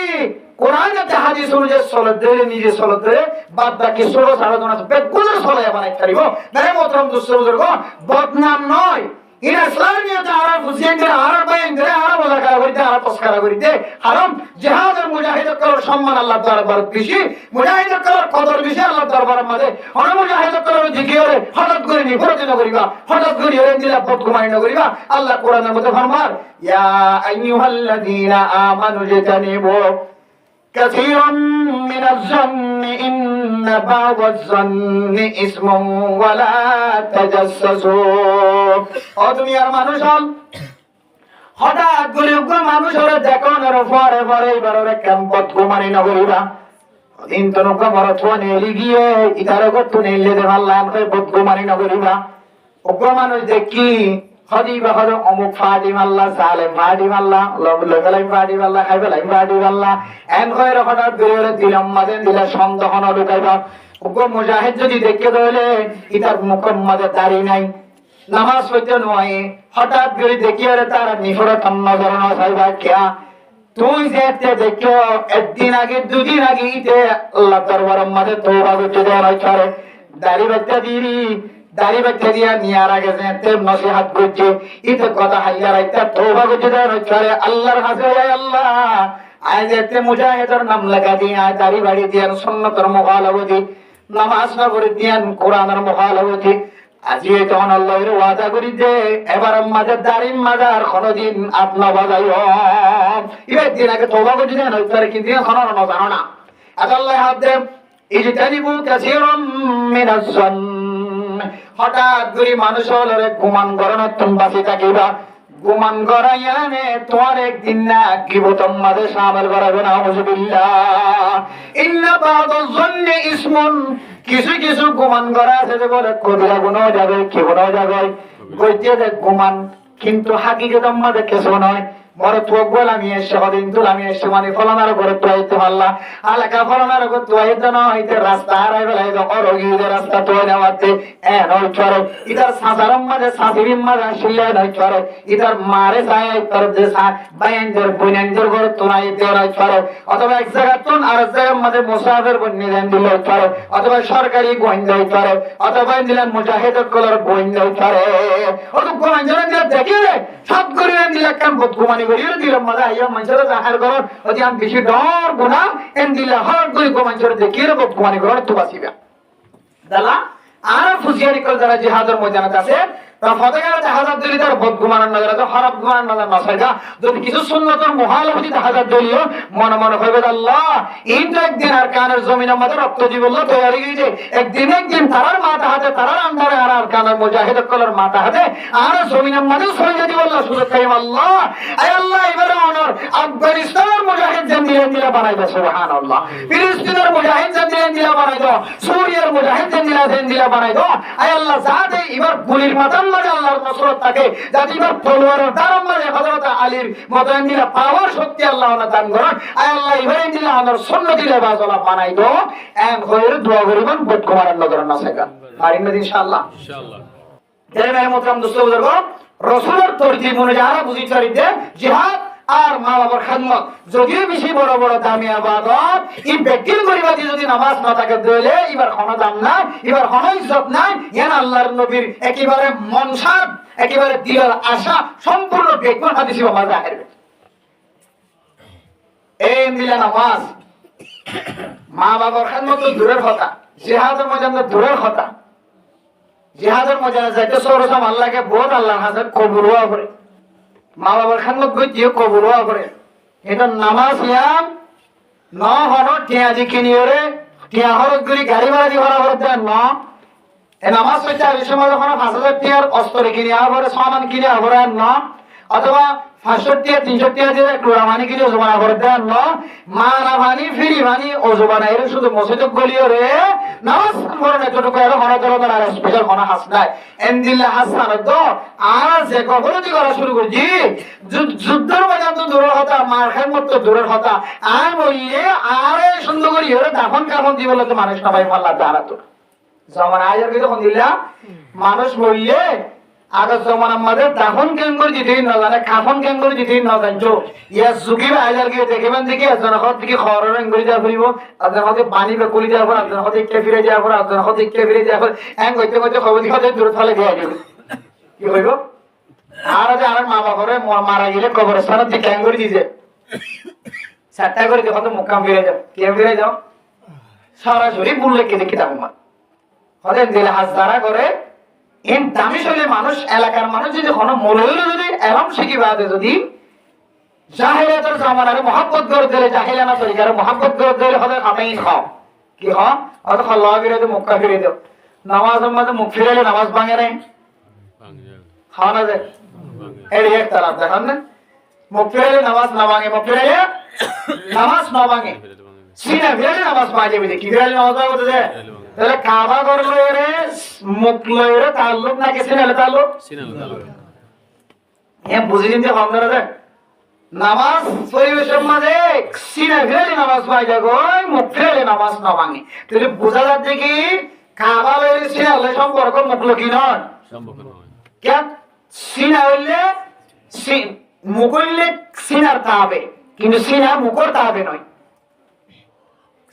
কোরআন আর হাদিস অনুযায়ী চলত ধরে নিজে চলত ধরে বাদ বাকি ষোলো সাড়ে দোনা বেগুনের চলাই বানাই পারিব নাই মতরম দুঃস্থ বুজুর্গ বদনাম নয় ইন ইসলামিয়তে আরা ফুসিয়ান করে আরা বাইন করে আরা মুজাকারা করিতে আরা তসকারা করিতে হারাম জিহাদের মুজাহিদের করার সম্মান আল্লাহ দরবার বেশি মুজাহিদের করার কদর বেশি আল্লাহ দরবারের মধ্যে অন মুজাহিদের করার জিকিরে হঠাৎ করে নিফরত করিবা হঠাৎ করে দিলা বদগুমাই না করিবা আল্লাহ কোরআনের মধ্যে ফরমান ইয়া আইয়ুহাল্লাযীনা আমানু জাতানিবু كثيرا من الظن إن بعض الظن إثم ولا تجسسوا ও দুনিয়ার মানুষ হঠাৎ করে মানুষ ওরা দেখানোর পরে পরে এবারে ক্যাম্পত ঘুমানি না করিবা দিন তো নৌকা বড় থোয়া নেলি গিয়ে ইতারে করতো নেলে দে আল্লাহ বদগুমানি না করিবা ওগো মানুষ দেখি হদিবা হদ অমুক ফাদিম আল্লাহ সালেম ফাদিম আল্লাহ লবলাইম ফাদিম আল্লাহ খাইবালাইম ফাদিম আল্লাহ এন কইরা হঠাৎ করে দিলাম মাঝে দিলা সন্দেহ না ঢুকাইবা ওগো মুজাহিদ যদি দেখে দলে ইতার মুখের মাঝে দাড়ি নাই নামাজ পড়তে নয় হঠাৎ করে দেখি আরে তার নিফরত নজর না চাইবা কিয়া তুই যেতে দেখো একদিন আগে দুদিন আগে ইতে আল্লাহ দরবারের মাঝে তওবা করতে দেওয়া হয় করে দাড়ি বাচ্চা দিরি দাড়ি বাচ্চা দিয়া নিয়ার আগে যেতে নসিহত করছে ইতে কথা হাইয়া রাইতা তওবা করতে দেওয়া হয় করে আল্লাহর কাছে আল্লাহ আজ এতে মুজাহিদের নাম লাগা দিয়া দাড়ি বাড়ি দিয়া সুন্নতের মুখালাফতি নামাজ না পড়ে দিয়ান কোরআনের মহালবতি আজি তখন আল্লাহর ওয়াদা করি যে এবার মাঝে দাঁড়িন মাজার কোনদিন আপনা বাজাই এবার দিন আগে তওবা করে দিলেন ওইটারে কিন্তু এখন জানো না আল্লাহ হাত দেব ইজতানিবু কাসীরাম মিনাজ জান হঠাৎ করে মানুষ হলে গুমান করানোর তুমি বাঁচি থাকিবা গুমান করাইয়া নে তোমার একদিন না গীবতম মাঝে শামিল করাবে না আউযুবিল্লাহ ইন্না বা'দাজ জান্নি ইসমুন কিছু কিছু গুমান করা আছে যে বলে কবিরা গুনাহ যাবে কি গুনাহ যাবে কইতে যে গুমান কিন্তু হাকিকতম মাঝে কিছু নয় বড় তোক বল আমি এসে হদিন তুল আমি এসে মানে ফলানার করে তোয়াইতে পারলা আলাকা ফলানার করে তোয়াইতে না হইতে রাস্তা হারাই বেলায় অরগীদের রাস্তা তোয় নেওয়াতে নয় চড়ো ইতার সাধারণ মাঝে সাথিরিম মাঝে শিল্লে নয় চড়ো ইতার মারে যায় তোর যে বাইনদের বইনদের করে তোলাইতে নয় চড়ো অথবা এক জায়গা তুন আর এক জায়গার মাঝে মুসাফির বন্যে দেন দিল চড়ো অথবা সরকারি গোয়েন্দা চড়ো অথবা দিলেন মুজাহিদ কলার গোয়েন্দা চড়ো অত গোয়েন্দা দেখে সব করে দিলে কেন বদগুমানি করিয়ে দিলাম মাঝে আইয়া মানুষের জাহার করন অতি আমি বেশি ডর গুনাম এন দিলে হর করে গোমাঞ্চের দেখিয়ে বদগুমানি করন তো বাঁচিবা দালা আর ফুজিয়ারি কল যারা জিহাদের ময়দানে আছে ফতেগার জাহাজাত দলি তার বদগুমানের নজর আছে খারাপ গুমানের নজর নসাইগা যদি কিছু সুন্নতর মুহালাফতি জাহাজাত দলিও মনে মনে হইবে আল্লাহ এইটা একদিন আর কানের জমিনের মধ্যে রক্ত জীবল্লা তৈরি গিয়েছে একদিন তারার মাথা হাতে তারার আন্ডারে আর কানের মুজাহিদ কলর মাথা হাতে আর জমিনের মধ্যে সরিয়ে দিবল্লা সুযোগ খাইম আল্লাহ আয় আল্লাহ এবারে অনর আফগানিস্তানের মুজাহিদ যেন দিলেন দিলা বানাই দাও সুবহানাল্লাহ ফিলিস্তিনের মুজাহিদ যেন দিলেন দিলা বানাই দাও সুরিয়ার মুজাহিদ যেন দিলা বানাই দাও আয় আল্লাহ যাতে এবার গুলির মাথা আল্লাহর নসরত থাকে যাতে এবার তলোয়ারের দ্বারা মানে হযরত আলীর মতন দিলা পাওয়ার শক্তি আল্লাহ না দান করেন আয় আল্লাহ ইব্রাহিম দিলা আমার সুন্নাত দিলা বাজলা বানাই দাও এন হয়ে দোয়া করিবেন বদকুমারের নজর না থাকা পারিন না ইনশাআল্লাহ দেবের মোহতরম দোস্ত বুজুর্গ রাসূলের তরতিব অনুযায়ী বুঝি চরিতে জিহাদ আর মা বাবার খেদমত যদিও বেশি বড় বড় দামি আবাদত এই ব্যক্তির পরিবারে যদি নামাজ না থাকে দলে এবার কোনো দাম নাই এবার কোনো ইজ্জত নাই ইয়ান আল্লাহর নবীর একেবারে মনসাদ একেবারে দিলের আশা সম্পূর্ণ বেকুন হাদিসে মাঝে আসবে এই মিলা নামাজ মা বাবার খেদমত তো দূরের কথা জিহাদের ময়দানে দূরের কথা জিহাদের ময়দানে যাইতে সরসম আল্লাহকে বহুত আল্লাহর হাজার কবুল হওয়া করে মা বাবার খানমত গইতিও কবুল হওয়া করে এটা নামাজ ইয়াম ন হন টিয়া দি কিনিওরে টিয়া হরত গুলি গাড়ি ভাড়া দি ভরা ভরত দেন ন এ নামাজ হইতে এই সময় যখন 5000 টিয়ার অস্ত্র কিনে আবরে সামান কিনে আবরে ন অথবা 500 টিয়া 300 টিয়া দিয়ে একটু রামানি কিনে জমানা ভরত দেন ন মা রামানি ফিরি মানি ও জমানা এর শুধু মসজিদে গলিও রে নামাজ পড়ে না যতটুকু এর হনা দরদ আর স্পেশাল হনা হাসনায় এন্দিল্লা হাসান তো আর যে কবরতি করা শুরু করছি যুদ্ধের ময়দান তো দূরের কথা মার খাই মত তো দূরের কথা আর বললে আরে সুন্দর করি ওরে দাফন কাফন দিব তো মানুষ না ভাই পাল্লা দাঁড়া তো জমানা আয়ার কি তখন দিলা মানুষ বললে আগের জমানার মধ্যে দাফন কেন করে দিতেই না জানে কাফন কেন করে দিতেই না জানছো ইয়া যুগের আয়ার কি দেখিবেন দেখি একজন হত থেকে খরর রং করে যা ফিরিব একজন হতে পানি বে কুলি যাওয়ার পর একজন হতে কে ফিরে যাওয়ার পর একজন হতে কে ফিরে যাওয়ার পর এং কইতে কইতে খবর দিতে দূর ফলে দিয়ে দিল কি হইব আর যে আর মা বাবারে মারা গেলে কবরস্থানের দিকে এং করে দিছে সাতটা করে দেখো তো মুকাম ফিরে যাও কে ফিরে যাও সরাসরি বললে কে দেখি দাম হতে দিলে হাজারা করে এই দামি শৈলীর মানুষ এলাকার মানুষ যদি কোনো মৌলবী যদি এরম শিখিবা যদি জাহিলিয়াতের জামানারে মহব্বত করে দিলে জাহিলিয়ানা তরিকারে মহব্বত করে দিলে হলে খামেই খাও কি হ অত খাল্লা ফিরে দিও মুক্কা ফিরে দিও নামাজের মধ্যে মুখ ফিরাইলে নামাজ ভাঙে নাই খাওয়া না যায় এর এক তারা দেখান না মুখ ফিরাইলে নামাজ না ভাঙে মুখ ফিরাইলে নামাজ না ভাঙে সিনা ফিরাইলে নামাজ ভাঙে কি ফিরাইলে নামাজ ভাঙতে যায় তাহলে কাবা ঘর লয়ে মুখ লয়ে তাল্লুক নাকি সিনালে তাল্লুক বুঝে নিতে কম করা যায় নামাজ পরিবেশের মাঝে সিনা ফিরালে নামাজ পাই যাবো মুখ ফিরালে নামাজ না ভাঙে তাহলে বোঝা যাচ্ছে কি কাবা লয়ে সিনালে সম্পর্ক মুখ লোকি নয় কেন সিনা হইলে মুখ হইলে সিনার তাবে কিন্তু সিনা মুখর তাবে নয়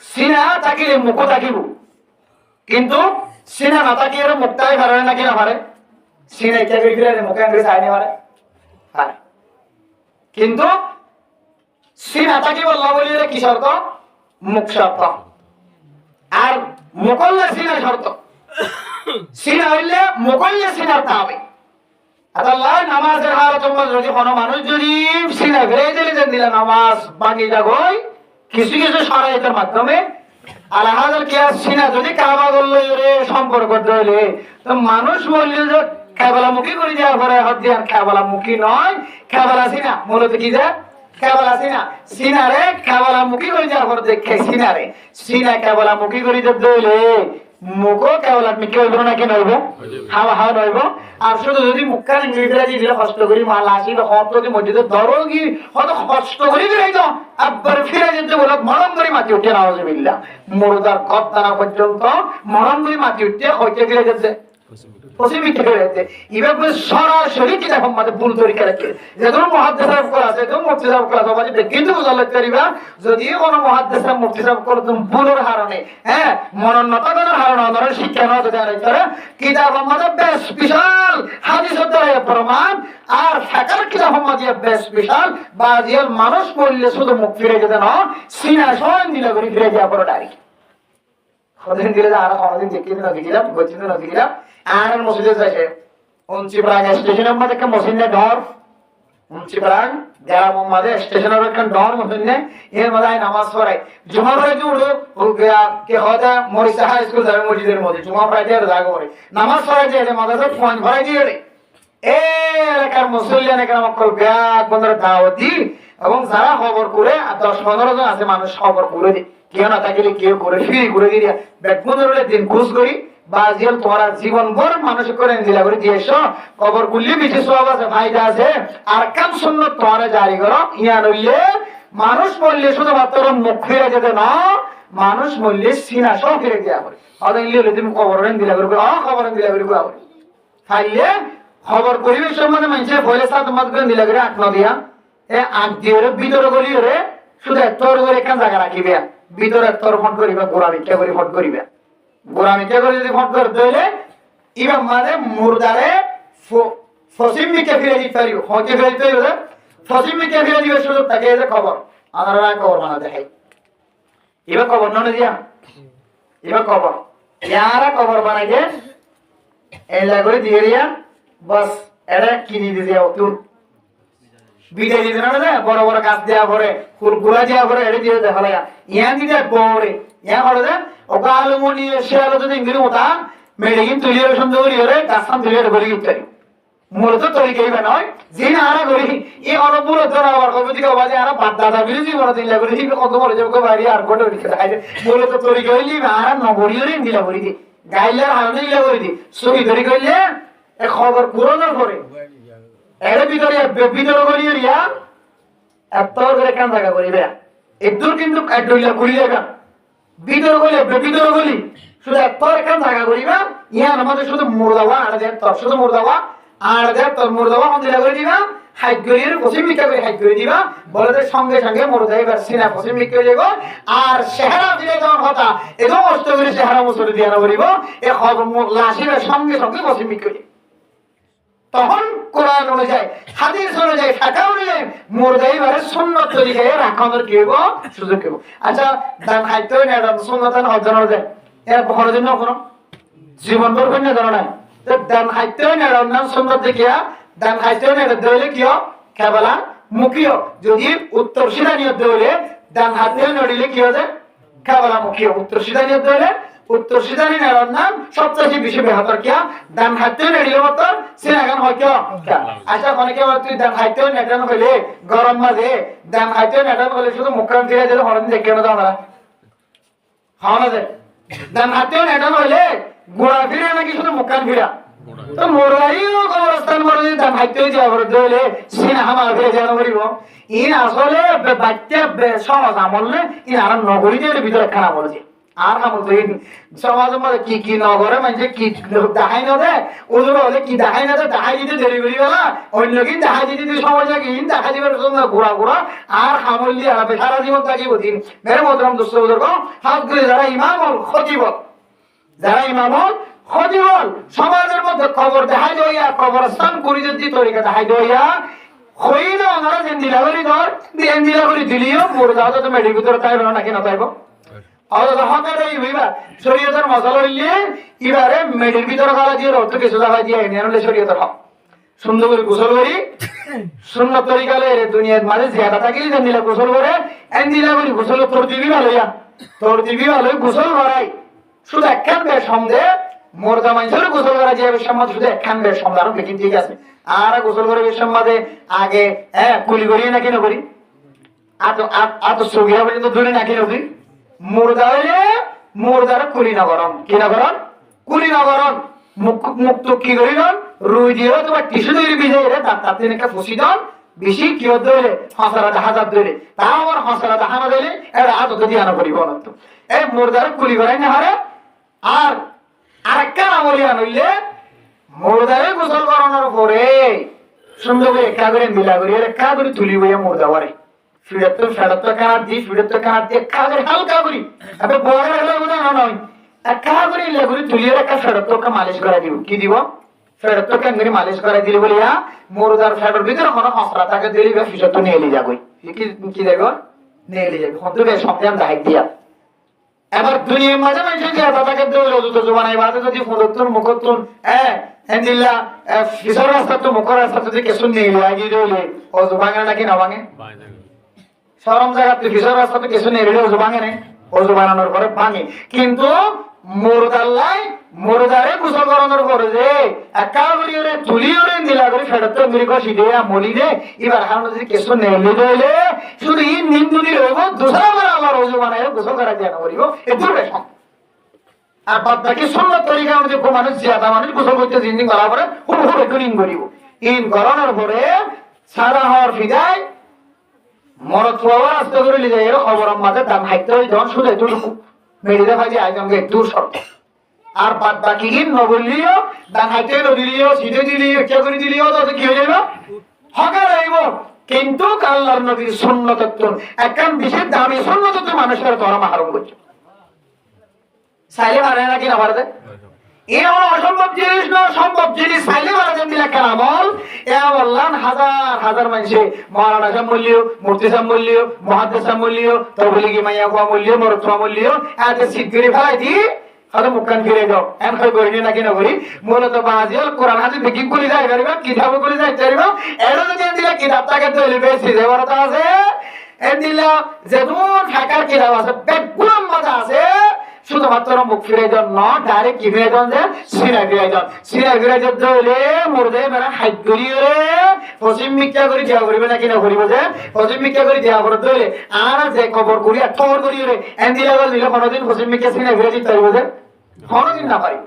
সিনা তাকিলে মুখ তাকিব কিন্তু সিনা না তাকিয়ে মুখটাই পারে নাকি না পারে সিনা ইচ্ছা করে ফিরে মুখে আঙ্গুলি চাইনি পারে পারে কিন্তু সিনা তাকি বললা বলি কি শর্ত মুখ শর্ত আর মুকল্লে সিনা শর্ত সিনা হইলে মুকল্লে সিনার তাবে আল্লাহ নামাজের হালত যদি কোনো মানুষ যদি সিনা ফিরে দিলে নামাজ ভাঙি যাগই কিছু কিছু শরাইতের মাধ্যমে আলহাজার কি সিনা যদি কাবা করলে সম্পর্ক হইলে তো মানুষ বললে যে কেবলামুখী করে দেওয়ার পরে হচ্ছে আর কেবলামুখী নয় কেবলা সিনা মূলত কি যে কেবলা সিনা সিনারে কেবলামুখী করে দেওয়ার পরে দেখে সিনারে সিনা কেবলামুখী করে দিতে হইলে মুখও কেবল আপনি কি হইব নাকি নইব হাওয়া হাওয়া নইব আর শুধু যদি মুখখান ইংরেজি দিলে কষ্ট করি মাল আসি বা হত যদি মসজিদে ধরো কি হত কষ্ট করি ফিরাই তো আবার ফিরে যেতে বলে মরম করে মাটি উঠে নাউজুবিল্লাহ মুরদার কপ্তানা পর্যন্ত মরম করে মাটি উঠে হইতে ফিরে যেতে পসিবিলিটি রয়েছে এভাবে সরাসরি কিতাব আমাদের ভুল তরিকা রাখে যেগুলো মুহাদ্দিস সাহেব করা আছে যেগুলো মুফতি সাহেব করা আছে বাজে কিন্তু বুঝা লাগতে পারিবা যদি কোনো মুহাদ্দিস সাহেব মুফতি সাহেব করে তুমি ভুলের কারণে হ্যাঁ মনন্নতার কারণে ধরে শিক্ষা না যদি আরে করে কিতাব আমাদের বেশ বিশাল হাদিসের দ্বারা প্রমাণ আর ফিকহের কিতাব আমাদের বেশ বিশাল বাজিয়াল মানুষ বললে শুধু মুখ ফিরে যেতে না সিনা সন দিলে করে ফিরে যাওয়া পড়ে ডাইরেক্ট কতদিন দিলে আর কতদিন দেখিলাম বলছি না দেখিলাম আর মসজিদে যাইছে উনচিপ্রাং স্টেশনের মধ্যে একটা মসজিদে ডর উনচিপ্রাং গ্রাম মধ্যে স্টেশনের একটা ডর মসজিদে এর মধ্যে নামাজ পড়ে জুমা পড়ে যে উঠো কে হতে মরিসা হাই স্কুল যাবে মসজিদের মধ্যে জুমা পড়ে দিয়ে জায়গা করে নামাজ পড়ে দিয়ে মাদ্রাসা পয়েন্ট ভরাই দিয়ে এ এলাকার মুসল্লিয়ান এখানে আমাকে ব্যাগ বন্ধুরা দাওয়াত দি এবং যারা খবর করে 10-15 জন আছে মানুষ খবর করে দি কেউ না থাকলে কেউ করে ফিরে করে দিয়ে ব্যাগ বন্ধুরা দিন ঘুষ করি বাজিয়াল তোমার জীবন ভর মানুষ করে দিলা করে দিয়েছ খবর করলে বেশি সওয়াব আছে ফায়দা আছে আর কাম সুন্নাত তোমার জারি করো ইয়া নইলে মানুষ বললে শুধুমাত্র মুখ ফিরে যেতে না মানুষ বললে সিনা সহ ফিরে দেওয়া করে অদাইলে তুমি খবর দিলা করে খবর দিলা করে ফাইলে খবর পরিবেশ সম্বন্ধে মানুষের ভয়ে সাথে মত করে দিলা করে আট ন দিয়া এ আট দিয়ে ভিতরে গলি রে শুধু তোর করে এখান জায়গা রাখিবে ভিতরে তোর ফট করিবা গোড়া ভিক্ষা করে ফট করিবে গোড়া ভিক্ষা করে যদি ফট করে দিলে ইমাম মানে মুরদারে ফসিম ভিক্ষা ফিরে দিতে পারিব হকে ফিরে দিতে পারিব ফসিম ভিক্ষা ফিরে দিবে শুধু তাকে যে খবর আনারা খবর মানা দেখাই এবার খবর নয় দিয়া এবার খবর ইয়ারা খবর বানাইছে এলা করে দিয়ে দিয়া বাস এটা কিনে দিয়ে তুই বিদায় দিতে না বড় বড় গাছ দেওয়া পরে গুড়া দেওয়া পরে এটা দিয়ে দেখা লাগা ইয়া দিতে পরে ইয়া করে যে ওকে আলু মনি সে আলু যদি ইংরেজি ওটা মেডিকিন তুলিয়ে সুন্দর করি ওরে গাছান তুলিয়ে করে গিয়ে মূলত তরিকাই নয় যে না আরা করি এই অনুপুর আবার কবিতা বাজে আর বাদ দাদা বিরোধী বড় দিন লাগবে কত বড় যাবো বাড়ি আর কোটা মূলত তরিকা হইলি আর নগরীয় দিলা করি দি গাইলে হারনে দিলা করি দি সহি তরি করলে খবর পুরোনোর পরে এর ভিতরে ভিতরে গলিয়ে রিয়া এত করে কান জায়গা করিবে একদূর কিন্তু একদুইলা ঘুরি যাবে ভিতরে গলি ভিতরে গলি শুধু এত কান জায়গা করিবা ইয়া আমাদের শুধু মুরদাওয়া আর দেয় তোর শুধু মুরদাওয়া আর দেয় তোর মুরদাওয়া দিলা করে দিবা হাইট গরির পশ্চিমিকা করে হাইট করে দিবা বলদের সঙ্গে সঙ্গে মুরদাই বা সিনা পশ্চিমিকা করে দেব আর চেহারা দিলে যখন কথা এত কষ্ট করে চেহারা মুসরে দিয়া না করিব এ খবর লাশির সঙ্গে সঙ্গে পশ্চিমিকা করে তখন কোরআন অনুযায়ী হাদিস অনুযায়ী ফাঁকা অনুযায়ী মুরদাই বারে সুন্নত তরিকায় রাখানোর কি হইব সুযোগ হইব আচ্ছা দান খাইতে হয় না সুন্নত অর্জন যায় এর বড় জন্য কোনো জীবন ভর কন্যা জানো না দান খাইতে হয় না নাম সুন্নত দেখিয়া দান খাইতে হয় না দইলে কি কেবলা মুখিও যদি উত্তর সিধা নিয়ত দইলে দান হাতে নড়িলে কি হবে কেবলা মুখিও উত্তর সিধা নিয়ত দইলে উত্তর সিধানি নেওয়ার নাম সবচেয়ে বেশি বেহতর কিয়া দান হাতে নেড়িলে মতো সিনাগান হয় কিয়া আচ্ছা অনেকে তুই দান হাইতেও নেটানো হইলে গরম মাঝে দান হাইতেও নেটানো হইলে শুধু মুখরাম ফিরে দিলে হরণ দেখে না আমরা খাওয়া না যায় দান হাতেও নেটানো হইলে গোড়া ফিরে নাকি শুধু মুখরাম ফিরা তো মোরাইও কবরস্থান মরে দান হাইতেও যাওয়া হইলে সিনা হামা ফিরে যাওয়া করিব ইন আসলে বাচ্চা সমাজ আমলে ইন আর নগরীদের ভিতরে খানা বলেছে আর না বলতো সমাজের মধ্যে কি কি নগরে মানে কি দেখাই না দেয় ওদের হলে কি দেখাই না দেখাই দিতে দেরি করি গেলা অন্য কি দেখাই দিতে তুই সময় লাগে দেখা দিবার জন্য ঘোরা ঘোরা আর খামল দিয়ে হারাবে সারা জীবন থাকিব দিন মেরে মতরাম দোস্ত বুজুর্গ হাত ধরে যারা ইমাম হল খতিবল যারা ইমাম হল খতিবল সমাজের মধ্যে খবর দেখাই দইয়া কবরস্থান করি যদি তরিকা দেখাই দইয়া হইলে ওনারা যে নীলাগরি ধর দিয়ে নীলাগরি দিলিও মোর যাওয়া তো মেডির ভিতরে তাই নাকি না তাইব হয়তো হকারে ইবা শরীয়তের মশলা হইলে এবারে মেডির ভিতরে খাওয়া দিয়ে রক্ত কিছু জায়গা দিয়ে এনে আনলে শরীয়তের হক সুন্দর করে গোসল করি সুন্নত তরিকালে দুনিয়ার মাঝে জিয়াদা থাকিলে যেন দিলা গোসল করে এন দিলা করি গোসল তোর দিবি ভালো তোর দিবি ভালো গোসল করাই শুধু একখান বেশ সন্দেহ মোরদা মানুষের গোসল করা যে বেশার শুধু একখান বেশ সন্দেহ আরো বেশি ঠিক আছে আর গোসল করে বেশার মাঝে আগে কুলি করি না কেন করি আত সগিয়া পর্যন্ত ধরে না কেন করি মুর্দা হইলে মুর্দার কুলি না গরম কি না গরম কুলি না গরম মুক্ত কি করি নন রুই দিয়ে তোমার টিসু তৈরি ভিজাই রে তার দিন একটা ফুসি দন বেশি কি হতে হইলে হসরা হাজার ধরে তা আমার হসরা হানা দিলে এটা আত দিয়ে আনা করিব না তো এই মুর্দার কুলি করাই না হারে আর আরেকটা আমলি আনইলে মুর্দারে গোসল করানোর পরে সুন্দর করে একা করে মিলা করি একা করে তুলি বইয়া মুর্দা করে ফেরত কানার দিই ফিরত কানার দিয়ে একা করে হালকা করি আবার বড় হলে বোঝা নয় একা করে ইল্লা করে তুলিয়ে একা ফেরত মালিশ করা দিব কি দিব ফেরত করে মালিশ করা দিলে বলিয়া মুর্দার ফেরত ভিতরে কোনো হসরা তাকে দিলি বা ফিরত নিয়ে এলি যাবই কি দেখো নিয়ে এলি যাবি হতে বেশ সপ্তাহে দায়িক দিয়া এবার দুনিয়ার মাঝে মানুষের যে তাকে দৌড় দুটো জোবানাই বাদে যদি ফুলতুন মুখতুন এন্দিল্লা ফিসর রাস্তা তো মুখর রাস্তা যদি কেসুন নিয়ে লাগি দিলে ও জোবাঙে নাকি না ভাঙে সরম জায়গাতে ফিসর রাস্তা তো কেসুন নিয়ে ও জোবাঙে নেই ও জোবানানোর পরে ভাঙে কিন্তু মুরদাল্লাই মুরদারে গোসল করানোর পরে যে একা করি ওরে তুলি ওরে নীলা করে ফেরত মিরি কষি দে মলি দে এবার হারানো যদি কেসুন নিয়ে দিলে শুধু ই নিন্দু দিয়ে রইব দোসরা বার আবার ওজু বানায় গোসল করা দিয়ে করিব এ দুর্বে আর বাদ বাকি সুন্নত তরিকা অনুযায়ী মানুষ জিয়াদা মানুষ গোসল করতে জিনিস করার পরে হুড় হুড় একটু ইন করিব ইন করানোর পরে সারা হওয়ার ফিদায় মরত হওয়ার আস্তে করে লিয়ে যায় খবর মাঝে দাম হাইতে হয় যখন শুধু এতটুকু মেডিদা ভাজি আইজমকে দূর শব্দ আর বাদ বাকি কি নবলিও দান হাইতে নদিলিও সিধে দিলিও ইচ্ছা করে দিলিও তাতে কি হয়ে যাবে হকা রইব কিন্তু আল্লাহর নবীর সুন্নত একখান বিশেষ দামি সুন্নত মানুষের ধর্ম হারম করছে চাইলে পারে নাকি না পারে এই আমার অসম্ভব জিনিস না সম্ভব জিনিস চাইলে পারা যেন দিলা কেন আমল এ বললাম হাজার হাজার মানুষে মহারানা সাহ মূল্য মুফতি সাহ মূল্য মহাদ্দেশ সাহ মূল্য তবলিগি মাইয়া কুয়া মূল্য মরুয়া মূল্য এতে সিদ্ধি ফেলাই দি হয়তো মুখখান ফিরে যাও এম হয় করি নাকি না করি মূলত বাজিয়াল কোরআন হাতে বিকিং করে যাই পারিবা কিতাব করে যাই পারিবা এরা যদি দিলা কিতাব তাকে তৈরি পেয়েছি যে বড়টা আছে এ দিলা যেমন ঢাকার কিতাব আছে বেগুন মজা আছে শুধুমাত্র মুখ ফিরে যান ন ডাইরেক্ট কি ফিরে যান যে সিনা ফিরে যেতে হলে মুর্দে মানে হাইট করিয়ে পশ্চিম মিথ্যা করে দেওয়া করিবে নাকি না করিব যে পশ্চিম মিথ্যা করে দেওয়া করতে হলে আর যে খবর করি আর খবর করিয়ে এন দিলে দিলে কোনোদিন পশ্চিম মিথ্যা সিনা ফিরে দিতে পারিব যে কোনোদিন না পারিব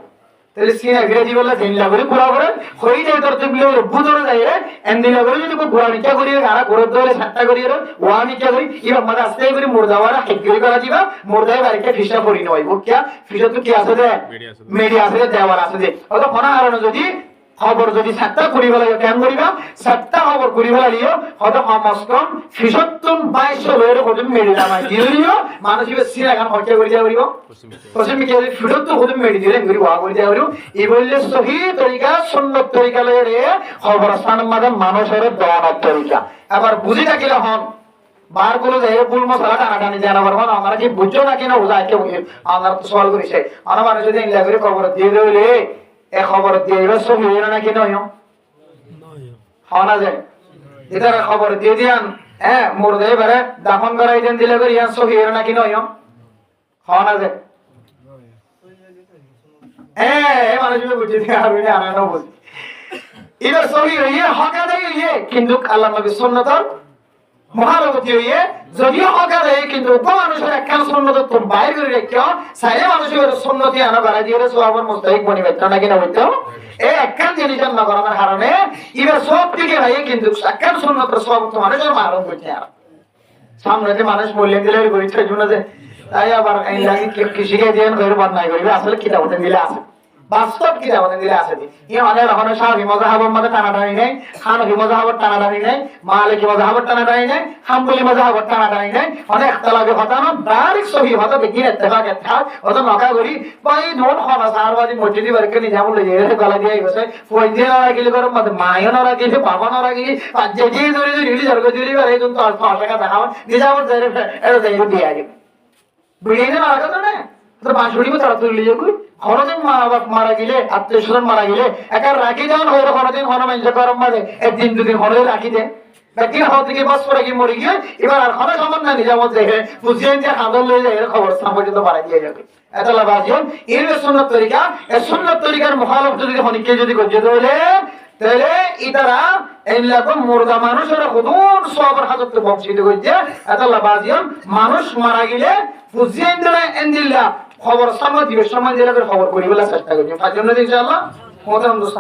তাহলে সিনা ফিরে দিব বললে দিনলা করে ঘোরা করে হয়ে যায় তোর তুমি বুঝরে যাই রে এন দিলা করে যদি ঘোরা মিথ্যা করিয়ে আর ঘোরা ধরে সাতটা করিয়ে ওয়া মিথ্যা করি এবার মাঝে আস্তে করে মুর্দাওয়ারা হাইট করে করা দিবা মুর্দায় বাড়িতে ফিসা করি নয় বুকিয়া ফিসা তো কি আছে যে মিডিয়া আছে যে দেওয়ার আছে যে অত কোনা হারানো যদি খবর যদি সাতটা করি বলা কেন করিবা সাতটা খবর করি বলা লিও হয়তো কমস্তম ফিসত্তম 2200 লয়ের কত মেডি নামাই দিলিও মানুষ সিরা গান হত্যা করে দেওয়া করিব পশ্চিম মিকে ফিসত্ত কত মেডি দিলে করি ওয়া করে দেওয়া করিব এই বললে সহি তরিকা সুন্নত তরিকা লয়ের খবর স্থান মাঝে মানুষের দওয়াত তরিকা আবার বুঝি থাকিলে হন বার গুলো যে ফুল মশলা টানাটানি জানা পারবো না আমরা কি বুঝছো না কিনা ওজা কে আমরা তো সওয়াল করিছে আমরা মানুষ যদি ইংলা করে খবর দিয়ে দিলে এ খবর দিয়ে এবার সহি হইল নাকি নয় হওয়া না যায় এটা খবর দিয়ে দিয়ান মুর্দে এবারে দাফন করাই দেন দিলে করে ইয়ান সহি হইল নাকি নয় হওয়া না যায় মানুষ বুঝে দিয়ে আর আনা বুঝি এবার সহি হইয়ে হকা দেয় হইয়ে কিন্তু আল্লাহ নবী সুন্নতর মহারগতি হইয়ে যদিও হকা দেয় কিন্তু মানুষের একখান সুন্নত তোর বাইর করে রেখেও চাইলে মানুষের সুন্নতি আনা বাড়াই দিয়ে সবার মোস্তাহিক বনি পাইতো নাকি না হইতো এই একখান জিনিস না করানোর কারণে এবার সব থেকে ভাই কিন্তু একখান সুন্নতের সব তো মানুষের মারণ করছে আর সামনে মানুষ মূল্য দিলে গরিবের জন্য যে তাই আবার কৃষিকে দিয়ে ঘরের বদনাই করিবে আসলে কিতাব দিলে আছে বাস্তব কি আমাদের দিলে আছে ই আমাদের এখন শাফি মাযহাবের মধ্যে টানাটানি নেই হানাফি মাযহাবের টানাটানি নেই মালিকি মাযহাবের টানাটানি নেই হাম্বলি মাযহাবের টানাটানি নেই অনেক ইখতিলাফে ঘটানো ডাইরেক্ট সহি হতো দেখি ইত্তেফাক ইত্তেফাক অত নকা করি ভাই নোট খানা সারবাজি মসজিদে বারকে নিজাম লই যায় গলা দিয়ে গেছে ফইজে না রাখিলে করে মধ্যে মায়ও না রাখিলে বাবা না রাখি আর যে যে ধরে রিলি জর্গ জুরি বারে তুমি তো 6 টাকা দেখাও নিজাম ধরে এটা দেই দিয়ে আগে বিড়িয়ে মারা গেছে না তো বাঁশুড়ি তারা তুলে লিয়ে কই হরদিন মা বাপ মারা গেলে আত্মীয় স্বজন মারা গেলে একার রাখি যেমন হলো হরদিন হন মানুষ গরম মাঝে একদিন দুদিন হরদিন রাখি দেয় ব্যক্তি হওয়া থেকে বাস করে গিয়ে মরে গিয়ে এবার আর হনে সমান না নিজামত দেখে বুঝিয়েন যে হাদর লয়ে যায় এর খবর স্থান পর্যন্ত বাড়াই দিয়ে যাবে এতলা বাজিয়ন এর সুন্নত তরিকা এই সুন্নত তরিকার মুখালফ যদি হনিকে যদি করছে তাহলে ইতারা এইলাকো মুর্দা মানুষের হুদুর সবর হাজতে বংশিত করছে এতলা বাজিয়ন মানুষ মারা গেলে বুঝিয়েন ধরে এন্দিল্লা খবর সময় দিবে সময় দিলে খবর করিবেলা চেষ্টা করছে তার জন্য ইনশাআল্লাহ মোতাম দোস্ত